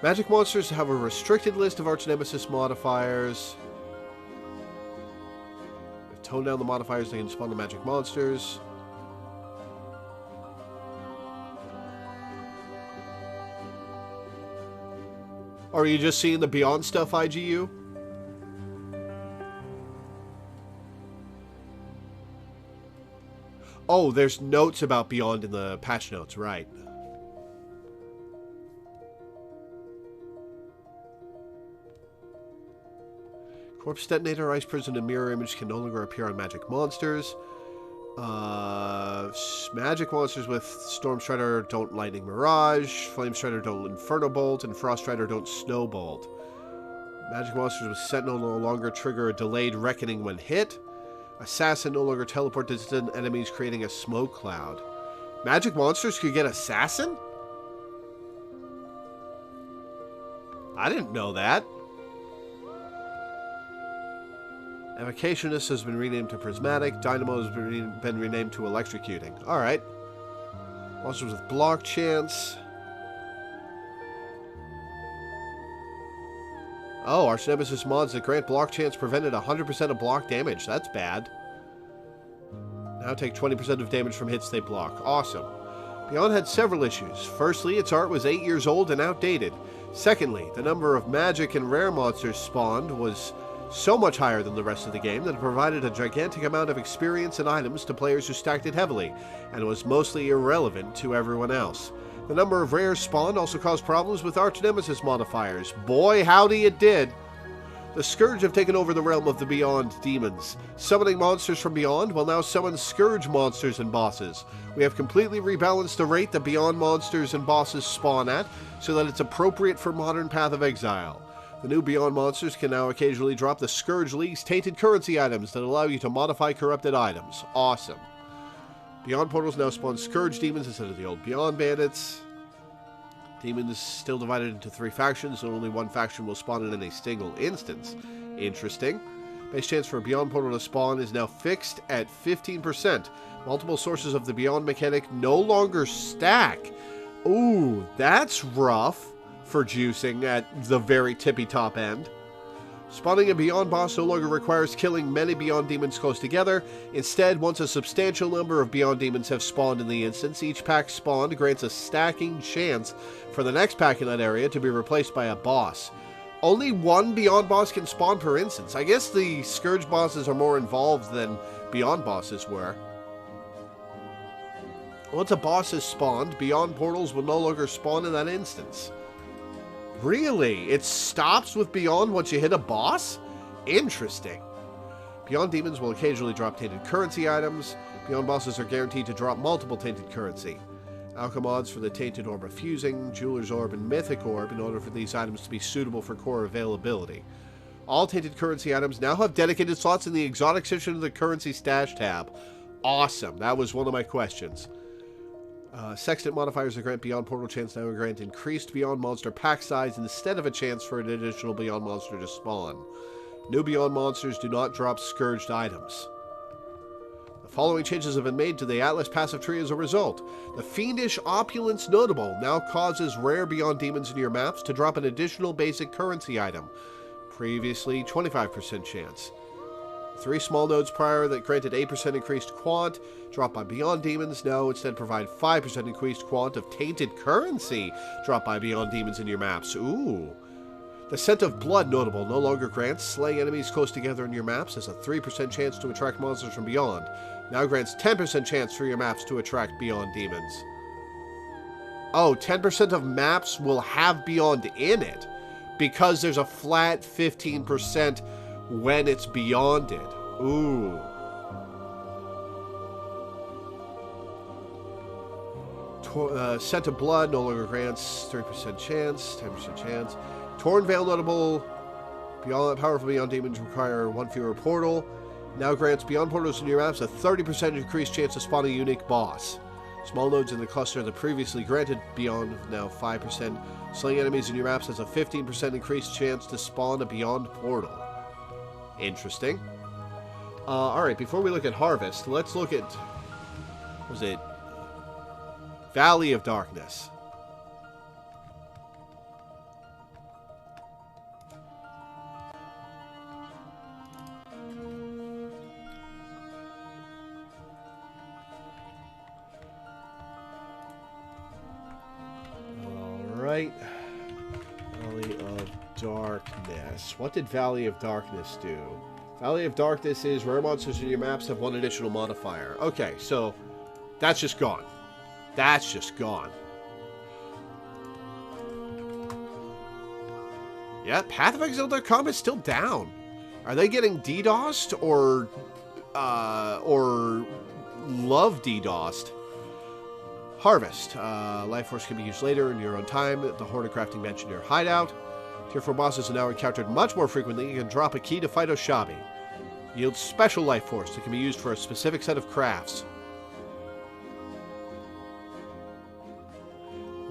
Magic monsters have a restricted list of Arch Nemesis modifiers. If tone down the modifiers, they can spawn the magic monsters. Are you just seeing the Beyond stuff, IGU? Oh, there's notes about Beyond in the patch notes, right. Corpse Detonator, Ice Prison, and Mirror Image can no longer appear on magic monsters. Magic monsters with Storm Strider don't Lightning Mirage, Flame Strider don't Inferno Bolt, and Frost Strider don't Snow Bolt. Magic monsters with Sentinel no longer trigger a delayed Reckoning when hit. Assassin no longer teleport distant enemies, creating a smoke cloud. Magic monsters could get Assassin? I didn't know that. Evocationist has been renamed to Prismatic. Dynamo has been renamed to Electrocuting. Alright. Monsters with block chance. Oh, Arch Nemesis mods that grant block chance prevented 100% of block damage. That's bad. Now take 20% of damage from hits they block. Awesome. Beyond had several issues. Firstly, its art was 8 years old and outdated. Secondly, the number of magic and rare monsters spawned was so much higher than the rest of the game that it provided a gigantic amount of experience and items to players who stacked it heavily, and was mostly irrelevant to everyone else. The number of rares spawned also caused problems with Arch Nemesis modifiers. Boy, howdy it did! The Scourge have taken over the realm of the Beyond demons. Summoning monsters from Beyond will now summon Scourge monsters and bosses. We have completely rebalanced the rate that Beyond monsters and bosses spawn at, so that it's appropriate for modern Path of Exile. The new Beyond monsters can now occasionally drop the Scourge League's tainted currency items that allow you to modify corrupted items. Awesome. Beyond portals now spawn Scourge demons instead of the old Beyond bandits. Demons still divided into 3 factions, and only one faction will spawn in a single instance. Interesting. Base chance for a Beyond Portal to spawn is now fixed at 15%. Multiple sources of the Beyond mechanic no longer stack. Ooh, that's rough for juicing at the very tippy top end. Spawning a Beyond boss no longer requires killing many Beyond demons close together. Instead, once a substantial number of Beyond demons have spawned in the instance, each pack spawned grants a stacking chance for the next pack in that area to be replaced by a boss. Only one Beyond boss can spawn per instance. I guess the Scourge bosses are more involved than Beyond bosses were. Once a boss is spawned, Beyond portals will no longer spawn in that instance. Really? It stops with Beyond once you hit a boss? Interesting. Beyond demons will occasionally drop tainted currency items. Beyond bosses are guaranteed to drop multiple tainted currency. Alchemy mods for the Tainted Orb of Fusing, Jeweler's Orb, and Mythic Orb in order for these items to be suitable for core availability. All tainted currency items now have dedicated slots in the exotic section of the currency stash tab. Awesome. That was one of my questions. Sextant modifiers that grant Beyond Portal chance now grant increased Beyond monster pack size instead of a chance for an additional Beyond monster to spawn. New Beyond monsters do not drop scourged items. The following changes have been made to the Atlas passive tree as a result. The Fiendish Opulence Notable now causes rare Beyond demons in your maps to drop an additional basic currency item. Previously, 25% chance. 3 small nodes prior that granted 8% increased quant, dropped by Beyond demons, now instead provide 5% increased quant of tainted currency, dropped by Beyond demons in your maps. Ooh. The Scent of Blood notable no longer grants slaying enemies close together in your maps as a 3% chance to attract monsters from Beyond. Now grants 10% chance for your maps to attract Beyond demons. Oh, 10% of maps will have Beyond in it, because there's a flat 15% when it's Beyond it. Ooh. Scent of Blood no longer grants 3% chance, 10% chance. Torn Veil notable, beyond powerful Beyond demons require 1 fewer portal. Now grants Beyond portals in your maps a 30% increased chance to spawn a unique boss. Small nodes in the cluster that previously granted Beyond, now 5%. Slaying enemies in your maps has a 15% increased chance to spawn a Beyond portal. Interesting. Alright, before we look at Harvest, let's look at... was it? Valley of Darkness. Alright. Valley of Darkness. What did Valley of Darkness do? Valley of Darkness is rare monsters in your maps have 1 additional modifier. Okay, so that's just gone. That's just gone. Yeah, PathofExile.com is still down. Are they getting DDoSed or love DDoSed? Harvest. Life Force can be used later in your own time at the Hoarder crafting bench in your hideout. Tier 4 bosses are now encountered much more frequently. You can drop a key to fight Oshabi. Yields special Life Force that can be used for a specific set of crafts.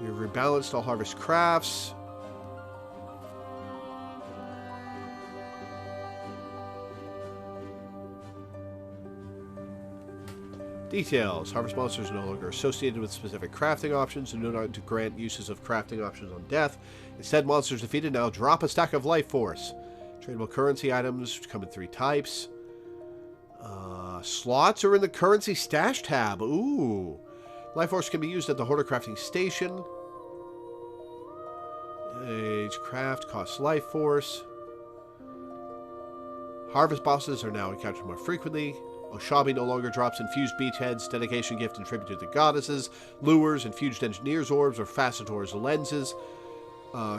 We've rebalanced all Harvest crafts. Details. Harvest monsters are no longer associated with specific crafting options and do not grant uses of crafting options on death. Instead, monsters defeated now drop a stack of Life Force. Tradable currency items come in 3 types. Slots are in the currency stash tab. Ooh. Life Force can be used at the Hoarder crafting station. Each craft costs Life Force. Harvest bosses are now encountered more frequently. Oshabi no longer drops infused beachheads, dedication gift and tribute to the goddesses, lures, infused engineer's orbs, or facetors lenses.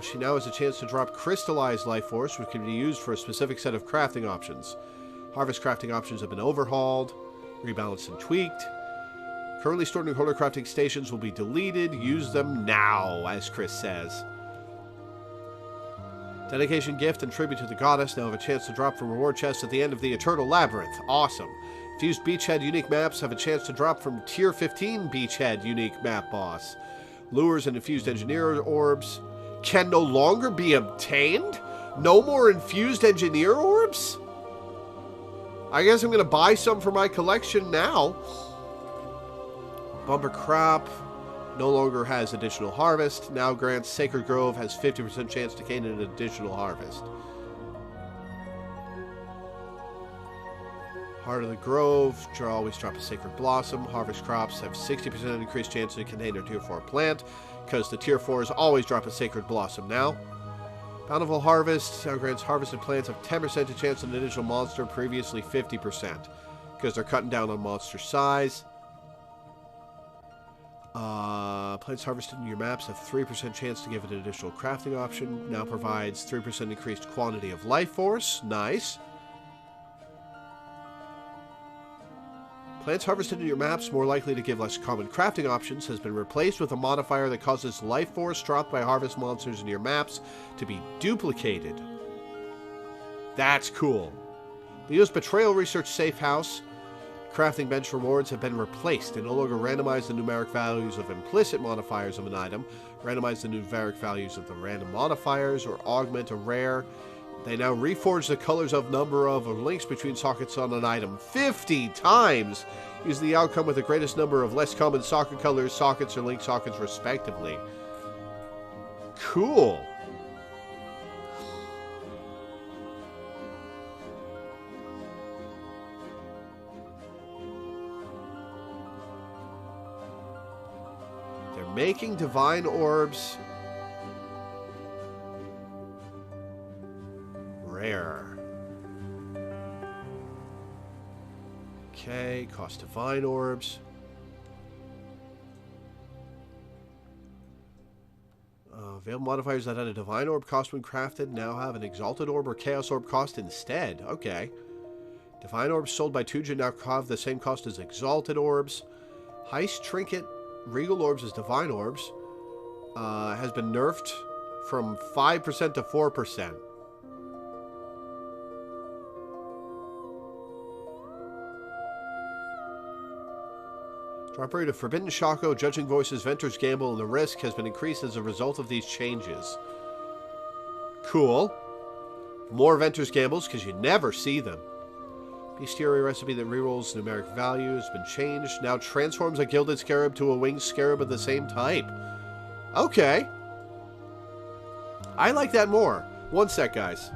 She now has a chance to drop crystallized Life Force, which can be used for a specific set of crafting options. Harvest crafting options have been overhauled, rebalanced, and tweaked. Currently stored in Hoarder crafting stations will be deleted. Use them now, as Chris says. Dedication gift and tribute to the goddess now have a chance to drop from reward chests at the end of the Eternal Labyrinth. Awesome. Fused Beachhead unique maps have a chance to drop from Tier 15 Beachhead unique map boss. Lures and infused engineer orbs can no longer be obtained? No more infused engineer orbs? I guess I'm going to buy some for my collection now. Bumper Crop no longer has additional harvest. Now grants Sacred Grove has 50% chance to gain an additional harvest. Heart of the Grove, always drop a Sacred Blossom. Harvest crops have 60% increased chance to contain a Tier 4 plant, because the Tier 4s always drop a Sacred Blossom now. Bountiful Harvest now grants harvested plants have 10% chance of an additional monster, previously 50%, because they're cutting down on monster size. Plants harvested in your maps have 3% chance to give it an additional crafting option. Now provides 3% increased quantity of life force. Nice. Plants harvested in your maps more likely to give less common crafting options has been replaced with a modifier that causes life force dropped by harvest monsters in your maps to be duplicated. That's cool. Leo's Betrayal Research Safe House crafting bench rewards have been replaced. They no longer randomize the numeric values of implicit modifiers of an item, randomize the numeric values of the random modifiers, or augment a rare. They now reforge the colors of number of or links between sockets on an item 50 times. Use the outcome with the greatest number of less common socket colors, sockets, or link sockets, respectively. Cool. They're making divine orbs rare. Okay, cost divine orbs. Available modifiers that had a divine orb cost when crafted now have an exalted orb or chaos orb cost instead. Okay. Divine orbs sold by Tuja now have the same cost as exalted orbs. Heist trinket regal orbs as divine orbs has been nerfed from 5% to 4%. Drop rate of Forbidden Shako, Judging Voices, Ventur's Gamble, and the Risk has been increased as a result of these changes. Cool. More Ventur's Gambles, because you never see them. Bestiary recipe that rerolls numeric value has been changed. Now transforms a Gilded Scarab to a Winged Scarab of the same type. Okay. I like that more. One sec, guys.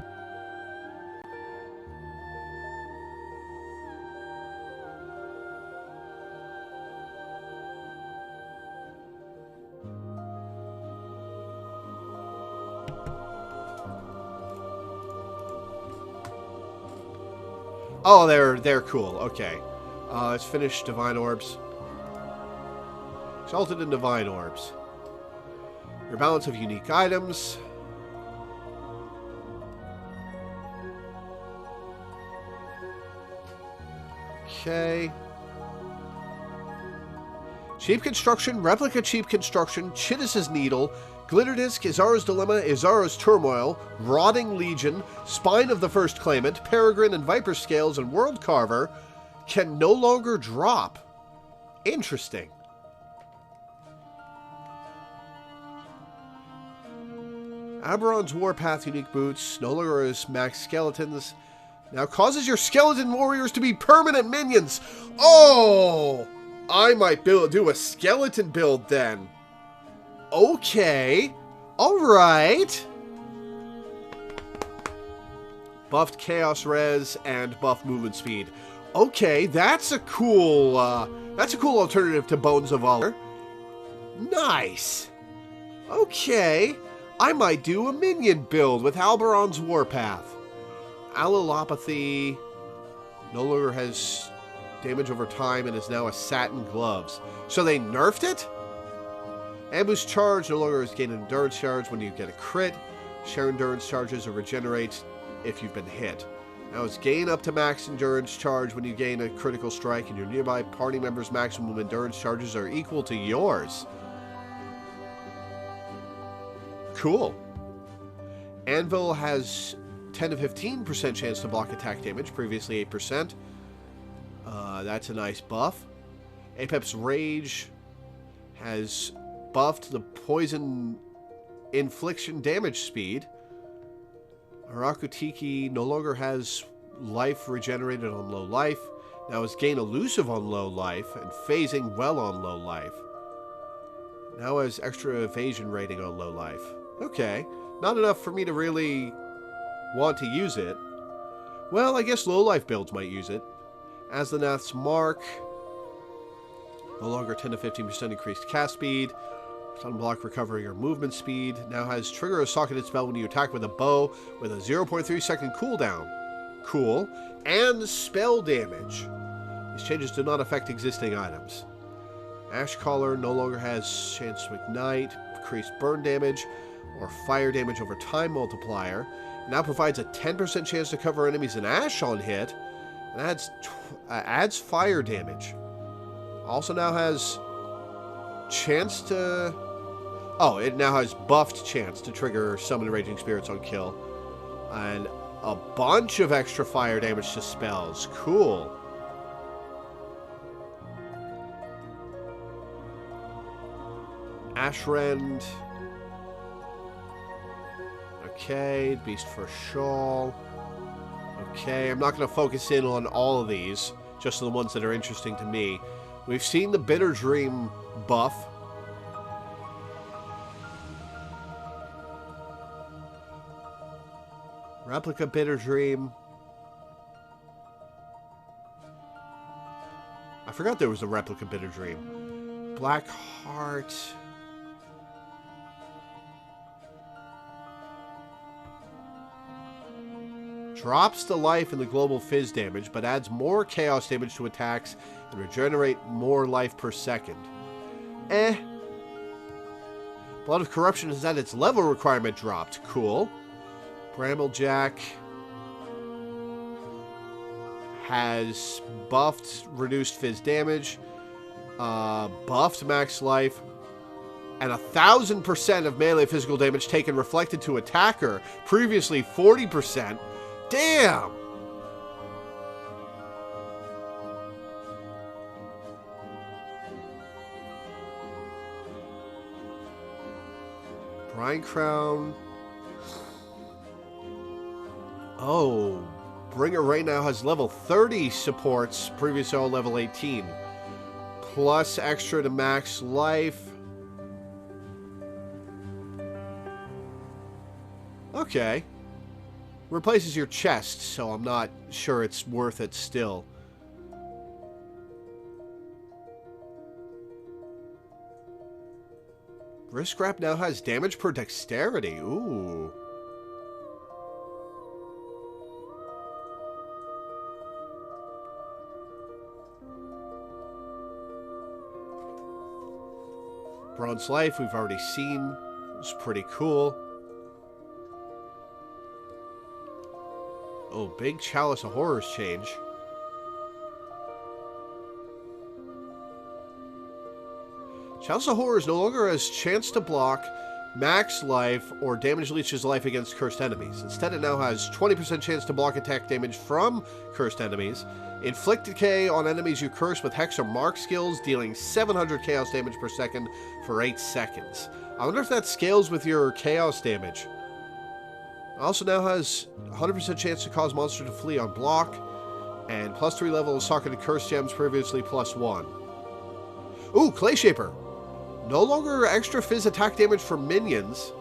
Oh, they're cool. Okay. Let's finish Divine Orbs. Exalted and Divine Orbs. Your balance of unique items. Okay. Cheap Construction, Replica Cheap Construction, Chittis's Needle, Glitter Disc, Izara's Dilemma, Izara's Turmoil, Rotting Legion, Spine of the First Claimant, Peregrine and Viper Scales, and World Carver can no longer drop. Interesting. Aberon's Warpath Unique Boots, no longer as max skeletons, now causes your skeleton warriors to be permanent minions. Oh! I might do a skeleton build then. Okay. Alright. Buffed Chaos Res and buffed movement speed. Okay, that's a cool alternative to Bones of Valor. Nice. Okay. I might do a minion build with Alberon's Warpath. Allelopathy no longer has damage over time and is now a Satin Gloves. So they nerfed it? Ambush Charge no longer has gain endurance charge when you get a crit. Share endurance charges or regenerate if you've been hit. Now it's gain up to max endurance charge when you gain a critical strike and your nearby party members' maximum endurance charges are equal to yours. Cool. Anvil has 10 to 15% chance to block attack damage, previously 8%. That's a nice buff. Apep's Rage has buffed the poison infliction damage speed. Harakutiki no longer has life regenerated on low life. Now has gain elusive on low life and phasing well on low life. Now has extra evasion rating on low life. Okay, not enough for me to really want to use it. Well, I guess low life builds might use it. Aslanath's Mark. No longer 10 to 15% increased cast speed. Unblock recovery or movement speed. Now has trigger a socketed spell when you attack with a bow with a 0.3 second cooldown. Cool. And spell damage. These changes do not affect existing items. Ashcaller no longer has chance to ignite, increased burn damage, or fire damage over time multiplier. It now provides a 10% chance to cover enemies in ash on hit, and adds fire damage. Also now has chance to... Oh, it now has buffed chance to trigger summon raging spirits on kill. And a bunch of extra fire damage to spells. Cool. Ashrend. Okay, Beast for Shawl. Okay, I'm not going to focus in on all of these, just the ones that are interesting to me. We've seen the Bitter Dream buff. Replica Bitter Dream. I forgot there was a Replica Bitter Dream. Black Heart. Drops the life and the global fizz damage, but adds more chaos damage to attacks and regenerate more life per second. Blood of Corruption has had its level requirement dropped. Cool. Bramblejack has buffed reduced fizz damage, buffed max life, and 1,000% of melee physical damage taken reflected to attacker, previously 40%. Damn! Brine Crown. Oh, Bringer right now has level 30 supports, previously all level 18. Plus extra to max life. Okay. Replaces your chest, so I'm not sure it's worth it still. Wrist Grab now has damage per dexterity. Ooh. Bronze Life, we've already seen. It's pretty cool. Oh, big Chalice of Horrors change. Chalice of Horrors no longer has chance to block, max life, or damage leeches life against cursed enemies. Instead, it now has 20% chance to block attack damage from cursed enemies. Inflict decay on enemies you curse with Hex or Mark skills, dealing 700 chaos damage per second for 8 seconds. I wonder if that scales with your chaos damage. Also now has 100% chance to cause monster to flee on block, and plus 3 level of socketed curse gems, previously plus 1. Ooh, Clay Shaper! No longer extra fizz attack damage for minions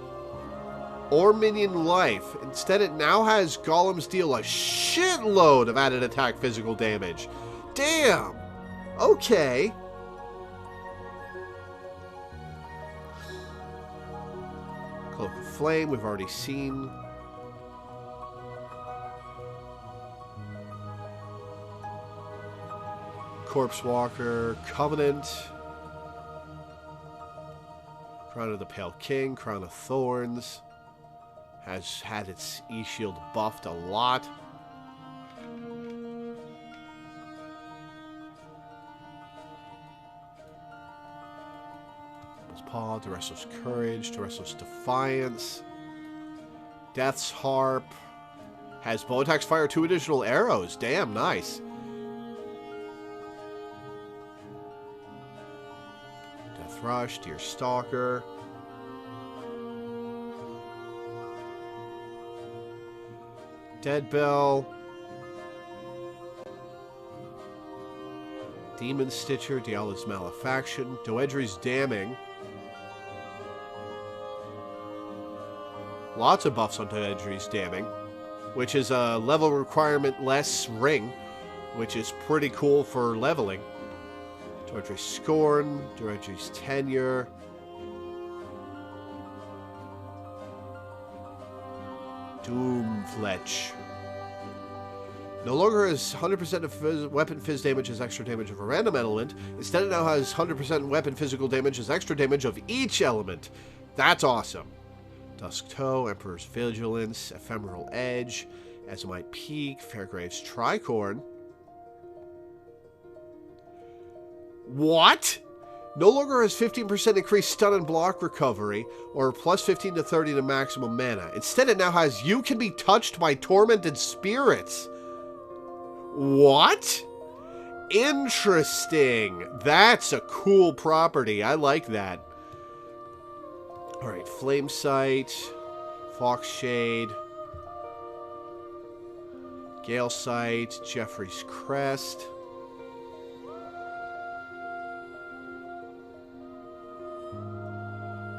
or minion life. Instead, it now has golems deal a shitload of added attack physical damage. Damn! Okay. Cloak of Flame, we've already seen. Corpse Walker, Covenant, Crown of the Pale King, Crown of Thorns, has had its E-Shield buffed a lot. Devil's Paw, Duresso's Courage, Duresso's Defiance, Death's Harp, has bow attacks fire 2 additional arrows. Damn, nice. Thrush, Deer Stalker. Deadbell. Demon Stitcher, Diala's Malefaction, Doedri's Damning. Lots of buffs on Doedri's Damning, which is a level requirement less ring, which is pretty cool for leveling. Doedri's Scorn, Doedri's Tenure. Doomfletch. No longer has 100% of weapon phys damage as extra damage of a random element. Instead, it now has 100% weapon physical damage as extra damage of each element. That's awesome. Dusk Toe, Emperor's Vigilance, Ephemeral Edge, Azumite Peak, Fairgrave's Tricorn. What? No longer has 15% increased stun and block recovery, or plus 15 to 30 to maximum mana. Instead, it now has you can be touched by tormented spirits. What? Interesting. That's a cool property. I like that. Alright, Flame Sight, Fox Shade, Gale Sight, Jeffrey's Crest.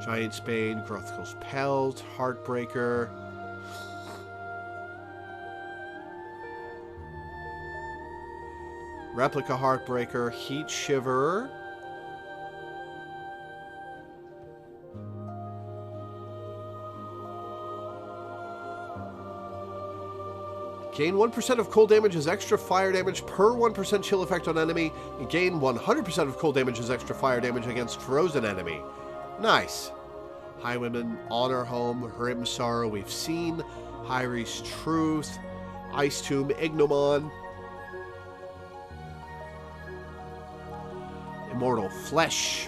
Giant's Bane, Grothkel's Pelt, Heartbreaker. Replica Heartbreaker, Heat Shiverer. Gain 1% of cold damage as extra fire damage per 1% chill effect on enemy, and gain 100% of cold damage as extra fire damage against frozen enemy. Nice. Highwayman, Honor Home, Hrim Sorrow, we've seen. Hyri's Truth, Ice Tomb, Ignomon. Immortal Flesh.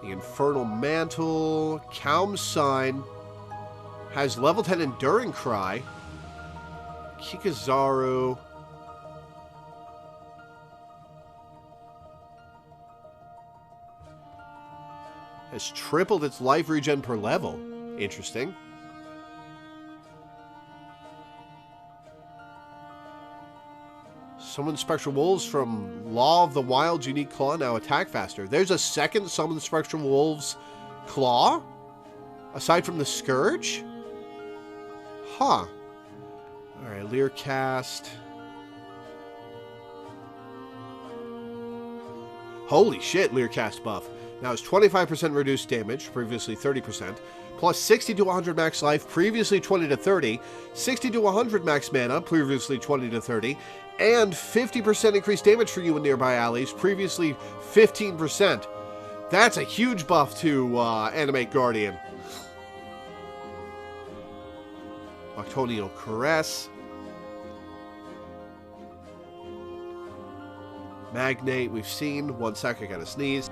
The Infernal Mantle, Kaum's Sign. Has level 10 Enduring Cry. Kikazaru. Has tripled its life regen per level. Interesting. Summon Spectral Wolves from Law of the Wild's unique claw now attack faster. There's a second Summon Spectral Wolves claw? Aside from the Scourge? Huh. Alright, Learcast. Holy shit, Learcast buff. Now it's 25% reduced damage, previously 30%, plus 60 to 100 max life, previously 20 to 30, 60 to 100 max mana, previously 20 to 30, and 50% increased damage for you in nearby allies, previously 15%. That's a huge buff to Animate Guardian. Octonial Caress. Magnate, we've seen. 1 sec, I gotta sneeze.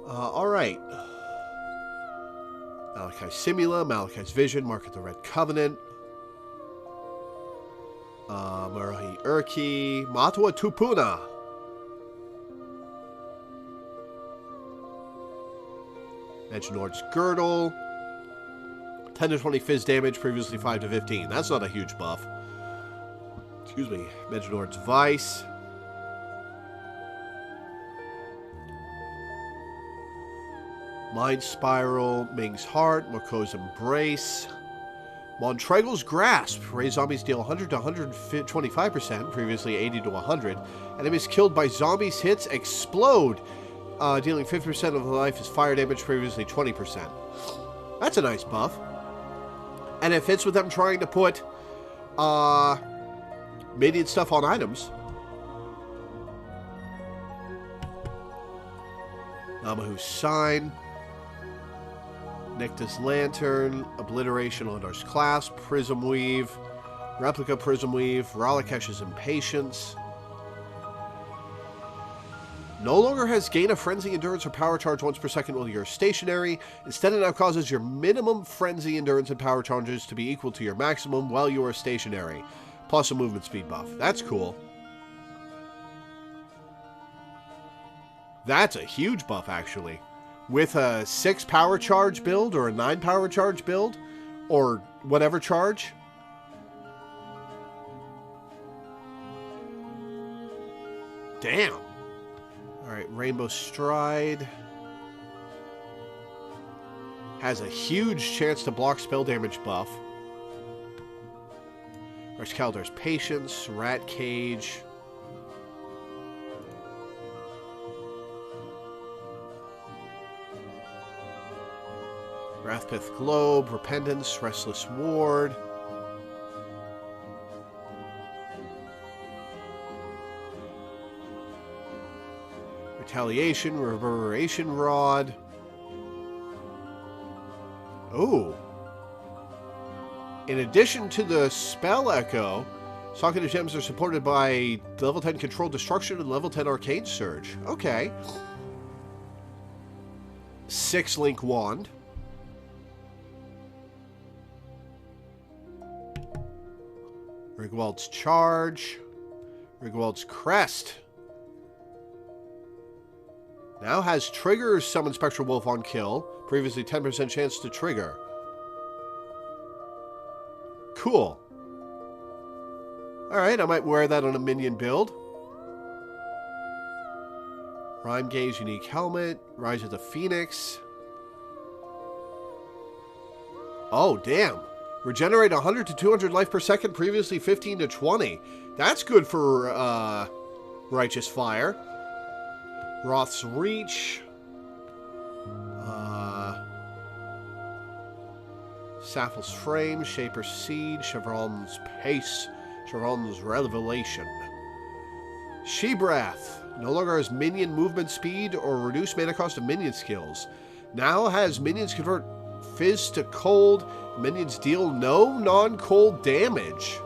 Alright. Malachi's Simula, Malachi's Vision, Mark of the Red Covenant. Marahi Urki, Matua Tupuna. Edgenord's Girdle. 10 to 20 fizz damage, previously 5 to 15. That's not a huge buff. Excuse me. Edgenord's Vice. Mind Spiral, Ming's Heart, Mako's Embrace. Montregal's Grasp. Raise zombies deal 100 to 125%, previously 80 to 100. Enemies killed by zombies hits explode, dealing 50% of the life as fire damage, previously 20%. That's a nice buff. And it fits with them trying to put Minion stuff on items. Namahu's Sign. Nexus Lantern. Obliteration on Hunter's Clasp. Prism Weave. Replica Prism Weave. Ralakesh's Impatience. No longer has gain a frenzy, endurance, or power charge once per second while you're stationary. Instead, it now causes your minimum frenzy, endurance, and power charges to be equal to your maximum while you are stationary. Plus a movement speed buff. That's cool. That's a huge buff, actually. With a 6 power charge build, or a 9 power charge build, or whatever charge. Damn. Alright, Rainbow Stride. Has a huge chance to block spell damage buff. There's Kalandra's Patience, Rat Cage. Wrathpith Globe, Repentance, Restless Ward. Retaliation, Reverberation Rod. Oh. In addition to the Spell Echo, Socket of Gems are supported by level 10 Control Destruction and level 10 Arcane Surge. Okay. 6-link Wand. Rigwald's Charge. Rigwald's Crest. Now has triggers summon Spectral Wolf on kill. Previously 10% chance to trigger. Cool. Alright, I might wear that on a minion build. Rhyme Gaze Unique Helmet. Rise of the Phoenix. Oh, damn. Regenerate 100 to 200 life per second. Previously 15 to 20. That's good for Righteous Fire. Roth's Reach. Sapphire's Frame, Shaper's Seed, Chevron's Pace, Chevron's Revelation. She-Breath. No longer has minion movement speed or reduced mana cost of minion skills. Now has minions convert Fizz to cold. Minions deal no non-cold damage.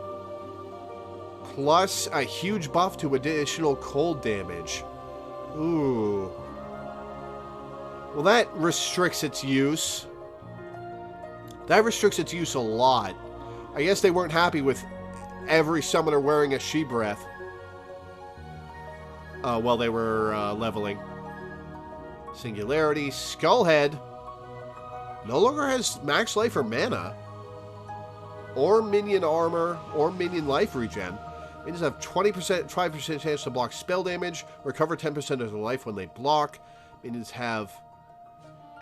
Plus a huge buff to additional cold damage. Ooh. Well, that restricts its use. That restricts its use a lot. I guess they weren't happy with every summoner wearing a She-Breath while they were leveling. Singularity. Skullhead. No longer has max life or mana. Or minion armor. Or minion life regen. Minions have 5% chance to block spell damage. Recover 10% of their life when they block. Minions have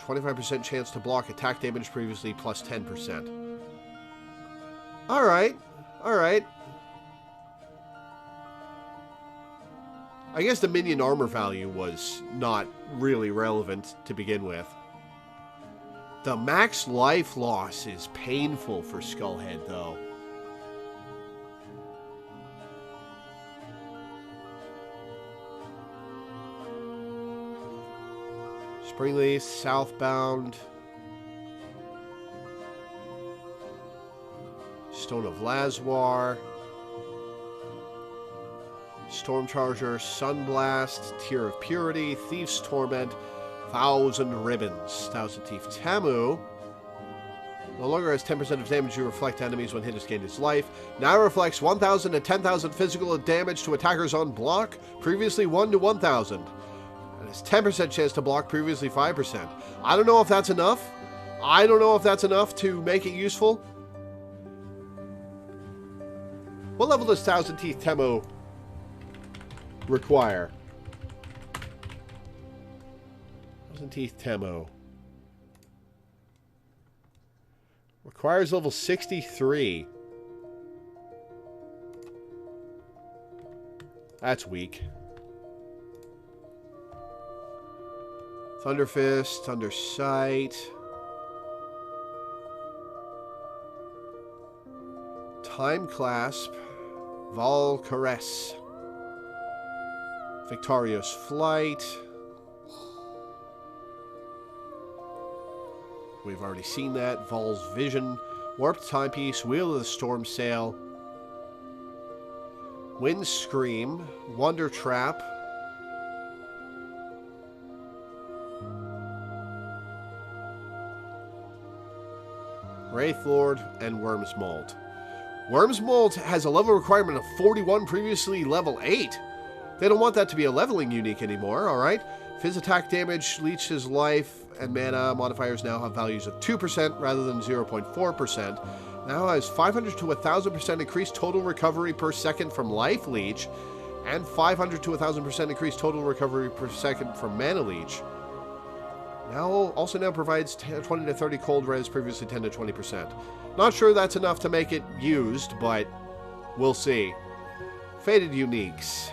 25% chance to block attack damage previously plus 10%. Alright. Alright. I guess the minion armor value was not really relevant to begin with. The max life loss is painful for Skullhead, though. Springleaf, Southbound. Stone of Lazwar. Stormcharger, Sunblast, Tear of Purity, Thief's Torment, Thousand Ribbons. Thousand Thief Tamu. No longer has 10% of damage you reflect to enemies when hit has gained its life. Now reflects 1,000 and 10,000 physical damage to attackers on block. Previously 1 to 1,000. And has 10% chance to block, previously 5%. I don't know if that's enough. I don't know if that's enough to make it useful. What level does Thousand Teeth Temu require? Thousand Teeth Temu requires level 63. That's weak. Thunder Fist, Thunder Sight. Time Clasp. Valkyries. Victorious Flight. We've already seen that. Vol's Vision. Warped Timepiece. Wheel of the Storm Sail. Wind Scream. Wonder Trap. Wraith Lord, and Worm's Mold. Worm's Mold has a level requirement of 41, previously level 8. They don't want that to be a leveling unique anymore, alright? If his attack damage, leech his life, and mana modifiers now have values of 2% rather than 0.4%. Now has 500 to 1000% increased total recovery per second from life leech, and 500 to 1000% increased total recovery per second from mana leech. Also provides 20 to 30 cold res, previously 10 to 20%. Not sure that's enough to make it used, but we'll see. Faded Uniques.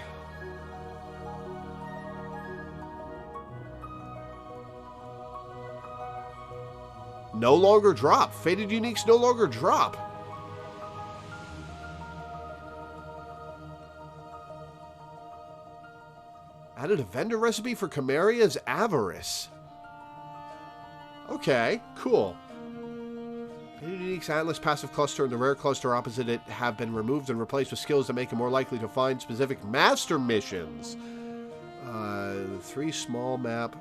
No longer drop. Faded Uniques no longer drop. Added a vendor recipe for Chimeria's Avarice. Okay, cool. Faded Unique's Atlas passive cluster and the rare cluster opposite it have been removed and replaced with skills that make it more likely to find specific master missions. 3 small map.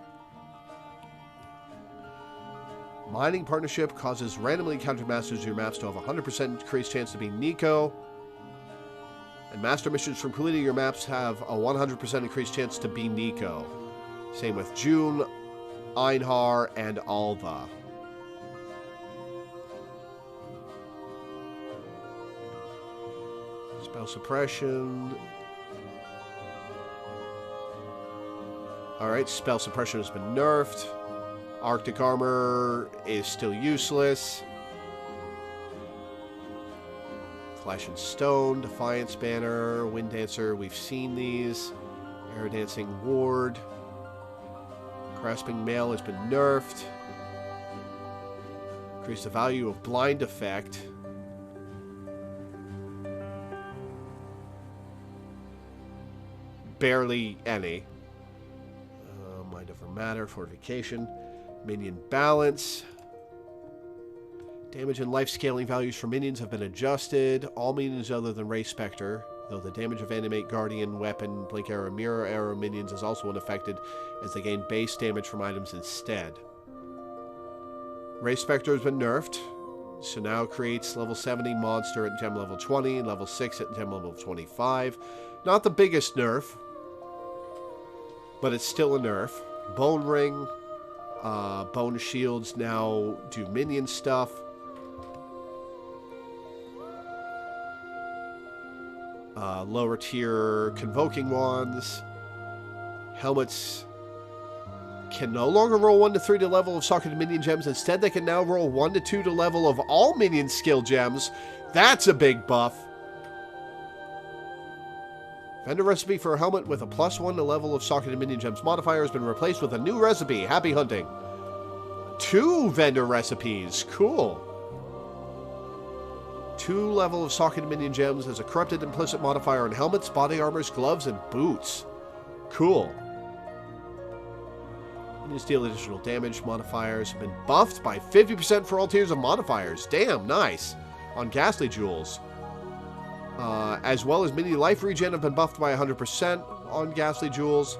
Mining Partnership causes randomly encountered masters of your maps to have a 100% increased chance to be Nico. And master missions from completing your maps have a 100% increased chance to be Nico. Same with June, Einhar, and Alva. Spell Suppression. Alright, Spell Suppression has been nerfed. Arctic Armor is still useless. Flesh and Stone, Defiance Banner, Wind Dancer, we've seen these. Air Dancing Ward. Grasping Mail has been nerfed. Increase the value of Blind Effect. Barely any. Mind Over Matter, Fortification. Minion Balance. Damage and life scaling values for minions have been adjusted. All minions other than Ray Spectre, though the damage of Animate, Guardian, Weapon, Blink Arrow, Mirror Arrow minions is also unaffected, as they gain base damage from items instead. Ray Spectre has been nerfed, so now creates level 70 monster at gem level 20 and level 6 at gem level 25. Not the biggest nerf, but it's still a nerf. Bone Ring. Bone Shields now do minion stuff. Lower tier Convoking Wands. Helmets can no longer roll 1 to 3 to level of socketed minion gems. Instead, they can now roll 1 to 2 to level of all minion skill gems. That's a big buff. Vendor recipe for a helmet with a +1 to level of socketed minion gems modifier has been replaced with a new recipe. Happy hunting. 2 vendor recipes. Cool. 2 level of socketed minion gems as a corrupted implicit modifier on helmets, body armors, gloves, and boots. Cool. Minions deal additional damage. Modifiers have been buffed by 50% for all tiers of modifiers. Damn, nice. On Ghastly Jewels. As well as mini life regen have been buffed by 100% on Ghastly Jewels.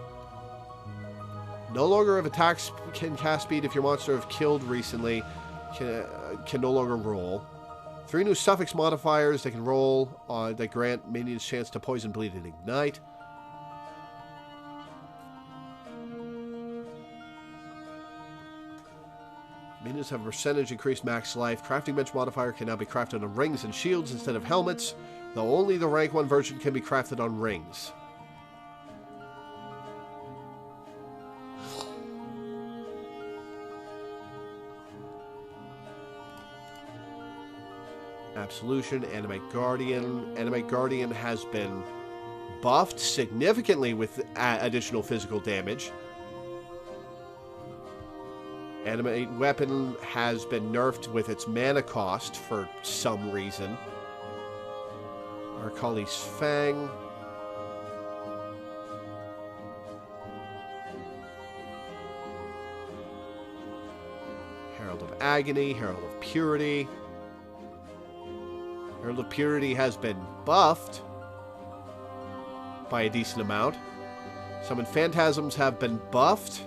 No longer have attacks can cast speed if your monster have killed recently. Can no longer roll. 3 new suffix modifiers that can roll that grant minions chance to poison, bleed, and ignite. Minions have a percentage increased max life. Crafting bench modifier can now be crafted on rings and shields instead of helmets, though only the rank 1 version can be crafted on rings. Absolution, Animate Guardian. Animate Guardian has been buffed significantly with additional physical damage. Animate Weapon has been nerfed with its mana cost for some reason. Arkali's Fang. Herald of Agony, Herald of Purity. Herald of Purity has been buffed by a decent amount. Summon Phantasms have been buffed.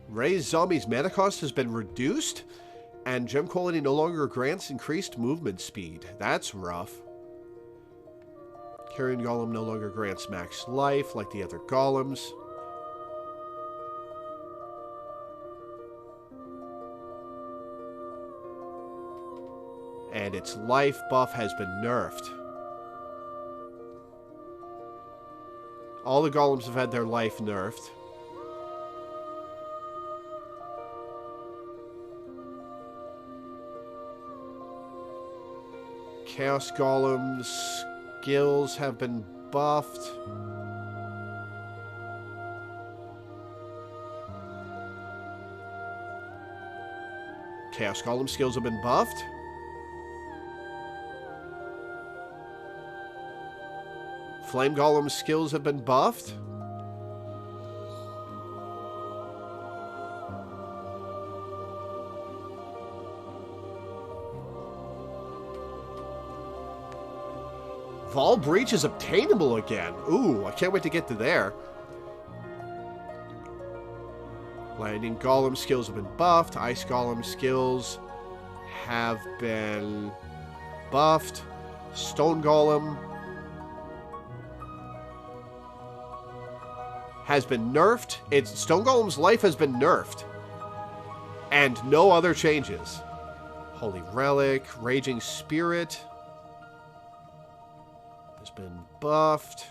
Raise Zombies mana cost has been reduced, and Gem Quality no longer grants increased movement speed. That's rough. Carrion Golem no longer grants max life like the other golems. And its life buff has been nerfed. All the golems have had their life nerfed. Chaos Golems skills have been buffed. Chaos Golem skills have been buffed. Flame Golem skills have been buffed. Vaal Breach is obtainable again. Ooh, I can't wait to get to there. Landing Golem skills have been buffed. Ice Golem skills have been buffed. Stone Golem has been nerfed. Stone Golem's life has been nerfed. And no other changes. Holy Relic, Raging Spirit has been buffed.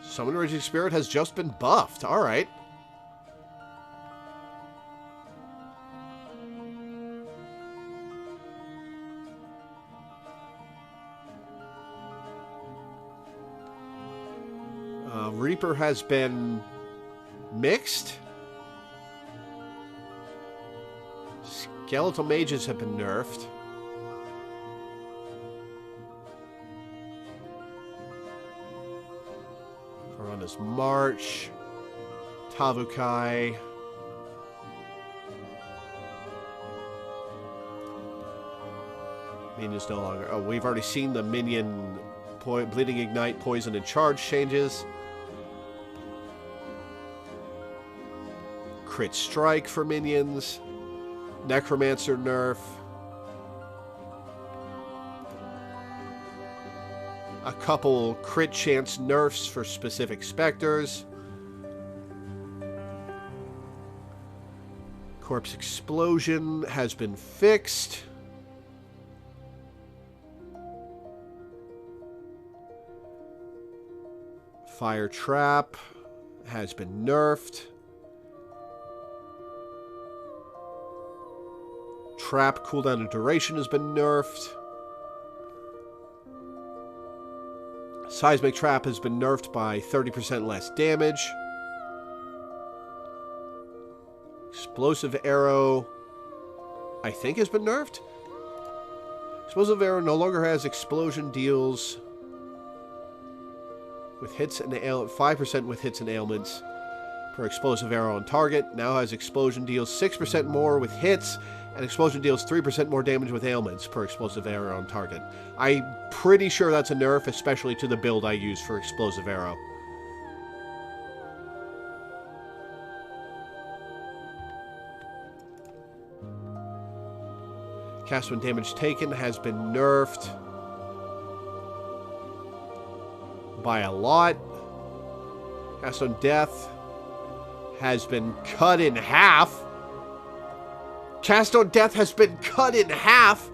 Summon Raging Spirit has just been buffed. Alright. Reaper has been mixed. Skeletal Mages have been nerfed. Corona's March. Tavukai. Minions no longer... Oh, we've already seen the Minion Bleeding Ignite, Poison, and Charge changes. Crit Strike for minions. Necromancer nerf. A couple crit chance nerfs for specific specters. Corpse Explosion has been fixed. Fire Trap has been nerfed. Trap cooldown and duration has been nerfed. Seismic Trap has been nerfed by 30% less damage. Explosive Arrow, I think, has been nerfed. Explosive Arrow no longer has explosion deals with hits and 5% with hits and ailments per explosive arrow on target. Now has explosion deals 6% more with hits, and explosion deals 3% more damage with ailments per explosive arrow on target. I'm pretty sure that's a nerf, especially to the build I use for explosive arrow. Cast when damage taken has been nerfed by a lot. Cast on death has been cut in half. Cast on death has been cut in half.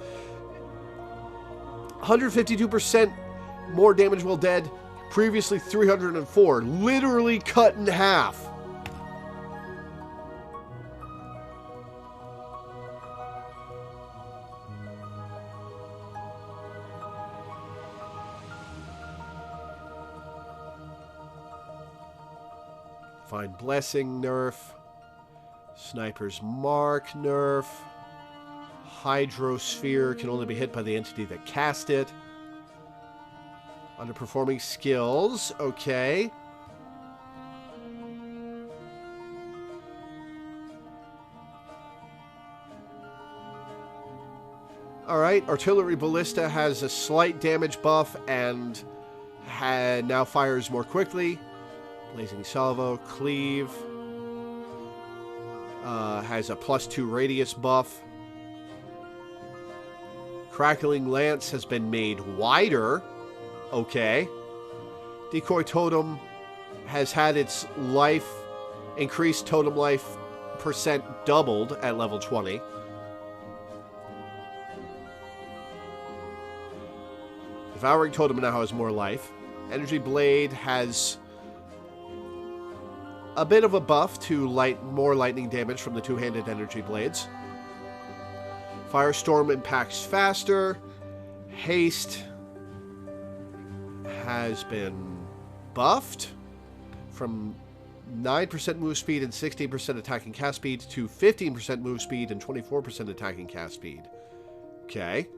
152% more damage while dead. Previously 304. Literally cut in half. Divine Blessing nerf. Sniper's Mark nerf. Hydrosphere can only be hit by the entity that cast it. Underperforming skills. Okay. Alright, Artillery Ballista has a slight damage buff and now fires more quickly. Blazing Salvo, Cleave. Has a +2 radius buff. Crackling Lance has been made wider. Okay. Decoy Totem has had its life, increased totem life percent doubled at level 20. Devouring Totem now has more life. Energy Blade has a bit of a buff to more lightning damage from the two-handed energy blades. Firestorm impacts faster. Haste has been buffed from 9% move speed and 16% attacking cast speed to 15% move speed and 24% attacking cast speed. Okay.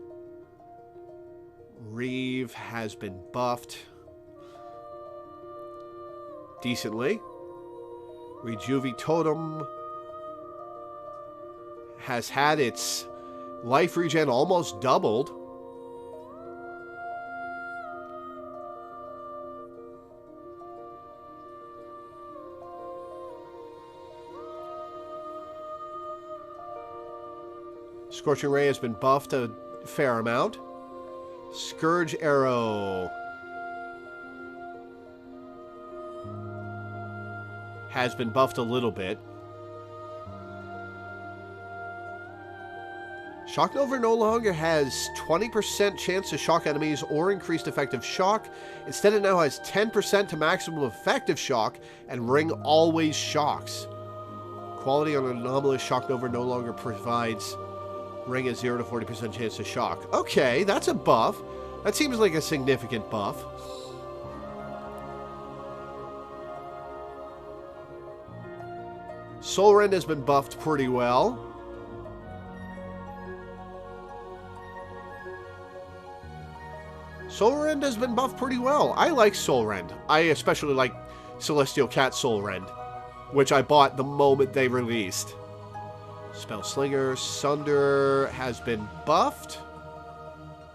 Reeve has been buffed decently. Rejuve Totem has had its life regen almost doubled. Scorching Ray has been buffed a fair amount. Scourge Arrow has been buffed a little bit. Shock Nova no longer has 20% chance to shock enemies or increased effective shock. Instead, it now has 10% to maximum effective shock, and Ring always shocks. Quality on Anomalous Shock Nova no longer provides Ring a 0 to 40% chance to shock. Okay, that's a buff. That seems like a significant buff. Soul Rend has been buffed pretty well. Soul Rend has been buffed pretty well. I like Soul Rend. I especially like Celestial Cat Soul Rend, which I bought the moment they released. Spellslinger Sunder has been buffed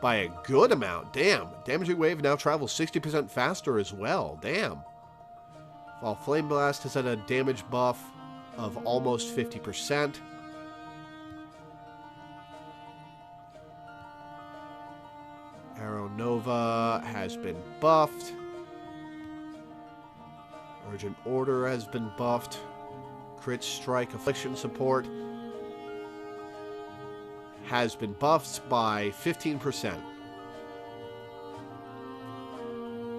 by a good amount. Damn. Damaging Wave now travels 60% faster as well. Damn. While Flame Blast has had a damage buff of almost 50%. Arrow Nova has been buffed. Urgent Order has been buffed. Crit Strike Affliction Support has been buffed by 15%.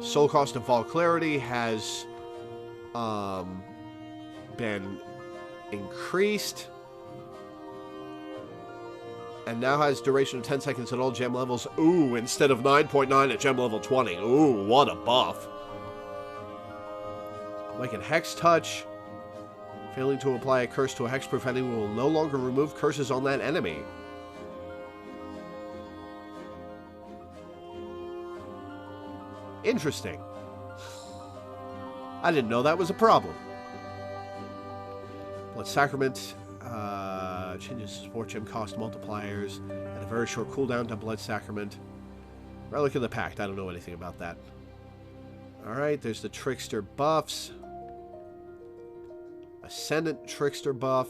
Soul Cost of Vol Clarity has been increased and now has duration of 10 seconds at all gem levels. Ooh, instead of 9.9 at gem level 20. Ooh, what a buff. Like in Hex Touch, failing to apply a curse to a hexproof enemy will no longer remove curses on that enemy. Interesting. I didn't know that was a problem. Blood Sacrament changes support gem cost multipliers and a very short cooldown to Blood Sacrament. Relic of the Pact. I don't know anything about that. Alright, there's the Trickster buffs. Ascendant Trickster buff.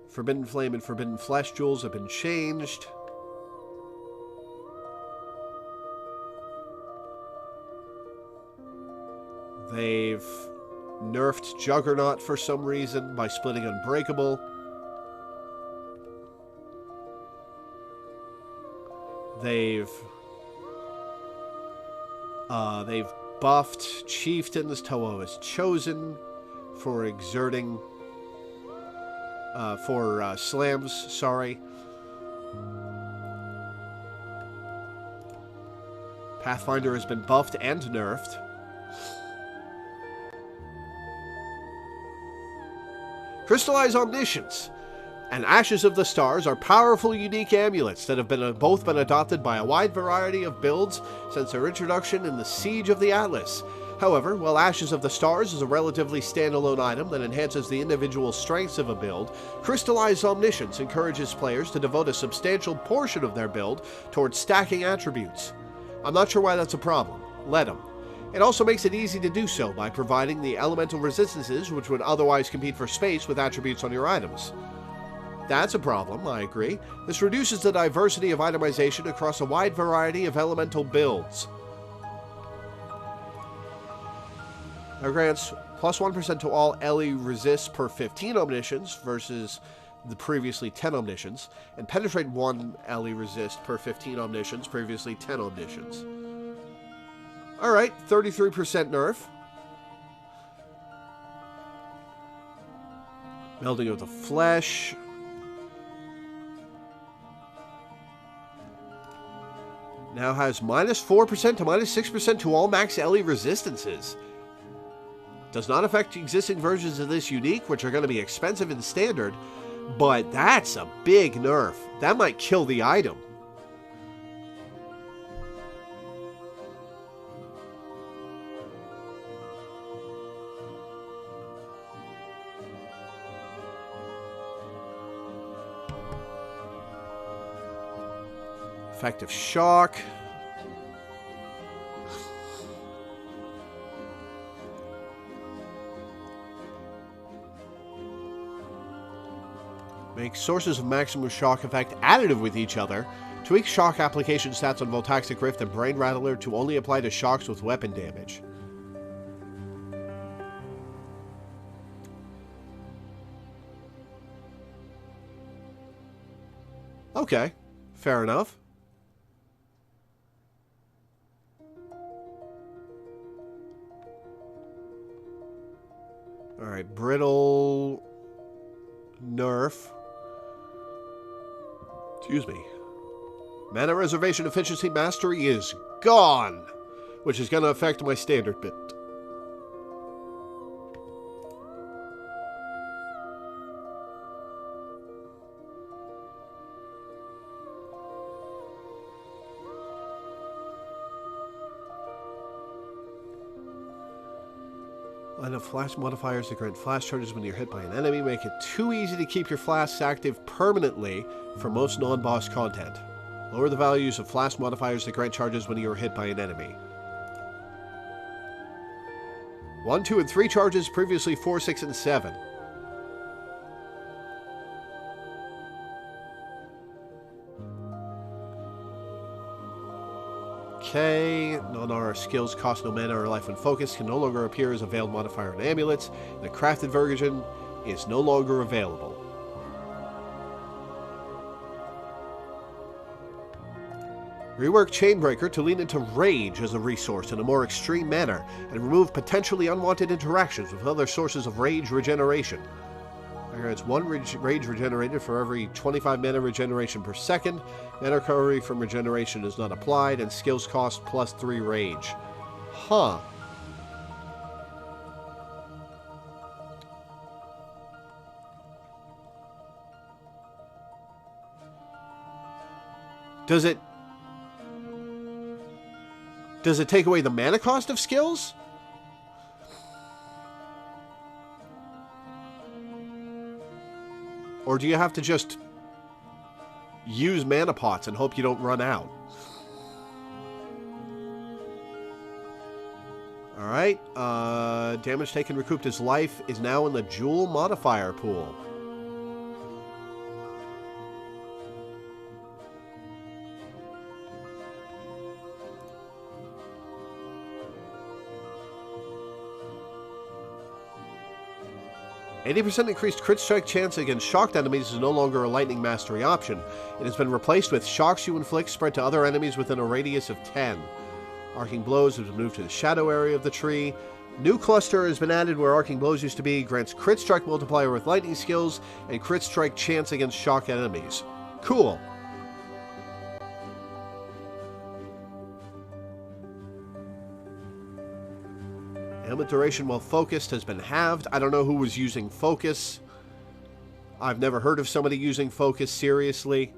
Forbidden Flame and Forbidden Flesh Jewels have been changed. They've nerfed Juggernaut for some reason by splitting Unbreakable. They've buffed Chieftains Toho is chosen for exerting slams, sorry. Pathfinder has been buffed and nerfed. Crystallize Omniscience and Ashes of the Stars are powerful, unique amulets that have both been adopted by a wide variety of builds since their introduction in the Siege of the Atlas. However, while Ashes of the Stars is a relatively standalone item that enhances the individual strengths of a build, Crystallized Omniscience encourages players to devote a substantial portion of their build towards stacking attributes. I'm not sure why that's a problem. Let them. It also makes it easy to do so by providing the elemental resistances which would otherwise compete for space with attributes on your items. That's a problem, I agree. This reduces the diversity of itemization across a wide variety of elemental builds. Now grants plus 1% to all LE resists per 15 omniscience versus the previously 10 omniscience, and penetrate 1 LE resist per 15 omniscience, previously 10 omniscience. Alright, 33% nerf. Melding of the Flesh. Now has minus 4% to minus 6% to all max LE resistances. Does not affect existing versions of this unique, which are going to be expensive in standard, but that's a big nerf. That might kill the item. Effective shock. Make sources of maximum shock effect additive with each other. Tweak shock application stats on Voltaxic Rift and Brain Rattler to only apply to shocks with weapon damage. Okay, fair enough. Alright, Brittle nerf. Excuse me. Mana Reservation Efficiency Mastery is gone, which is going to affect my standard bit. Line of flash modifiers that grant flash charges when you're hit by an enemy make it too easy to keep your flasks active permanently for most non-boss content. Lower the values of flash modifiers that grant charges when you are hit by an enemy. 1, 2, and 3 charges, previously 4, 6, and 7. Okay, non-aura skills cost no mana or life when focused, can no longer appear as a veiled modifier in amulets, and the crafted version is no longer available. Rework Chainbreaker to lean into rage as a resource in a more extreme manner, and remove potentially unwanted interactions with other sources of rage regeneration. It's 1 rage regenerated for every 25 mana regeneration per second. Mana recovery from regeneration is not applied, and skills cost plus 3 rage. Huh. Does it take away the mana cost of skills? Or do you have to just use mana pots and hope you don't run out? Alright, damage taken recouped as life is now in the Jewel modifier pool. %, increased crit strike chance against shocked enemies is no longer a lightning mastery option. It has been replaced with shocks you inflict spread to other enemies within a radius of 10. Arcing Blows has been moved to the shadow area of the tree. New cluster has been added where Arcing Blows used to be, grants crit strike multiplier with lightning skills, and crit strike chance against shocked enemies. Cool. Ailment duration while focused has been halved. I don't know who was using focus. I've never heard of somebody using focus seriously.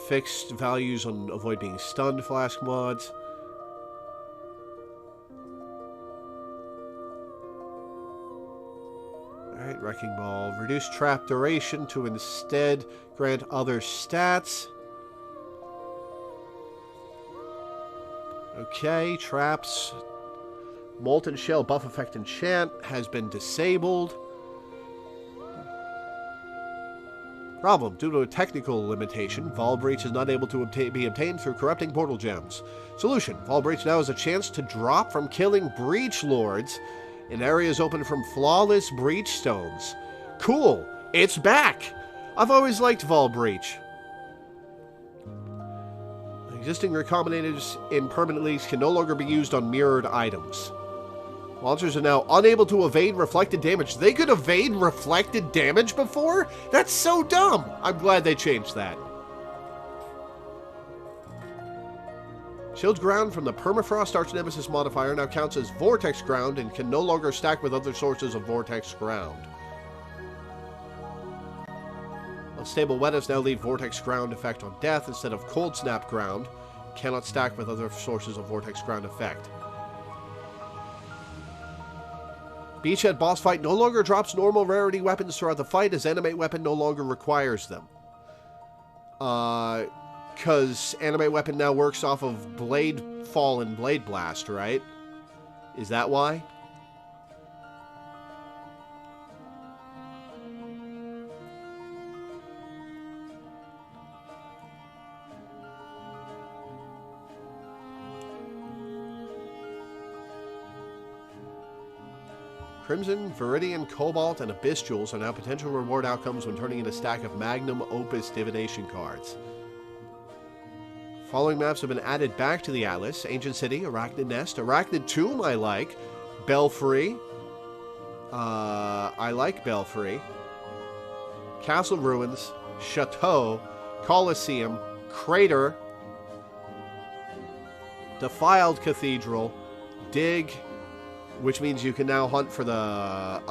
Fixed values on avoid being stunned flask mods. Alright, Wrecking Ball. Reduce trap duration to instead grant other stats. Okay, traps. Molten Shell buff effect enchant has been disabled. Problem. Due to a technical limitation, Vaal Breach is not able to be obtained through corrupting portal gems. Solution. Vaal Breach now has a chance to drop from killing Breach Lords in areas open from flawless Breach Stones. Cool. It's back. I've always liked Vaal Breach. Existing recombinators in permanent leagues can no longer be used on mirrored items. Monsters are now unable to evade reflected damage. They could evade reflected damage before? That's so dumb! I'm glad they changed that. Shield ground from the Permafrost Arch Nemesis modifier now counts as Vortex ground and can no longer stack with other sources of Vortex ground. Unstable Wetness now leave Vortex ground effect on death instead of Cold Snap ground. Cannot stack with other sources of Vortex ground effect. Beachhead boss fight no longer drops normal rarity weapons throughout the fight as animate weapon no longer requires them. Because animate weapon now works off of Blade Fall and Blade Blast, right? Is that why? Crimson, Viridian, Cobalt, and Abyss Jewels are now potential reward outcomes when turning in a stack of Magnum Opus Divination cards. Following maps have been added back to the Atlas: Ancient City, Arachnid Nest, Arachnid Tomb I like, Belfry, I like Belfry, Castle Ruins, Chateau, Colosseum, Crater, Defiled Cathedral, Dig, which means you can now hunt for the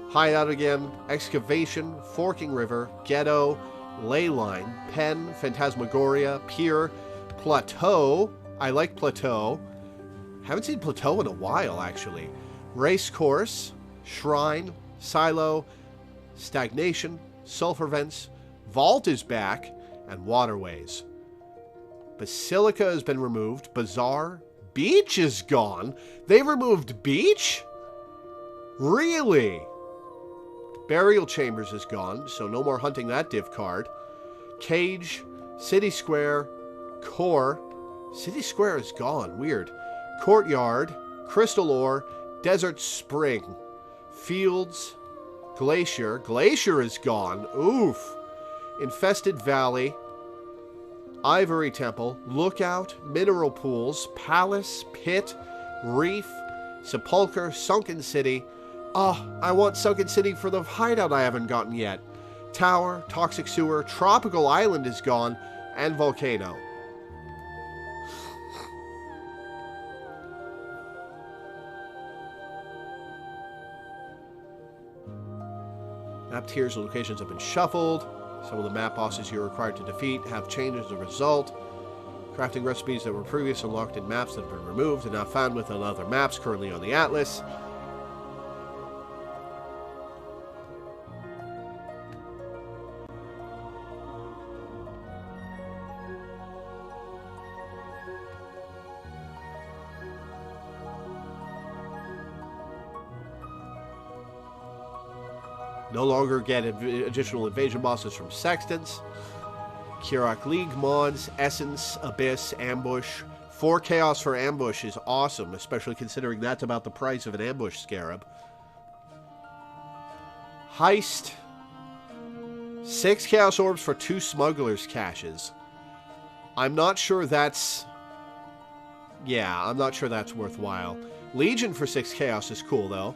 hideout again, Excavation, Forking River, Ghetto, Leyline, Pen, Phantasmagoria, Pier, Plateau. I like Plateau. Haven't seen Plateau in a while, actually. Racecourse, Shrine, Silo, Stagnation, Sulphur Vents, Vault is back, and Waterways. Basilica has been removed. Bazaar. Beach is gone. They removed Beach? Really? Burial Chambers is gone, so no more hunting that div card. Cage, City Square, Core. City Square is gone. Weird. Courtyard, Crystal Ore, Desert Spring, Fields, Glacier. Glacier is gone. Oof. Infested Valley, Ivory Temple, Lookout, Mineral Pools, Palace, Pit, Reef, Sepulcher, Sunken City. Oh, I want Sunken City for the hideout I haven't gotten yet. Tower, Toxic Sewer, Tropical Island is gone, and Volcano. Map tiers and locations have been shuffled. Some of the map bosses you're required to defeat have changed as a result. Crafting recipes that were previously unlocked in maps that have been removed and now found within other maps currently on the Atlas. No longer get additional invasion bosses from Sextants. Kirak League mods, Essence, Abyss, Ambush. 4 Chaos for Ambush is awesome, especially considering that's about the price of an Ambush Scarab. Heist. 6 Chaos Orbs for 2 Smugglers Caches. I'm not sure that's... Yeah, I'm not sure that's worthwhile. Legion for 6 Chaos is cool, though.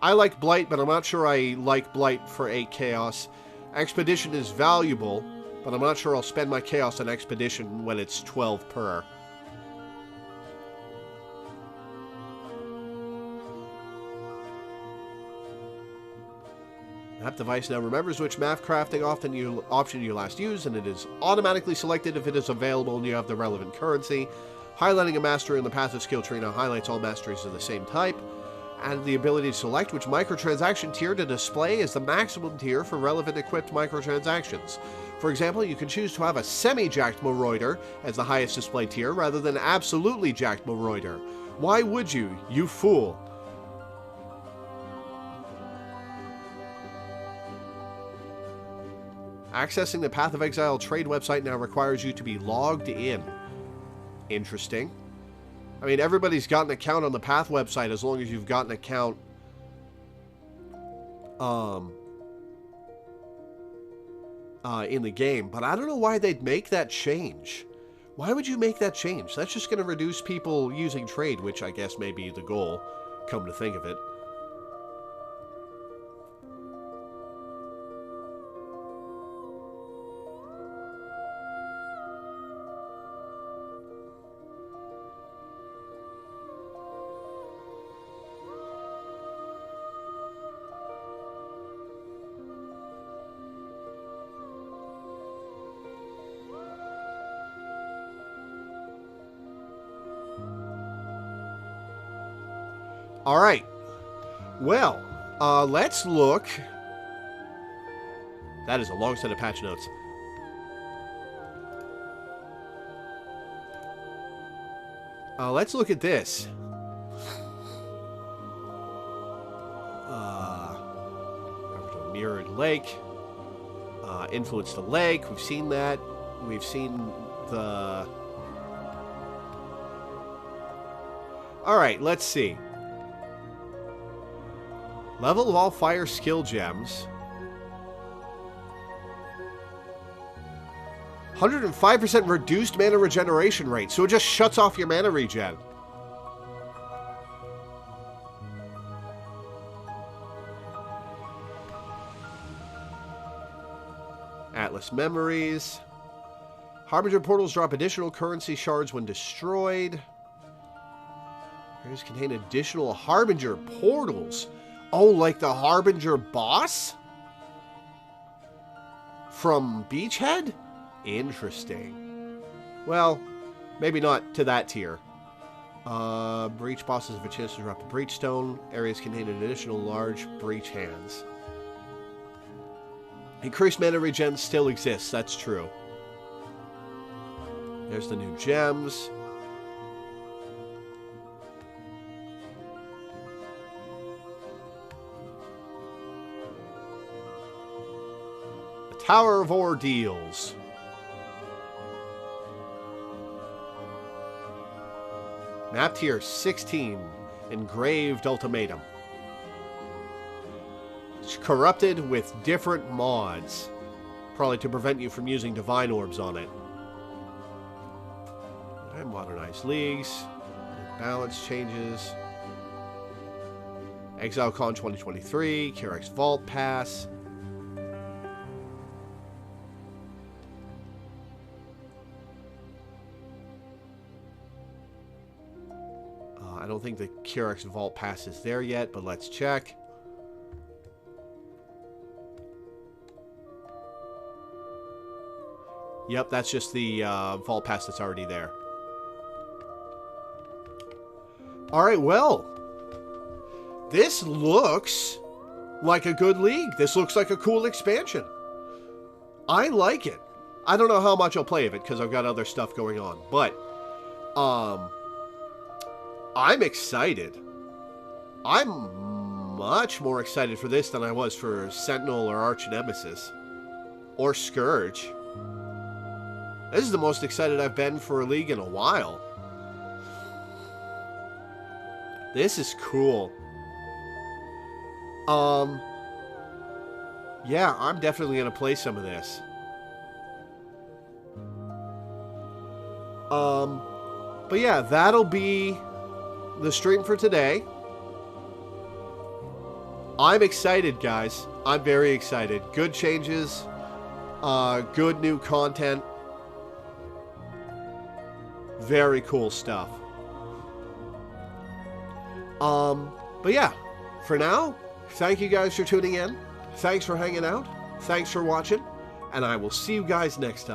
I like Blight, but I'm not sure I like Blight for 8 Chaos. Expedition is valuable, but I'm not sure I'll spend my Chaos on Expedition when it's 12 per. App device now remembers which math crafting option you last used, and it is automatically selected if it is available and you have the relevant currency. Highlighting a mastery in the passive skill tree now highlights all masteries of the same type. And the ability to select which microtransaction tier to display is the maximum tier for relevant equipped microtransactions. For example, you can choose to have a semi-jacked Marauder as the highest display tier rather than absolutely jacked Marauder. Why would you, you fool? Accessing the Path of Exile trade website now requires you to be logged in. Interesting. I mean, everybody's got an account on the Path website as long as you've got an account in the game. But I don't know why they'd make that change. Why would you make that change? That's just going to reduce people using trade, which I guess may be the goal, come to think of it. All right. Well, let's look. That is a long set of patch notes. Let's look at this. Mirrored Lake. Influence the Lake. We've seen that. We've seen the... All right, let's see. Level of all fire skill gems. 105% reduced mana regeneration rate, so it just shuts off your mana regen. Atlas Memories. Harbinger portals drop additional currency shards when destroyed. Areas contain additional Harbinger portals. Oh, like the Harbinger boss? From Beachhead? Interesting. Well, maybe not to that tier. Breach bosses have a chance to drop a Breach Stone. Areas contain an additional large Breach Hands. Increased mana regen still exists, that's true. There's the new gems. Tower of Ordeals. Map tier 16. Engraved Ultimatum. It's corrupted with different mods. Probably to prevent you from using Divine Orbs on it. And modernized leagues. Balance changes. Exilecon 2023. Kyrix Vault Pass. I don't think the Kyrix Vault Pass is there yet, but let's check. Yep, that's just the Vault Pass that's already there. Alright, well. This looks like a good league. This looks like a cool expansion. I like it. I don't know how much I'll play of it, because I've got other stuff going on. But, I'm excited. I'm much more excited for this than I was for Sentinel or Arch Nemesis. Or Scourge. This is the most excited I've been for a league in a while. This is cool. Yeah, I'm definitely going to play some of this. But yeah, that'll be the stream for today. I'm excited, guys. I'm very excited. Good changes. Good new content. Very cool stuff. But yeah, for now, thank you guys for tuning in. Thanks for hanging out. Thanks for watching. And I will see you guys next time.